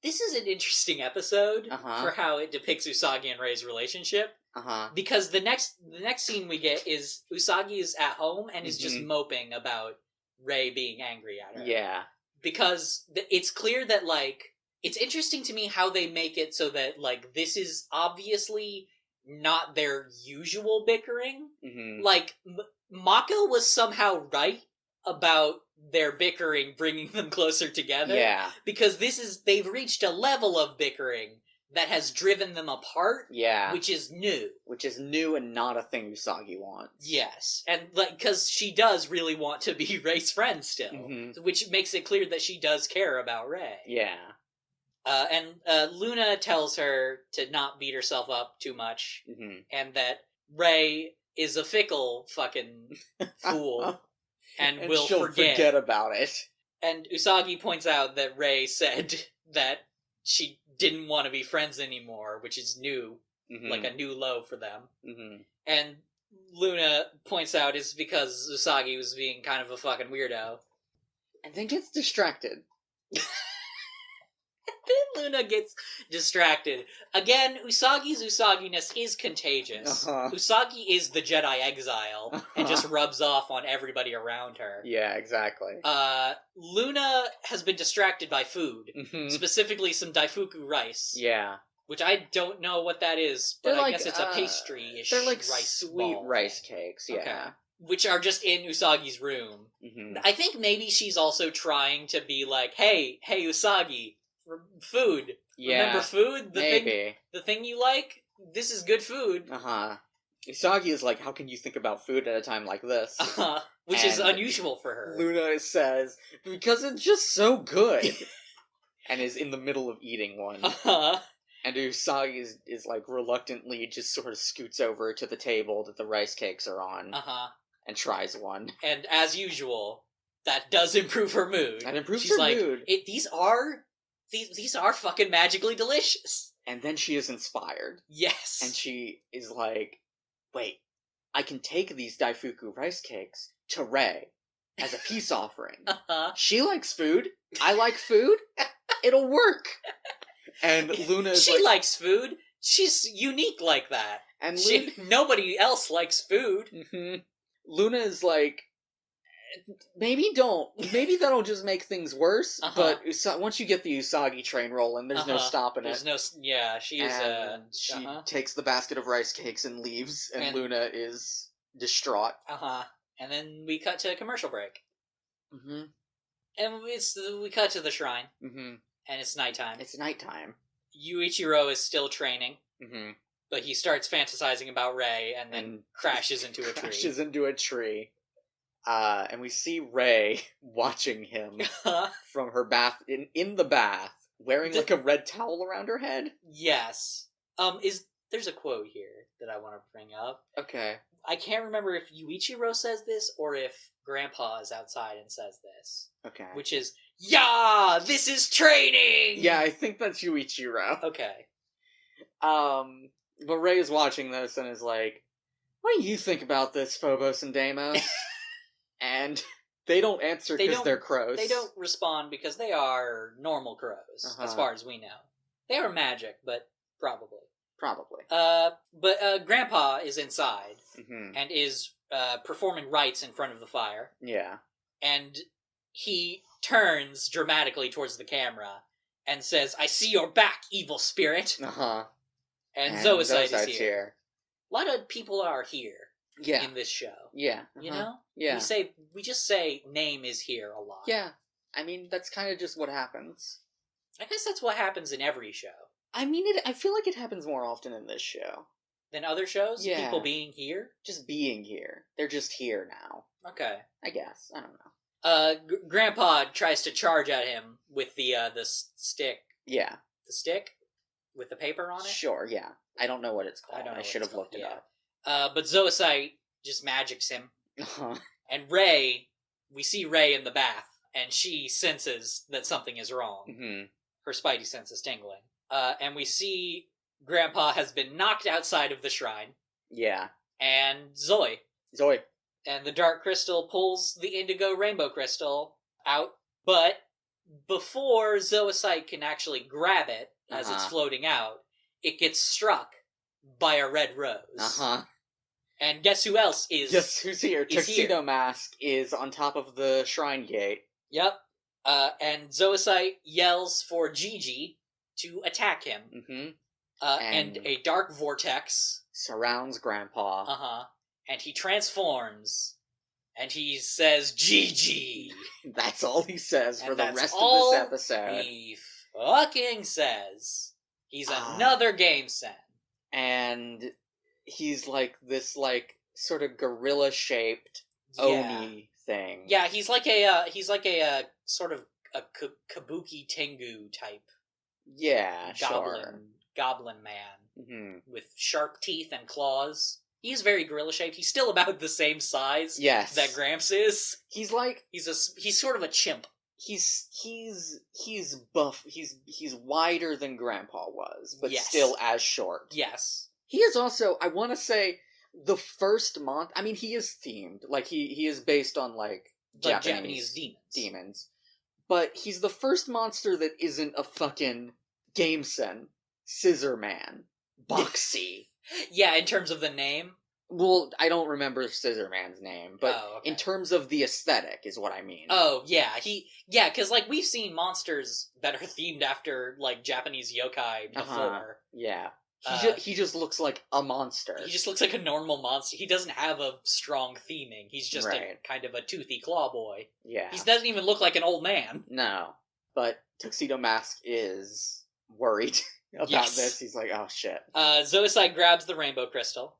[SPEAKER 2] an interesting episode for how it depicts Usagi and Rei's relationship. Because the next scene we get is Usagi is at home and is just moping about Rei being angry at her.
[SPEAKER 1] Yeah.
[SPEAKER 2] Because it's clear that, like, it's interesting to me how they make it so that, like, this is obviously not their usual bickering. Like, Mako was somehow right about their bickering bringing them closer together.
[SPEAKER 1] Yeah.
[SPEAKER 2] Because they've reached a level of bickering that has driven them apart.
[SPEAKER 1] Yeah.
[SPEAKER 2] Which is new.
[SPEAKER 1] Which is new and not a thing Usagi wants.
[SPEAKER 2] Yes. And, like, because she does really want to be Rei's friend still. Which makes it clear that she does care about Rei.
[SPEAKER 1] Yeah.
[SPEAKER 2] And Luna tells her to not beat herself up too much. And that Rei is a fickle fucking fool. and will
[SPEAKER 1] she'll forget about it.
[SPEAKER 2] And Usagi points out that Rei said that she didn't want to be friends anymore, which is new, like a new low for them. And Luna points out it's because Usagi was being kind of a fucking weirdo.
[SPEAKER 1] And then gets distracted.
[SPEAKER 2] Then Luna gets distracted. Again, Usagi's Usaginess is contagious. Usagi is the Jedi exile and just rubs off on everybody around her.
[SPEAKER 1] Yeah, exactly.
[SPEAKER 2] Luna has been distracted by food. Specifically some daifuku rice.
[SPEAKER 1] Yeah.
[SPEAKER 2] Which I don't know what that is, but I guess it's a pastry-ish
[SPEAKER 1] they're like
[SPEAKER 2] rice
[SPEAKER 1] sweet
[SPEAKER 2] ball.
[SPEAKER 1] rice cakes, yeah.
[SPEAKER 2] Okay. Which are just in Usagi's room. I think maybe she's also trying to be like, hey Usagi, food.
[SPEAKER 1] Yeah,
[SPEAKER 2] remember food?
[SPEAKER 1] Maybe.
[SPEAKER 2] The thing you like? This is good food.
[SPEAKER 1] Usagi is like, how can you think about food at a time like this?
[SPEAKER 2] Which is unusual for her.
[SPEAKER 1] Luna says, because it's just so good. And is in the middle of eating one. And Usagi is like reluctantly just sort of scoots over to the table that the rice cakes are on. And tries one. And
[SPEAKER 2] as usual, that does improve her mood.
[SPEAKER 1] That improves her mood.
[SPEAKER 2] These are fucking magically delicious.
[SPEAKER 1] And then she is inspired.
[SPEAKER 2] Yes.
[SPEAKER 1] And she is like, wait, I can take these daifuku rice cakes to Rei as a peace offering. She likes food. I like food. It'll work. And Luna is
[SPEAKER 2] She likes food. She's unique like that.
[SPEAKER 1] And
[SPEAKER 2] nobody else likes food.
[SPEAKER 1] Luna is like, maybe that'll just make things worse, but once you get the Usagi train rolling, there's no stopping it.
[SPEAKER 2] She
[SPEAKER 1] takes the basket of rice cakes and leaves, and Luna is distraught.
[SPEAKER 2] And then we cut to a commercial break. And we cut to the shrine. And it's nighttime. Yuichiro is still training. But he starts fantasizing about Rei and then crashes into a tree.
[SPEAKER 1] And we see Rei watching him from her bath, in the bath, wearing like a red towel around her head.
[SPEAKER 2] Yes. There's a quote here that I want to bring up.
[SPEAKER 1] Okay.
[SPEAKER 2] I can't remember if Yuichiro says this or if Grandpa is outside and says this.
[SPEAKER 1] Okay.
[SPEAKER 2] Which is, "Yeah, this is training!"
[SPEAKER 1] Yeah, I think that's Yuichiro.
[SPEAKER 2] Okay.
[SPEAKER 1] But Rei is watching this and is like, what do you think about this, Phobos and Deimos? And they don't answer because they're crows.
[SPEAKER 2] They don't respond because they are normal crows, as far as we know. They are magic, but probably. But Grandpa is inside and is performing rites in front of the fire.
[SPEAKER 1] Yeah.
[SPEAKER 2] And he turns dramatically towards the camera and says, "I see your back, evil spirit." And Zoisite is here. A lot of people are here in this show.
[SPEAKER 1] Yeah.
[SPEAKER 2] You know?
[SPEAKER 1] Yeah.
[SPEAKER 2] We just say name is here a lot.
[SPEAKER 1] Yeah. I mean, that's kind of just what happens.
[SPEAKER 2] I guess that's what happens in every show.
[SPEAKER 1] I mean, I feel like it happens more often in this show.
[SPEAKER 2] Than other shows?
[SPEAKER 1] Yeah.
[SPEAKER 2] People being here?
[SPEAKER 1] Just being here. They're just here now.
[SPEAKER 2] Okay.
[SPEAKER 1] I guess. I don't know.
[SPEAKER 2] Grandpa tries to charge at him with the stick.
[SPEAKER 1] Yeah.
[SPEAKER 2] The stick? With the paper on it?
[SPEAKER 1] Sure, yeah. I don't know what it's called. I should have looked it up.
[SPEAKER 2] But Zoisite just magics him. And Rei, we see Rei in the bath, and she senses that something is wrong. Her spidey sense is tingling. And we see Grandpa has been knocked outside of the shrine.
[SPEAKER 1] Yeah.
[SPEAKER 2] And Zoe. And the dark crystal pulls the indigo rainbow crystal out. But before Zoisite can actually grab it, as it's floating out, it gets struck by a red rose. And guess who else is...
[SPEAKER 1] Guess who's here? Tuxedo Mask is on top of the shrine gate.
[SPEAKER 2] Yep. And Zoisite yells for Gigi to attack him. And a dark vortex
[SPEAKER 1] surrounds Grandpa.
[SPEAKER 2] And he transforms. And he says, "Gigi!"
[SPEAKER 1] That's all he says for the rest of this episode.
[SPEAKER 2] He fucking says. He's another game sen.
[SPEAKER 1] And he's like this, like, sort of gorilla-shaped Oni thing.
[SPEAKER 2] Yeah, he's like a sort of a Kabuki Tengu type.
[SPEAKER 1] Yeah,
[SPEAKER 2] goblin man with sharp teeth and claws. He's very gorilla-shaped. He's still about the same size that Gramps is.
[SPEAKER 1] He's like...
[SPEAKER 2] He's sort of a chimp.
[SPEAKER 1] He's buff. He's wider than Grandpa was, but still as short.
[SPEAKER 2] Yes.
[SPEAKER 1] He is also, I want to say, the first I mean, he is themed. Like, he is based on, like Japanese demons. But he's the first monster that isn't a fucking Gamesen, Scissor Man, Boxy.
[SPEAKER 2] Yeah, in terms of the name?
[SPEAKER 1] Well, I don't remember Scissor Man's name, but in terms of the aesthetic is what I mean.
[SPEAKER 2] Oh, yeah. Because, like, we've seen monsters that are themed after, like, Japanese yokai before.
[SPEAKER 1] Yeah. He just looks like a monster.
[SPEAKER 2] He just looks like a normal monster. He doesn't have a strong theming. He's just a kind of a toothy claw boy.
[SPEAKER 1] Yeah.
[SPEAKER 2] He doesn't even look like an old man.
[SPEAKER 1] No. But Tuxedo Mask is worried about this. He's like, oh shit.
[SPEAKER 2] Zoisite grabs the rainbow crystal.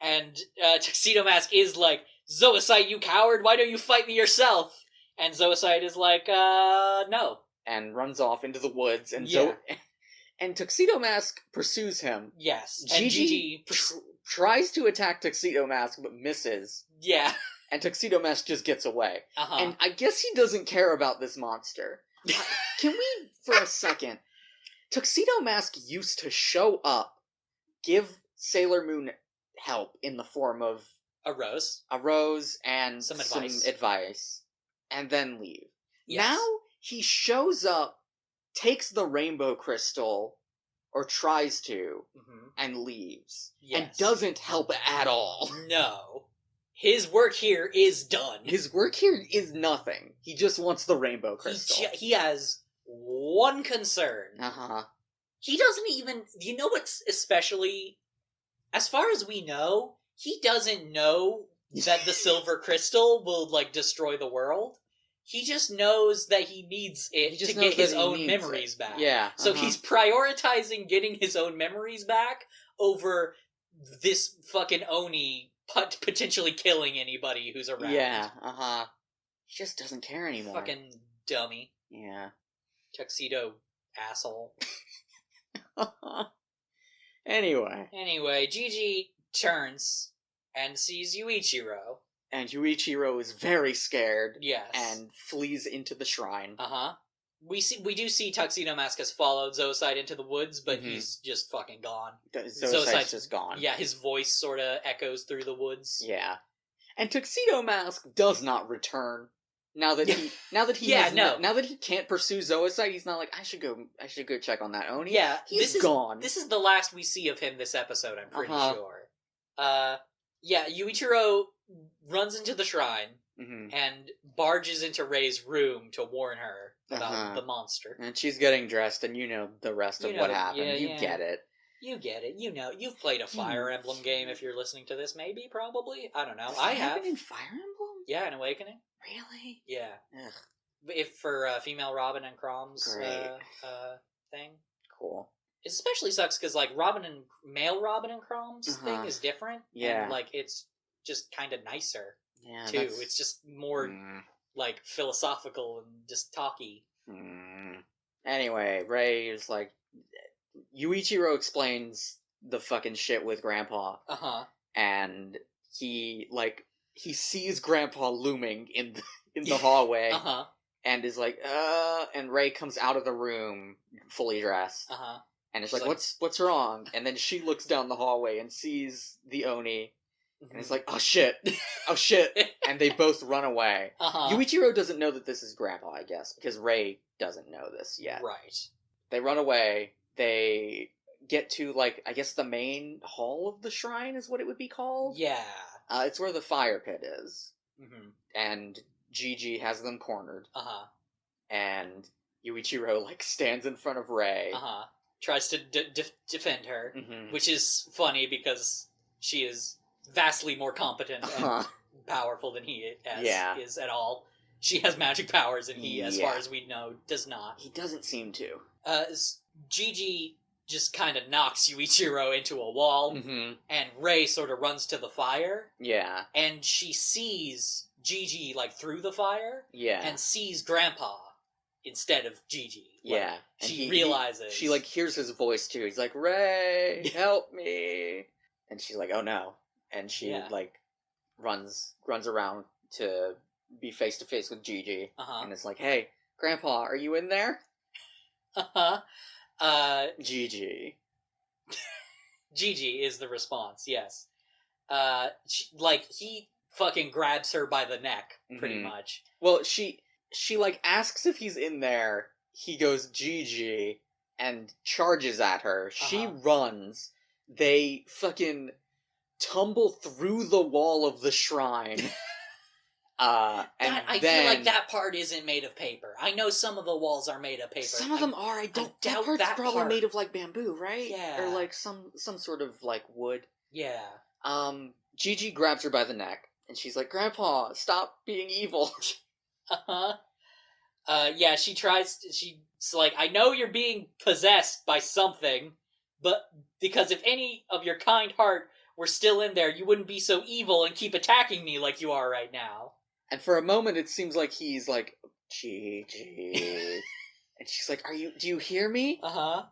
[SPEAKER 2] And Tuxedo Mask is like, "Zoisite, you coward, why don't you fight me yourself?" And Zoisite is like, no.
[SPEAKER 1] And runs off into the woods, and and Tuxedo Mask pursues him.
[SPEAKER 2] Yes.
[SPEAKER 1] Gigi tries to attack Tuxedo Mask, but misses.
[SPEAKER 2] Yeah.
[SPEAKER 1] And Tuxedo Mask just gets away. And I guess he doesn't care about this monster. Can we, for a second... Tuxedo Mask used to show up, give Sailor Moon help in the form of... A rose and some advice. And then leave. Yes. Now, he shows up, takes the rainbow crystal, or tries to, and leaves. Yes. And doesn't help at all.
[SPEAKER 2] No. His work here is done.
[SPEAKER 1] His work here is nothing. He just wants the rainbow crystal.
[SPEAKER 2] He has one concern. He doesn't even... You know what's especially... As far as we know, he doesn't know that the silver crystal will, like, destroy the world. He just knows that he needs it to get his own memories back.
[SPEAKER 1] Yeah.
[SPEAKER 2] So he's prioritizing getting his own memories back over this fucking Oni potentially killing anybody who's around.
[SPEAKER 1] Yeah, he just doesn't care anymore.
[SPEAKER 2] Fucking dummy.
[SPEAKER 1] Yeah.
[SPEAKER 2] Tuxedo asshole.
[SPEAKER 1] Anyway,
[SPEAKER 2] Gigi turns and sees Yuichiro.
[SPEAKER 1] And Yuichiro is very scared.
[SPEAKER 2] Yes.
[SPEAKER 1] And flees into the shrine.
[SPEAKER 2] We do see Tuxedo Mask has followed Zoisite into the woods, but he's just fucking gone.
[SPEAKER 1] Zoisite's just gone.
[SPEAKER 2] Yeah, his voice sort of echoes through the woods.
[SPEAKER 1] Yeah. And Tuxedo Mask does not return. Now that he now that he can't pursue Zoisite, he's not like, I should go check on that Oni.
[SPEAKER 2] Yeah,
[SPEAKER 1] he's gone.
[SPEAKER 2] This is the last we see of him this episode, I'm pretty sure. Yeah, Yuichiro runs into the shrine and barges into Ray's room to warn her about the monster.
[SPEAKER 1] And she's getting dressed, and you know the rest of what happened.
[SPEAKER 2] Yeah,
[SPEAKER 1] you get it.
[SPEAKER 2] You get it. You know, you've played a Fire Emblem game if you're listening to this, maybe, probably. I don't know. I have.
[SPEAKER 1] In Fire Emblem?
[SPEAKER 2] Yeah, in Awakening.
[SPEAKER 1] Really?
[SPEAKER 2] Yeah.
[SPEAKER 1] Ugh.
[SPEAKER 2] If for female Robin and Crom's thing.
[SPEAKER 1] Cool.
[SPEAKER 2] It especially sucks because, like, male Robin and Crom's thing is different.
[SPEAKER 1] Yeah.
[SPEAKER 2] And, like, it's just kind of nicer,
[SPEAKER 1] yeah,
[SPEAKER 2] too. It's just more, like, philosophical and just talky.
[SPEAKER 1] Anyway, Ray is like... Yuichiro explains the fucking shit with Grandpa. And he sees Grandpa looming in the hallway. And is like, and Ray comes out of the room fully dressed. And it's like, what's wrong? And then she looks down the hallway and sees the Oni. And it's like, oh shit. And they both run away. Yuichiro doesn't know that this is Grandpa, I guess, because Ray doesn't know this yet.
[SPEAKER 2] Right.
[SPEAKER 1] They run away. They get to, like, I guess the main hall of the shrine is what it would be called?
[SPEAKER 2] Yeah.
[SPEAKER 1] It's where the fire pit is. And Gigi has them cornered. And Yuichiro, like, stands in front of Ray.
[SPEAKER 2] Tries to defend her, which is funny because she is vastly more competent and powerful than he is at all. She has magic powers and he, as far as we know, does not.
[SPEAKER 1] He doesn't seem to.
[SPEAKER 2] Gigi just kind of knocks Yuichiro into a wall, and Ray sort of runs to the fire.
[SPEAKER 1] Yeah.
[SPEAKER 2] And she sees Gigi, like, through the fire.
[SPEAKER 1] Yeah.
[SPEAKER 2] And sees Grandpa instead of Gigi.
[SPEAKER 1] Yeah.
[SPEAKER 2] And she realizes...
[SPEAKER 1] She, like, hears his voice, too. He's like, Ray, help me! And she's like, oh no. And she, like, runs around to be face-to-face with Gigi. And it's like, hey, Grandpa, are you in there? Gigi.
[SPEAKER 2] Gigi is the response, yes. He fucking grabs her by the neck, pretty much.
[SPEAKER 1] Well, she like, asks if he's in there. He goes, Gigi, and charges at her. She runs. They fucking tumble through the wall of the shrine. I
[SPEAKER 2] feel like that part isn't made of paper. I know some of the walls are made of paper.
[SPEAKER 1] Some of them are. I doubt that part's probably made of, like, bamboo, right?
[SPEAKER 2] Yeah.
[SPEAKER 1] Or, like, some sort of, like, wood.
[SPEAKER 2] Yeah.
[SPEAKER 1] Gigi grabs her by the neck, and she's like, Grandpa, stop being evil.
[SPEAKER 2] Yeah, she's like, I know you're being possessed by something, but because if any of your kind heart were still in there, you wouldn't be so evil and keep attacking me like you are right now.
[SPEAKER 1] And for a moment, it seems like he's like, Gigi. And she's like, do you hear me?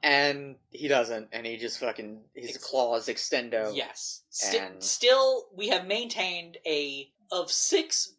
[SPEAKER 1] And he doesn't, and he just fucking, his claws extendo.
[SPEAKER 2] Yes. Still, we have maintained of 6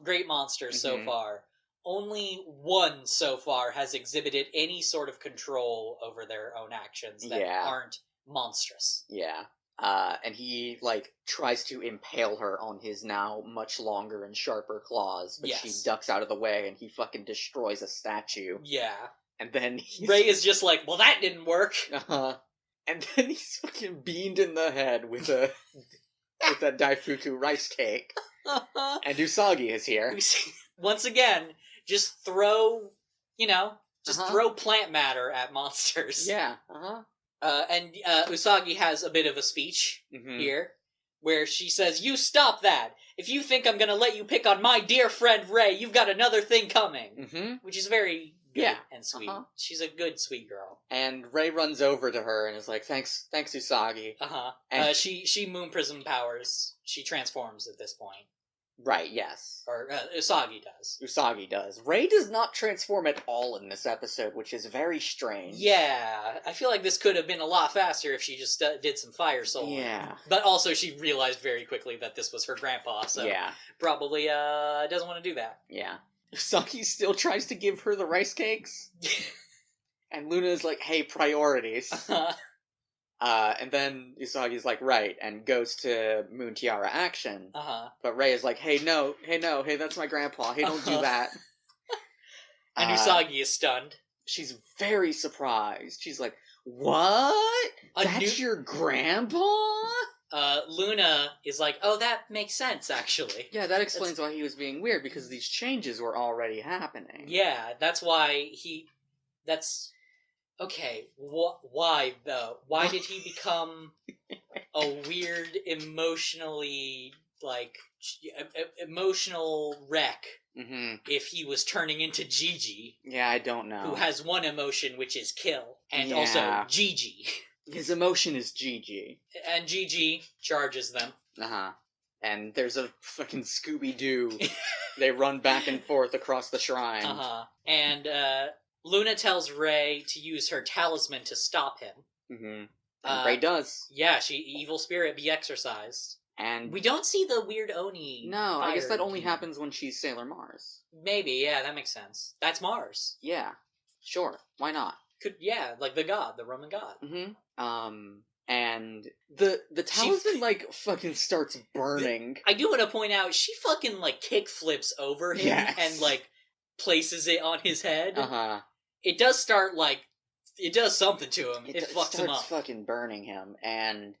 [SPEAKER 2] great monsters so far, only one so far has exhibited any sort of control over their own actions that aren't monstrous.
[SPEAKER 1] Yeah. And he, like, tries to impale her on his now much longer and sharper claws, but she ducks out of the way, and he fucking destroys a statue.
[SPEAKER 2] Yeah.
[SPEAKER 1] And then
[SPEAKER 2] Ray is just like, well, that didn't work.
[SPEAKER 1] And then he's fucking beamed in the head with a Daifuku rice cake. And Usagi is here.
[SPEAKER 2] Once again, just throw plant matter at monsters.
[SPEAKER 1] Yeah.
[SPEAKER 2] And Usagi has a bit of a speech here, where she says, you stop that! If you think I'm gonna let you pick on my dear friend Ray, you've got another thing coming! Which is very, good
[SPEAKER 1] Yeah.
[SPEAKER 2] and sweet. She's a good, sweet girl.
[SPEAKER 1] And Rei runs over to her and is like, thanks Usagi.
[SPEAKER 2] And she moon prism powers. She transforms at this point.
[SPEAKER 1] Right, yes.
[SPEAKER 2] Or Usagi does.
[SPEAKER 1] Usagi does. Rei does not transform at all in this episode, which is very strange.
[SPEAKER 2] Yeah, I feel like this could have been a lot faster if she just did some fire soul.
[SPEAKER 1] Yeah.
[SPEAKER 2] But also she realized very quickly that this was her grandpa, so
[SPEAKER 1] yeah.
[SPEAKER 2] probably doesn't want to do that.
[SPEAKER 1] Yeah. Usagi still tries to give her the rice cakes. And Luna is like, hey, priorities. And then Usagi's like, right, and goes to Moon Tiara action. But Rei is like, hey, that's my grandpa. Hey, don't do that.
[SPEAKER 2] And Usagi is stunned.
[SPEAKER 1] She's very surprised. She's like, what? That's your grandpa?
[SPEAKER 2] Luna is like, oh, that makes sense, actually.
[SPEAKER 1] Yeah, that explains why he was being weird, because these changes were already happening.
[SPEAKER 2] Yeah, that's why that's... Okay, why, though? Why did he become a weird, emotionally, emotional wreck if he was turning into Gigi?
[SPEAKER 1] Yeah, I don't know.
[SPEAKER 2] Who has one emotion, which is kill, and also Gigi.
[SPEAKER 1] His emotion is Gigi.
[SPEAKER 2] And Gigi charges them.
[SPEAKER 1] And there's a fucking Scooby-Doo. They run back and forth across the shrine.
[SPEAKER 2] And, Luna tells Rei to use her talisman to stop him.
[SPEAKER 1] And Rei does.
[SPEAKER 2] Yeah, evil spirit be exorcised. And we don't see the weird Oni.
[SPEAKER 1] No, I guess that only happens when she's Sailor Mars.
[SPEAKER 2] Maybe, yeah, that makes sense. That's Mars.
[SPEAKER 1] Yeah, sure, why not?
[SPEAKER 2] Like the god, the Roman god.
[SPEAKER 1] And the talisman, fucking starts burning.
[SPEAKER 2] I do want to point out, she fucking, kick flips over him and, places it on his head. It does start, it does something to him. It fucks him up.
[SPEAKER 1] It starts fucking burning him, and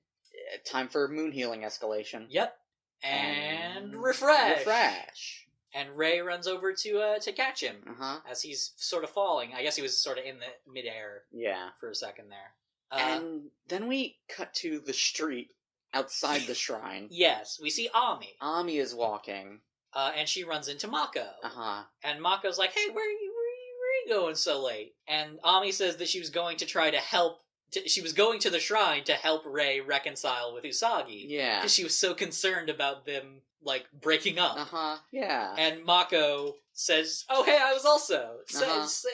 [SPEAKER 1] time for moon healing escalation.
[SPEAKER 2] Yep. And refresh. And Rei runs over to catch him as he's sort of falling. I guess he was sort of in the midair for a second there.
[SPEAKER 1] And then we cut to the street outside the shrine.
[SPEAKER 2] Yes, we see Ami.
[SPEAKER 1] Ami is walking.
[SPEAKER 2] And she runs into Mako. And Mako's like, hey, where are you going so late? And Ami says that she was going to try to help... she was going to the shrine to help Rei reconcile with Usagi. Yeah. Because she was so concerned about them, breaking up.
[SPEAKER 1] Yeah.
[SPEAKER 2] And Mako says, oh, hey, I was also.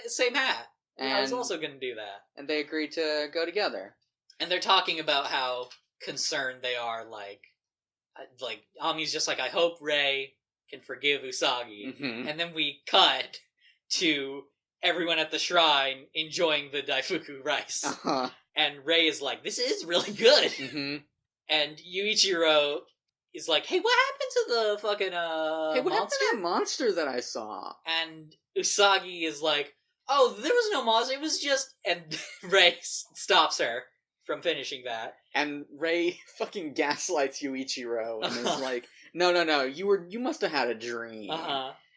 [SPEAKER 2] Same hat. And I was also going to do that.
[SPEAKER 1] And they agreed to go together.
[SPEAKER 2] And they're talking about how concerned they are, Ami's just like, I hope Rei can forgive Usagi. And then we cut to everyone at the shrine enjoying the Daifuku rice. And Rei is like, this is really good. And Yuichiro is like, hey, what happened to the fucking
[SPEAKER 1] hey, what happened to that monster that I saw?
[SPEAKER 2] And Usagi is like, oh, there was no monster, it was just... And Rei stops her from finishing that. And
[SPEAKER 1] Rei fucking gaslights Yuichiro and is like, no, you must have had a dream.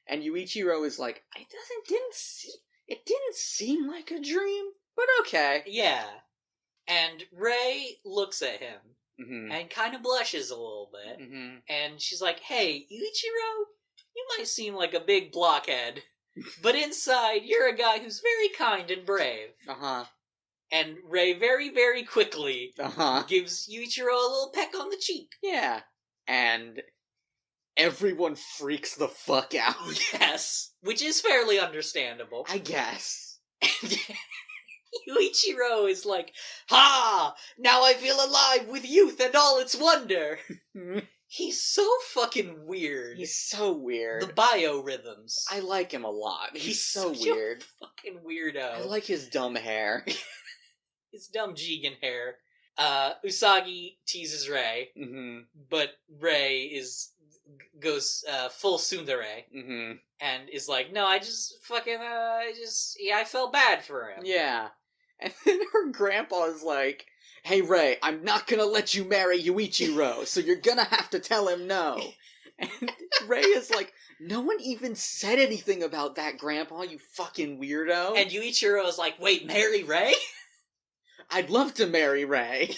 [SPEAKER 1] And Yuichiro is like, it didn't seem like a dream, but okay.
[SPEAKER 2] Yeah. And Rei looks at him and kind of blushes a little bit. And she's like, hey, Yuichiro, you might seem like a big blockhead, but inside you're a guy who's very kind and brave. And Rei very, very quickly gives Yuichiro a little peck on the cheek.
[SPEAKER 1] Yeah. And everyone freaks the fuck out.
[SPEAKER 2] Yes. Which is fairly understandable.
[SPEAKER 1] I guess.
[SPEAKER 2] And Yuichiro is like, ha! Now I feel alive with youth and all its wonder. He's so fucking weird.
[SPEAKER 1] He's so weird.
[SPEAKER 2] The biorhythms.
[SPEAKER 1] I like him a lot. He's so
[SPEAKER 2] such
[SPEAKER 1] weird.
[SPEAKER 2] A fucking weirdo.
[SPEAKER 1] I like his dumb hair.
[SPEAKER 2] His dumb Jigen hair. Usagi teases Rei, but Rei goes full tsundere, and is like, no, I just fucking, I felt bad for him.
[SPEAKER 1] Yeah. And then her grandpa is like, hey Rei, I'm not gonna let you marry Yuichiro, so you're gonna have to tell him no. And Rei is like, no one even said anything about that, Grandpa, you fucking weirdo.
[SPEAKER 2] And Yuichiro is like, wait, marry Rei?
[SPEAKER 1] I'd love to marry Rei.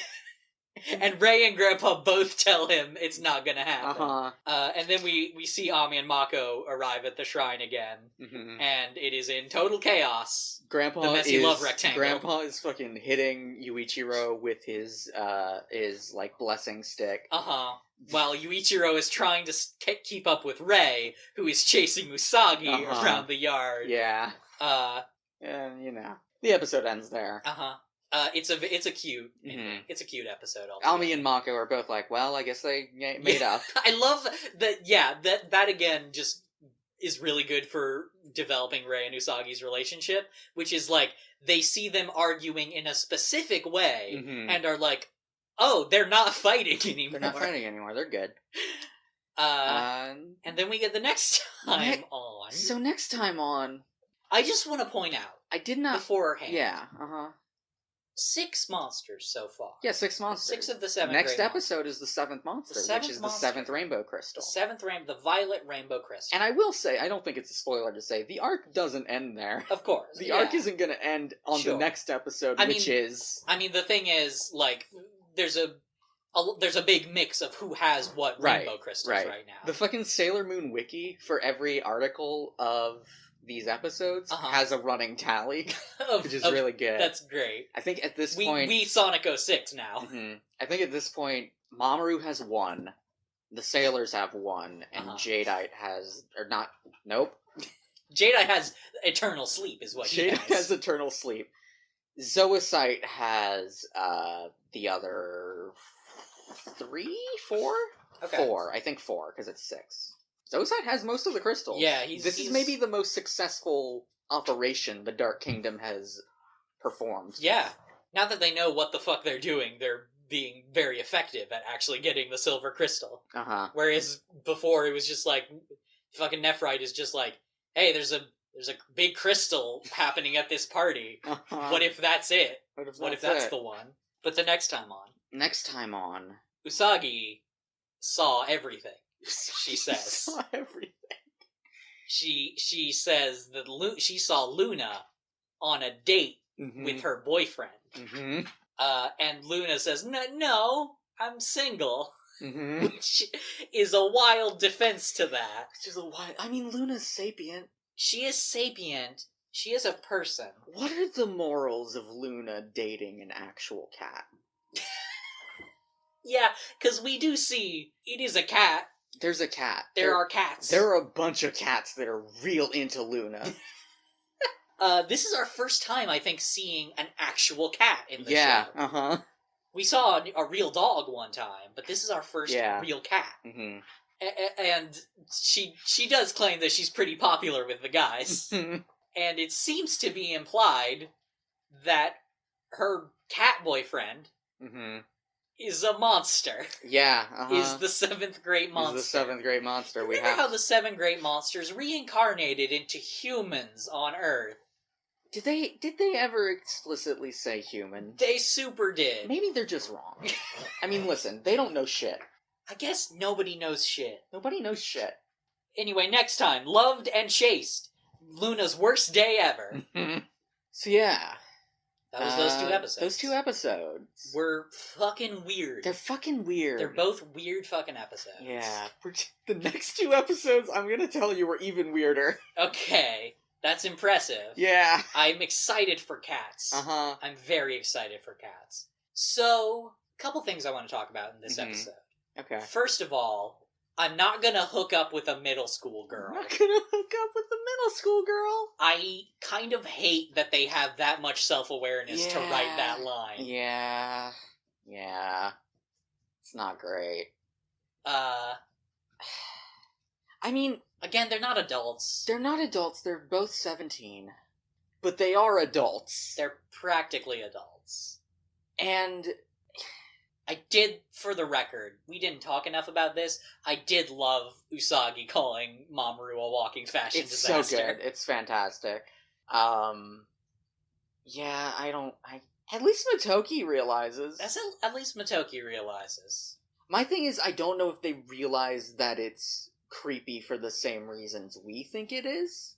[SPEAKER 2] And Ray and Grandpa both tell him it's not gonna happen.
[SPEAKER 1] Uh-huh.
[SPEAKER 2] And then we see Ami and Mako arrive at the shrine again,
[SPEAKER 1] Mm-hmm.
[SPEAKER 2] and it is in total chaos.
[SPEAKER 1] Grandpa
[SPEAKER 2] The messy
[SPEAKER 1] is
[SPEAKER 2] love rectangle.
[SPEAKER 1] Grandpa is fucking hitting Yuichiro with his like blessing stick.
[SPEAKER 2] While Yuichiro is trying to keep up with Ray, who is chasing Usagi around the yard.
[SPEAKER 1] Yeah. And you know, the episode ends there.
[SPEAKER 2] It's a cute
[SPEAKER 1] Mm-hmm.
[SPEAKER 2] it's a cute episode.
[SPEAKER 1] Ami and Mako are both like, well, I guess they made up.
[SPEAKER 2] I love that. Yeah, that again just is really good for developing Ray and Usagi's relationship, which is like they see them arguing in a specific way and are like, oh, they're not fighting anymore.
[SPEAKER 1] They're not fighting anymore. They're good.
[SPEAKER 2] And then we get the next time on.
[SPEAKER 1] So next time on,
[SPEAKER 2] I just want to point out,
[SPEAKER 1] I did not
[SPEAKER 2] beforehand.
[SPEAKER 1] Yeah.
[SPEAKER 2] 6 monsters so far.
[SPEAKER 1] Yeah, 6 monsters.
[SPEAKER 2] 6 of the 7.
[SPEAKER 1] Next episode is the 7th monster, which is the 7th rainbow crystal.
[SPEAKER 2] The 7th the violet rainbow crystal.
[SPEAKER 1] And I will say, I don't think it's a spoiler to say, the arc doesn't end there.
[SPEAKER 2] Of course.
[SPEAKER 1] The arc isn't going to end on the next episode, which is...
[SPEAKER 2] I mean, the thing is, like, there's a big mix of who has what rainbow crystals right now.
[SPEAKER 1] The fucking Sailor Moon wiki for every article of these episodes has a running tally, which is really good.
[SPEAKER 2] That's great.
[SPEAKER 1] I think at this point...
[SPEAKER 2] We Sonic 06 now.
[SPEAKER 1] I think at this point, Mamoru has 1, the Sailors have 1, and Jadeite has... Or not... Nope.
[SPEAKER 2] Jadeite has Eternal Sleep, is what he has.
[SPEAKER 1] Jadeite has Eternal Sleep. Zoisite has the other 3? 4?
[SPEAKER 2] Okay.
[SPEAKER 1] 4. I think 4, because it's 6. Zoisite has most of the crystals.
[SPEAKER 2] Yeah,
[SPEAKER 1] This is maybe the most successful operation the Dark Kingdom has performed.
[SPEAKER 2] Yeah. Now that they know what the fuck they're doing, they're being very effective at actually getting the silver crystal. Whereas before it was just like, fucking Nephrite is just like, hey, there's a big crystal happening at this party. What if that's it? What if that's the one? But the next time on, Usagi saw everything. She says.
[SPEAKER 1] Saw everything.
[SPEAKER 2] She says that she saw Luna on a date with her boyfriend. And Luna says, no, I'm single. Which is a wild defense to that.
[SPEAKER 1] I mean, Luna's sapient.
[SPEAKER 2] She is sapient. She is a person.
[SPEAKER 1] What are the morals of Luna dating an actual cat?
[SPEAKER 2] Yeah, because we do see it is a cat.
[SPEAKER 1] There's a cat.
[SPEAKER 2] There are cats.
[SPEAKER 1] There are a bunch of cats that are real into Luna.
[SPEAKER 2] This is our first time, I think, seeing an actual cat in the show.
[SPEAKER 1] Yeah,
[SPEAKER 2] We saw a real dog one time, but this is our first real cat. And she does claim that she's pretty popular with the guys. And it seems to be implied that her cat boyfriend is a monster.
[SPEAKER 1] Yeah,
[SPEAKER 2] Is the 7th great monster.
[SPEAKER 1] Is the 7th great monster.
[SPEAKER 2] Remember how the 7 great monsters reincarnated into humans on Earth?
[SPEAKER 1] Did they ever explicitly say human?
[SPEAKER 2] They super did.
[SPEAKER 1] Maybe they're just wrong. I mean, listen, they don't know shit.
[SPEAKER 2] I guess nobody knows shit.
[SPEAKER 1] Nobody knows shit.
[SPEAKER 2] Anyway, next time, Loved and Chased. Luna's worst day ever.
[SPEAKER 1] So yeah.
[SPEAKER 2] That was those 2 episodes.
[SPEAKER 1] Those 2 episodes.
[SPEAKER 2] Were fucking weird.
[SPEAKER 1] They're fucking weird.
[SPEAKER 2] They're both weird fucking episodes.
[SPEAKER 1] Yeah. The next 2 episodes, I'm gonna tell you, were even weirder.
[SPEAKER 2] Okay. That's impressive.
[SPEAKER 1] Yeah.
[SPEAKER 2] I'm excited for cats. I'm very excited for cats. So, a couple things I want to talk about in this episode.
[SPEAKER 1] Okay.
[SPEAKER 2] First of all, I'm not gonna hook up with a middle school girl.
[SPEAKER 1] I'm not gonna hook up with a middle school girl.
[SPEAKER 2] I kind of hate that they have that much self-awareness to write that line.
[SPEAKER 1] Yeah. It's not great. I mean...
[SPEAKER 2] Again, they're not adults.
[SPEAKER 1] They're not adults, they're both 17. But they are adults.
[SPEAKER 2] They're practically adults.
[SPEAKER 1] And...
[SPEAKER 2] I did, for the record, we didn't talk enough about this, I did love Usagi calling Mamoru a walking fashion disaster.
[SPEAKER 1] It's so good. It's fantastic. Yeah, at least Motoki realizes.
[SPEAKER 2] At least Motoki realizes.
[SPEAKER 1] My thing is, I don't know if they realize that it's creepy for the same reasons we think it is.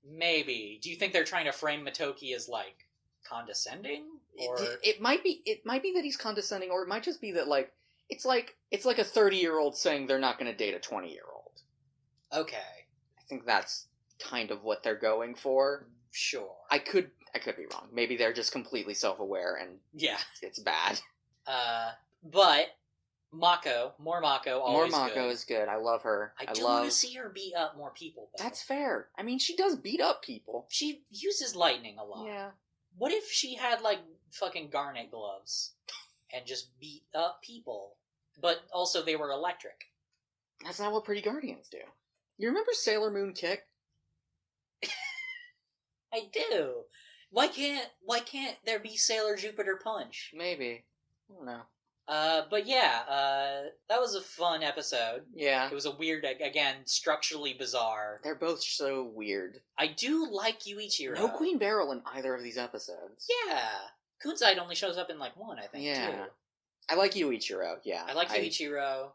[SPEAKER 2] Maybe. Do you think they're trying to frame Motoki as, like, condescending? Or
[SPEAKER 1] It might be that he's condescending, or it might just be that, like, it's like a 30-year-old saying they're not going to date a 20-year-old.
[SPEAKER 2] Okay.
[SPEAKER 1] I think that's kind of what they're going for.
[SPEAKER 2] Sure.
[SPEAKER 1] I could be wrong. Maybe they're just completely self-aware and it's bad.
[SPEAKER 2] But Mako, more Mako, always
[SPEAKER 1] more Mako
[SPEAKER 2] good.
[SPEAKER 1] is good. I love her.
[SPEAKER 2] I do want to see her beat up more people, though.
[SPEAKER 1] That's fair. I mean, she does beat up people.
[SPEAKER 2] She uses lightning a lot.
[SPEAKER 1] Yeah.
[SPEAKER 2] What if she had, like, fucking garnet gloves and just beat up people? But also they were electric.
[SPEAKER 1] That's not what Pretty Guardians do. You remember Sailor Moon Kick?
[SPEAKER 2] I do. Why can't there be Sailor Jupiter Punch?
[SPEAKER 1] Maybe. I don't know.
[SPEAKER 2] But yeah, that was a fun episode.
[SPEAKER 1] Yeah.
[SPEAKER 2] It was a weird, again, structurally bizarre.
[SPEAKER 1] They're both so weird.
[SPEAKER 2] I do like Yuichiro.
[SPEAKER 1] No Queen Beryl in either of these episodes.
[SPEAKER 2] Yeah. Kunzite only shows up in, like, one, I think, too.
[SPEAKER 1] I like Yuichiro, yeah.
[SPEAKER 2] I like Yuichiro.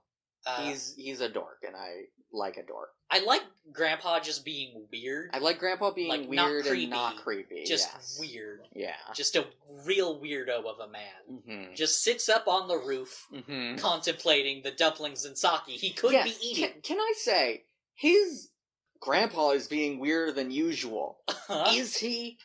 [SPEAKER 1] He's a dork, and I like a dork.
[SPEAKER 2] I like Grandpa just being weird.
[SPEAKER 1] I like Grandpa being, like, weird and not creepy.
[SPEAKER 2] Just weird.
[SPEAKER 1] Yeah.
[SPEAKER 2] Just a real weirdo of a man.
[SPEAKER 1] Mm-hmm.
[SPEAKER 2] Just sits up on the roof, contemplating the dumplings and sake he could be eating.
[SPEAKER 1] Can I say, his Grandpa is being weirder than usual. Is he?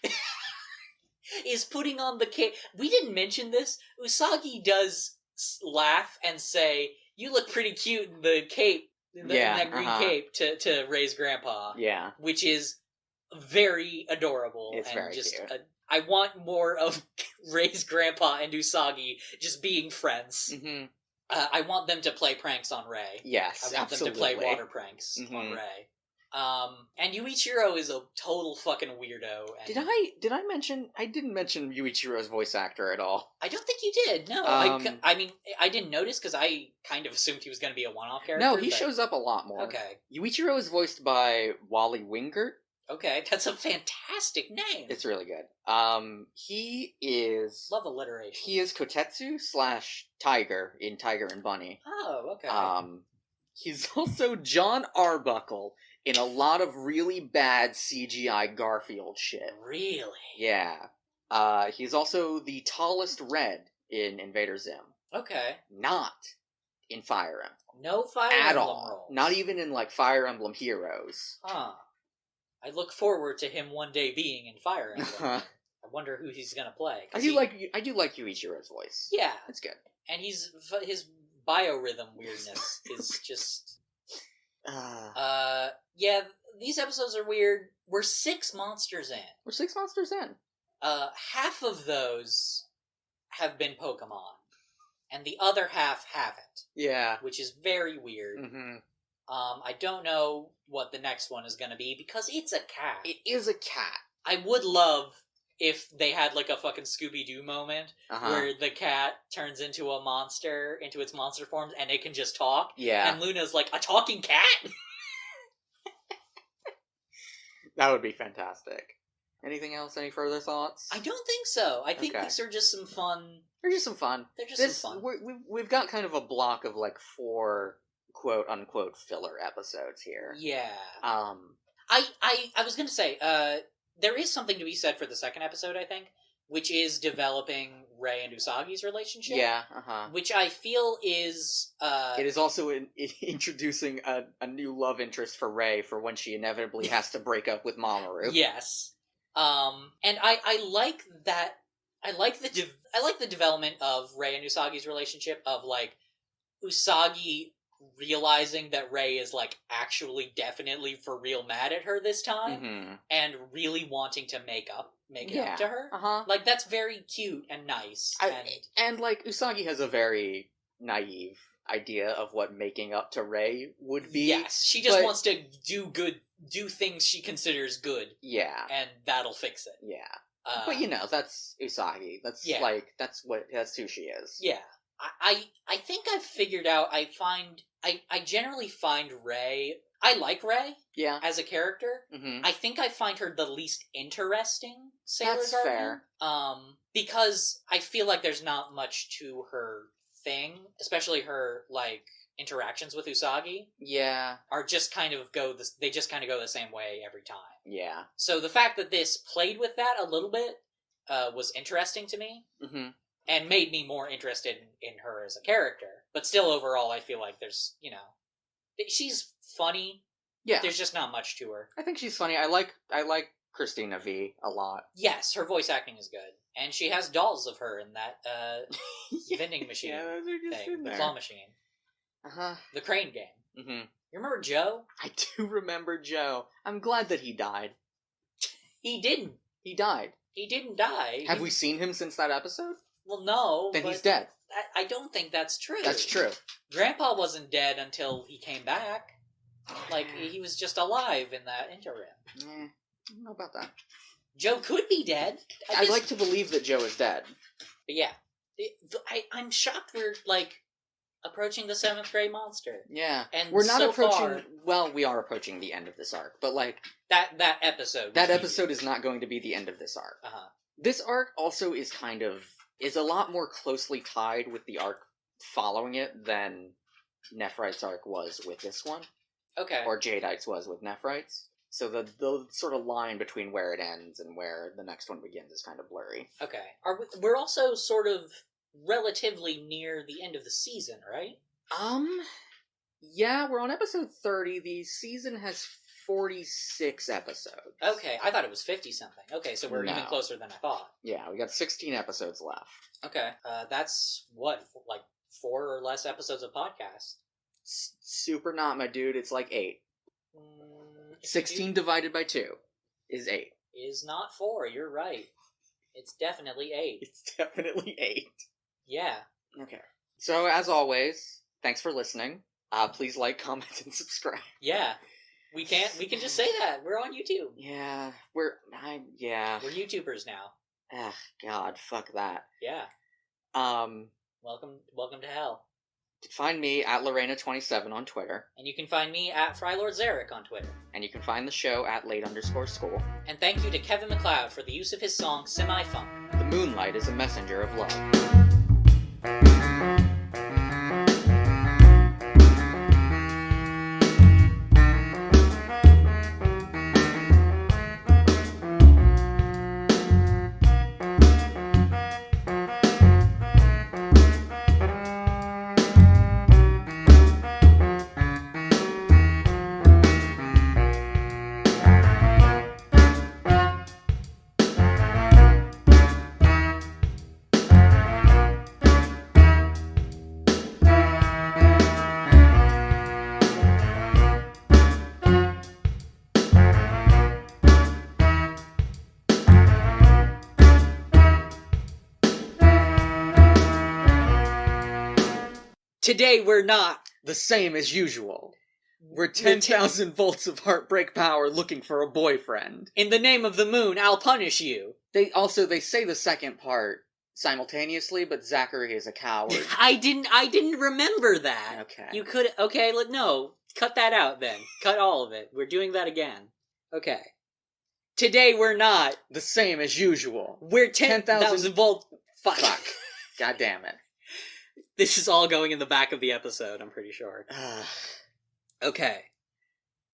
[SPEAKER 2] Is putting on the cape. We didn't mention this. Usagi does laugh and say, "You look pretty cute in the cape, in that green cape," to raise Grandpa.
[SPEAKER 1] Yeah.
[SPEAKER 2] Which is very adorable.
[SPEAKER 1] It's
[SPEAKER 2] and
[SPEAKER 1] very
[SPEAKER 2] just,
[SPEAKER 1] cute.
[SPEAKER 2] I want more of Ray's Grandpa and Usagi just being friends.
[SPEAKER 1] Mm-hmm.
[SPEAKER 2] I want them to play pranks on Ray.
[SPEAKER 1] Yes,
[SPEAKER 2] I want them to play water pranks on Ray. And Yuichiro is a total fucking weirdo. And
[SPEAKER 1] Did I mention? I didn't mention Yuichiro's voice actor at all.
[SPEAKER 2] I don't think you did. No, I mean, I didn't notice because I kind of assumed he was going to be a one-off character.
[SPEAKER 1] No, he shows up a lot more.
[SPEAKER 2] Okay.
[SPEAKER 1] Yuichiro is voiced by Wally Wingert.
[SPEAKER 2] Okay, that's a fantastic name.
[SPEAKER 1] It's really good. He is...
[SPEAKER 2] Love alliteration.
[SPEAKER 1] He is Kotetsu / Tiger in Tiger and Bunny.
[SPEAKER 2] Oh, okay.
[SPEAKER 1] He's also John Arbuckle in a lot of really bad CGI Garfield shit.
[SPEAKER 2] Really?
[SPEAKER 1] Yeah. He's also the tallest Red in Invader Zim.
[SPEAKER 2] Okay.
[SPEAKER 1] Not in Fire Emblem.
[SPEAKER 2] No Fire
[SPEAKER 1] At
[SPEAKER 2] Emblem
[SPEAKER 1] all.
[SPEAKER 2] roles.
[SPEAKER 1] Not even in, like, Fire Emblem Heroes.
[SPEAKER 2] Huh. I look forward to him one day being in Fire Emblem. I wonder who he's gonna play.
[SPEAKER 1] I do like Yuichiro's voice.
[SPEAKER 2] Yeah.
[SPEAKER 1] It's good.
[SPEAKER 2] And his biorhythm weirdness is just... Yeah, these episodes are weird. We're 6 monsters in.
[SPEAKER 1] We're 6 monsters in.
[SPEAKER 2] Half of those have been Pokemon, and the other half haven't.
[SPEAKER 1] Yeah.
[SPEAKER 2] Which is very weird.
[SPEAKER 1] Mm-hmm.
[SPEAKER 2] I don't know what the next one is going to be, because it's a cat.
[SPEAKER 1] It is a cat.
[SPEAKER 2] I would love if they had, like, a fucking Scooby-Doo moment, where the cat turns into a monster, into its monster form, and it can just talk.
[SPEAKER 1] Yeah.
[SPEAKER 2] And Luna's like, a talking cat?
[SPEAKER 1] That would be fantastic. Anything else? Any further thoughts?
[SPEAKER 2] I don't think so. I think these are just some fun...
[SPEAKER 1] They're just some fun.
[SPEAKER 2] They're just some fun.
[SPEAKER 1] We've got kind of a block of, like, 4 quote-unquote filler episodes here.
[SPEAKER 2] Yeah.
[SPEAKER 1] I
[SPEAKER 2] was going to say, there is something to be said for the second episode, I think, which is developing Rei and Usagi's relationship.
[SPEAKER 1] Yeah,
[SPEAKER 2] Which I feel is...
[SPEAKER 1] It is also introducing a new love interest for Rei for when she inevitably has to break up with Mamoru.
[SPEAKER 2] Yes. And I like that... I like the development of Rei and Usagi's relationship, of, like, Usagi realizing that Rei is, like, actually definitely for real mad at her this time, and really wanting to make it up to her. Like, that's very cute and nice.
[SPEAKER 1] And like, Usagi has a very naive idea of what making up to Rei would be.
[SPEAKER 2] Yes, she just wants to do things she considers good.
[SPEAKER 1] Yeah.
[SPEAKER 2] And that'll fix it.
[SPEAKER 1] Yeah. But, you know, that's Usagi. That's, like, that's who she is.
[SPEAKER 2] Yeah. I think I've figured out, I generally find Rei... I like Rei as a character. I think I find her the least interesting Sailor Guardian.
[SPEAKER 1] Fair.
[SPEAKER 2] Because I feel like there's not much to her thing, especially her, like, interactions with Usagi.
[SPEAKER 1] Yeah.
[SPEAKER 2] Are just kind of go the same way every time.
[SPEAKER 1] Yeah.
[SPEAKER 2] So the fact that this played with that a little bit was interesting to me.
[SPEAKER 1] Mm-hmm.
[SPEAKER 2] And made me more interested in her as a character. But still, overall, I feel like there's, she's funny.
[SPEAKER 1] Yeah.
[SPEAKER 2] There's just not much to her.
[SPEAKER 1] I think she's funny. I like Christina V a lot.
[SPEAKER 2] Yes, her voice acting is good. And she has dolls of her in that vending machine
[SPEAKER 1] those are just
[SPEAKER 2] thing.
[SPEAKER 1] in
[SPEAKER 2] The
[SPEAKER 1] there.
[SPEAKER 2] claw machine.
[SPEAKER 1] Uh-huh.
[SPEAKER 2] The crane game.
[SPEAKER 1] Mm-hmm.
[SPEAKER 2] You remember Joe?
[SPEAKER 1] I do remember Joe. I'm glad that he died.
[SPEAKER 2] He didn't.
[SPEAKER 1] He died.
[SPEAKER 2] He didn't die.
[SPEAKER 1] Have we seen him since that episode?
[SPEAKER 2] Well, no.
[SPEAKER 1] Then he's dead.
[SPEAKER 2] I don't think that's true.
[SPEAKER 1] That's true.
[SPEAKER 2] Grandpa wasn't dead until he came back. Like, he was just alive in that interim.
[SPEAKER 1] I don't know about that.
[SPEAKER 2] Joe could be dead.
[SPEAKER 1] I'd like to believe that Joe is dead.
[SPEAKER 2] But yeah. I'm shocked we're, approaching the 7th grade monster.
[SPEAKER 1] Yeah.
[SPEAKER 2] And
[SPEAKER 1] we're not
[SPEAKER 2] so
[SPEAKER 1] approaching...
[SPEAKER 2] far,
[SPEAKER 1] well, we are approaching the end of this arc, but,
[SPEAKER 2] that episode.
[SPEAKER 1] That episode is not going to be the end of this arc.
[SPEAKER 2] Uh-huh.
[SPEAKER 1] This arc also is is a lot more closely tied with the arc following it than Nephrite's arc was with this one.
[SPEAKER 2] Okay.
[SPEAKER 1] Or Jadeite's was with Nephrite's. So the sort of line between where it ends and where the next one begins is kind of blurry.
[SPEAKER 2] Okay. We're also sort of relatively near the end of the season, right?
[SPEAKER 1] Yeah, we're on episode 30. The season has 46 episodes.
[SPEAKER 2] Okay, I thought it was 50-something. Okay, so we're even closer than I thought.
[SPEAKER 1] Yeah, we got 16 episodes left.
[SPEAKER 2] Okay, that's, 4 or less episodes of podcast?
[SPEAKER 1] Super not, my dude. It's 8. 16 divided by 2 is 8.
[SPEAKER 2] Is not 4, you're right. It's definitely 8.
[SPEAKER 1] It's definitely 8.
[SPEAKER 2] Yeah.
[SPEAKER 1] Okay. So, as always, thanks for listening. Please like, comment, and subscribe.
[SPEAKER 2] Yeah. We can just say that. We're on YouTube.
[SPEAKER 1] Yeah. We're
[SPEAKER 2] YouTubers now.
[SPEAKER 1] Ugh, God, fuck that.
[SPEAKER 2] Yeah. Welcome to hell.
[SPEAKER 1] Find me at Lorena27 on Twitter.
[SPEAKER 2] And you can find me at FryLordZarek on Twitter.
[SPEAKER 1] And you can find the show at late_school. And
[SPEAKER 2] thank you to Kevin MacLeod for the use of his song Semi-Funk.
[SPEAKER 1] The moonlight is a messenger of love.
[SPEAKER 2] Today we're not
[SPEAKER 1] the same as usual. We're 10,000 volts of heartbreak power looking for a boyfriend.
[SPEAKER 2] In the name of the moon, I'll punish you.
[SPEAKER 1] They say the second part simultaneously, but Zachary is a coward.
[SPEAKER 2] I didn't remember that.
[SPEAKER 1] Okay.
[SPEAKER 2] You could, no, cut that out then. Cut all of it. We're doing that again. Okay. Today we're not
[SPEAKER 1] the same as usual.
[SPEAKER 2] We're 10,000 volts. Fuck.
[SPEAKER 1] God damn it.
[SPEAKER 2] This is all going in the back of the episode, I'm pretty sure. Okay.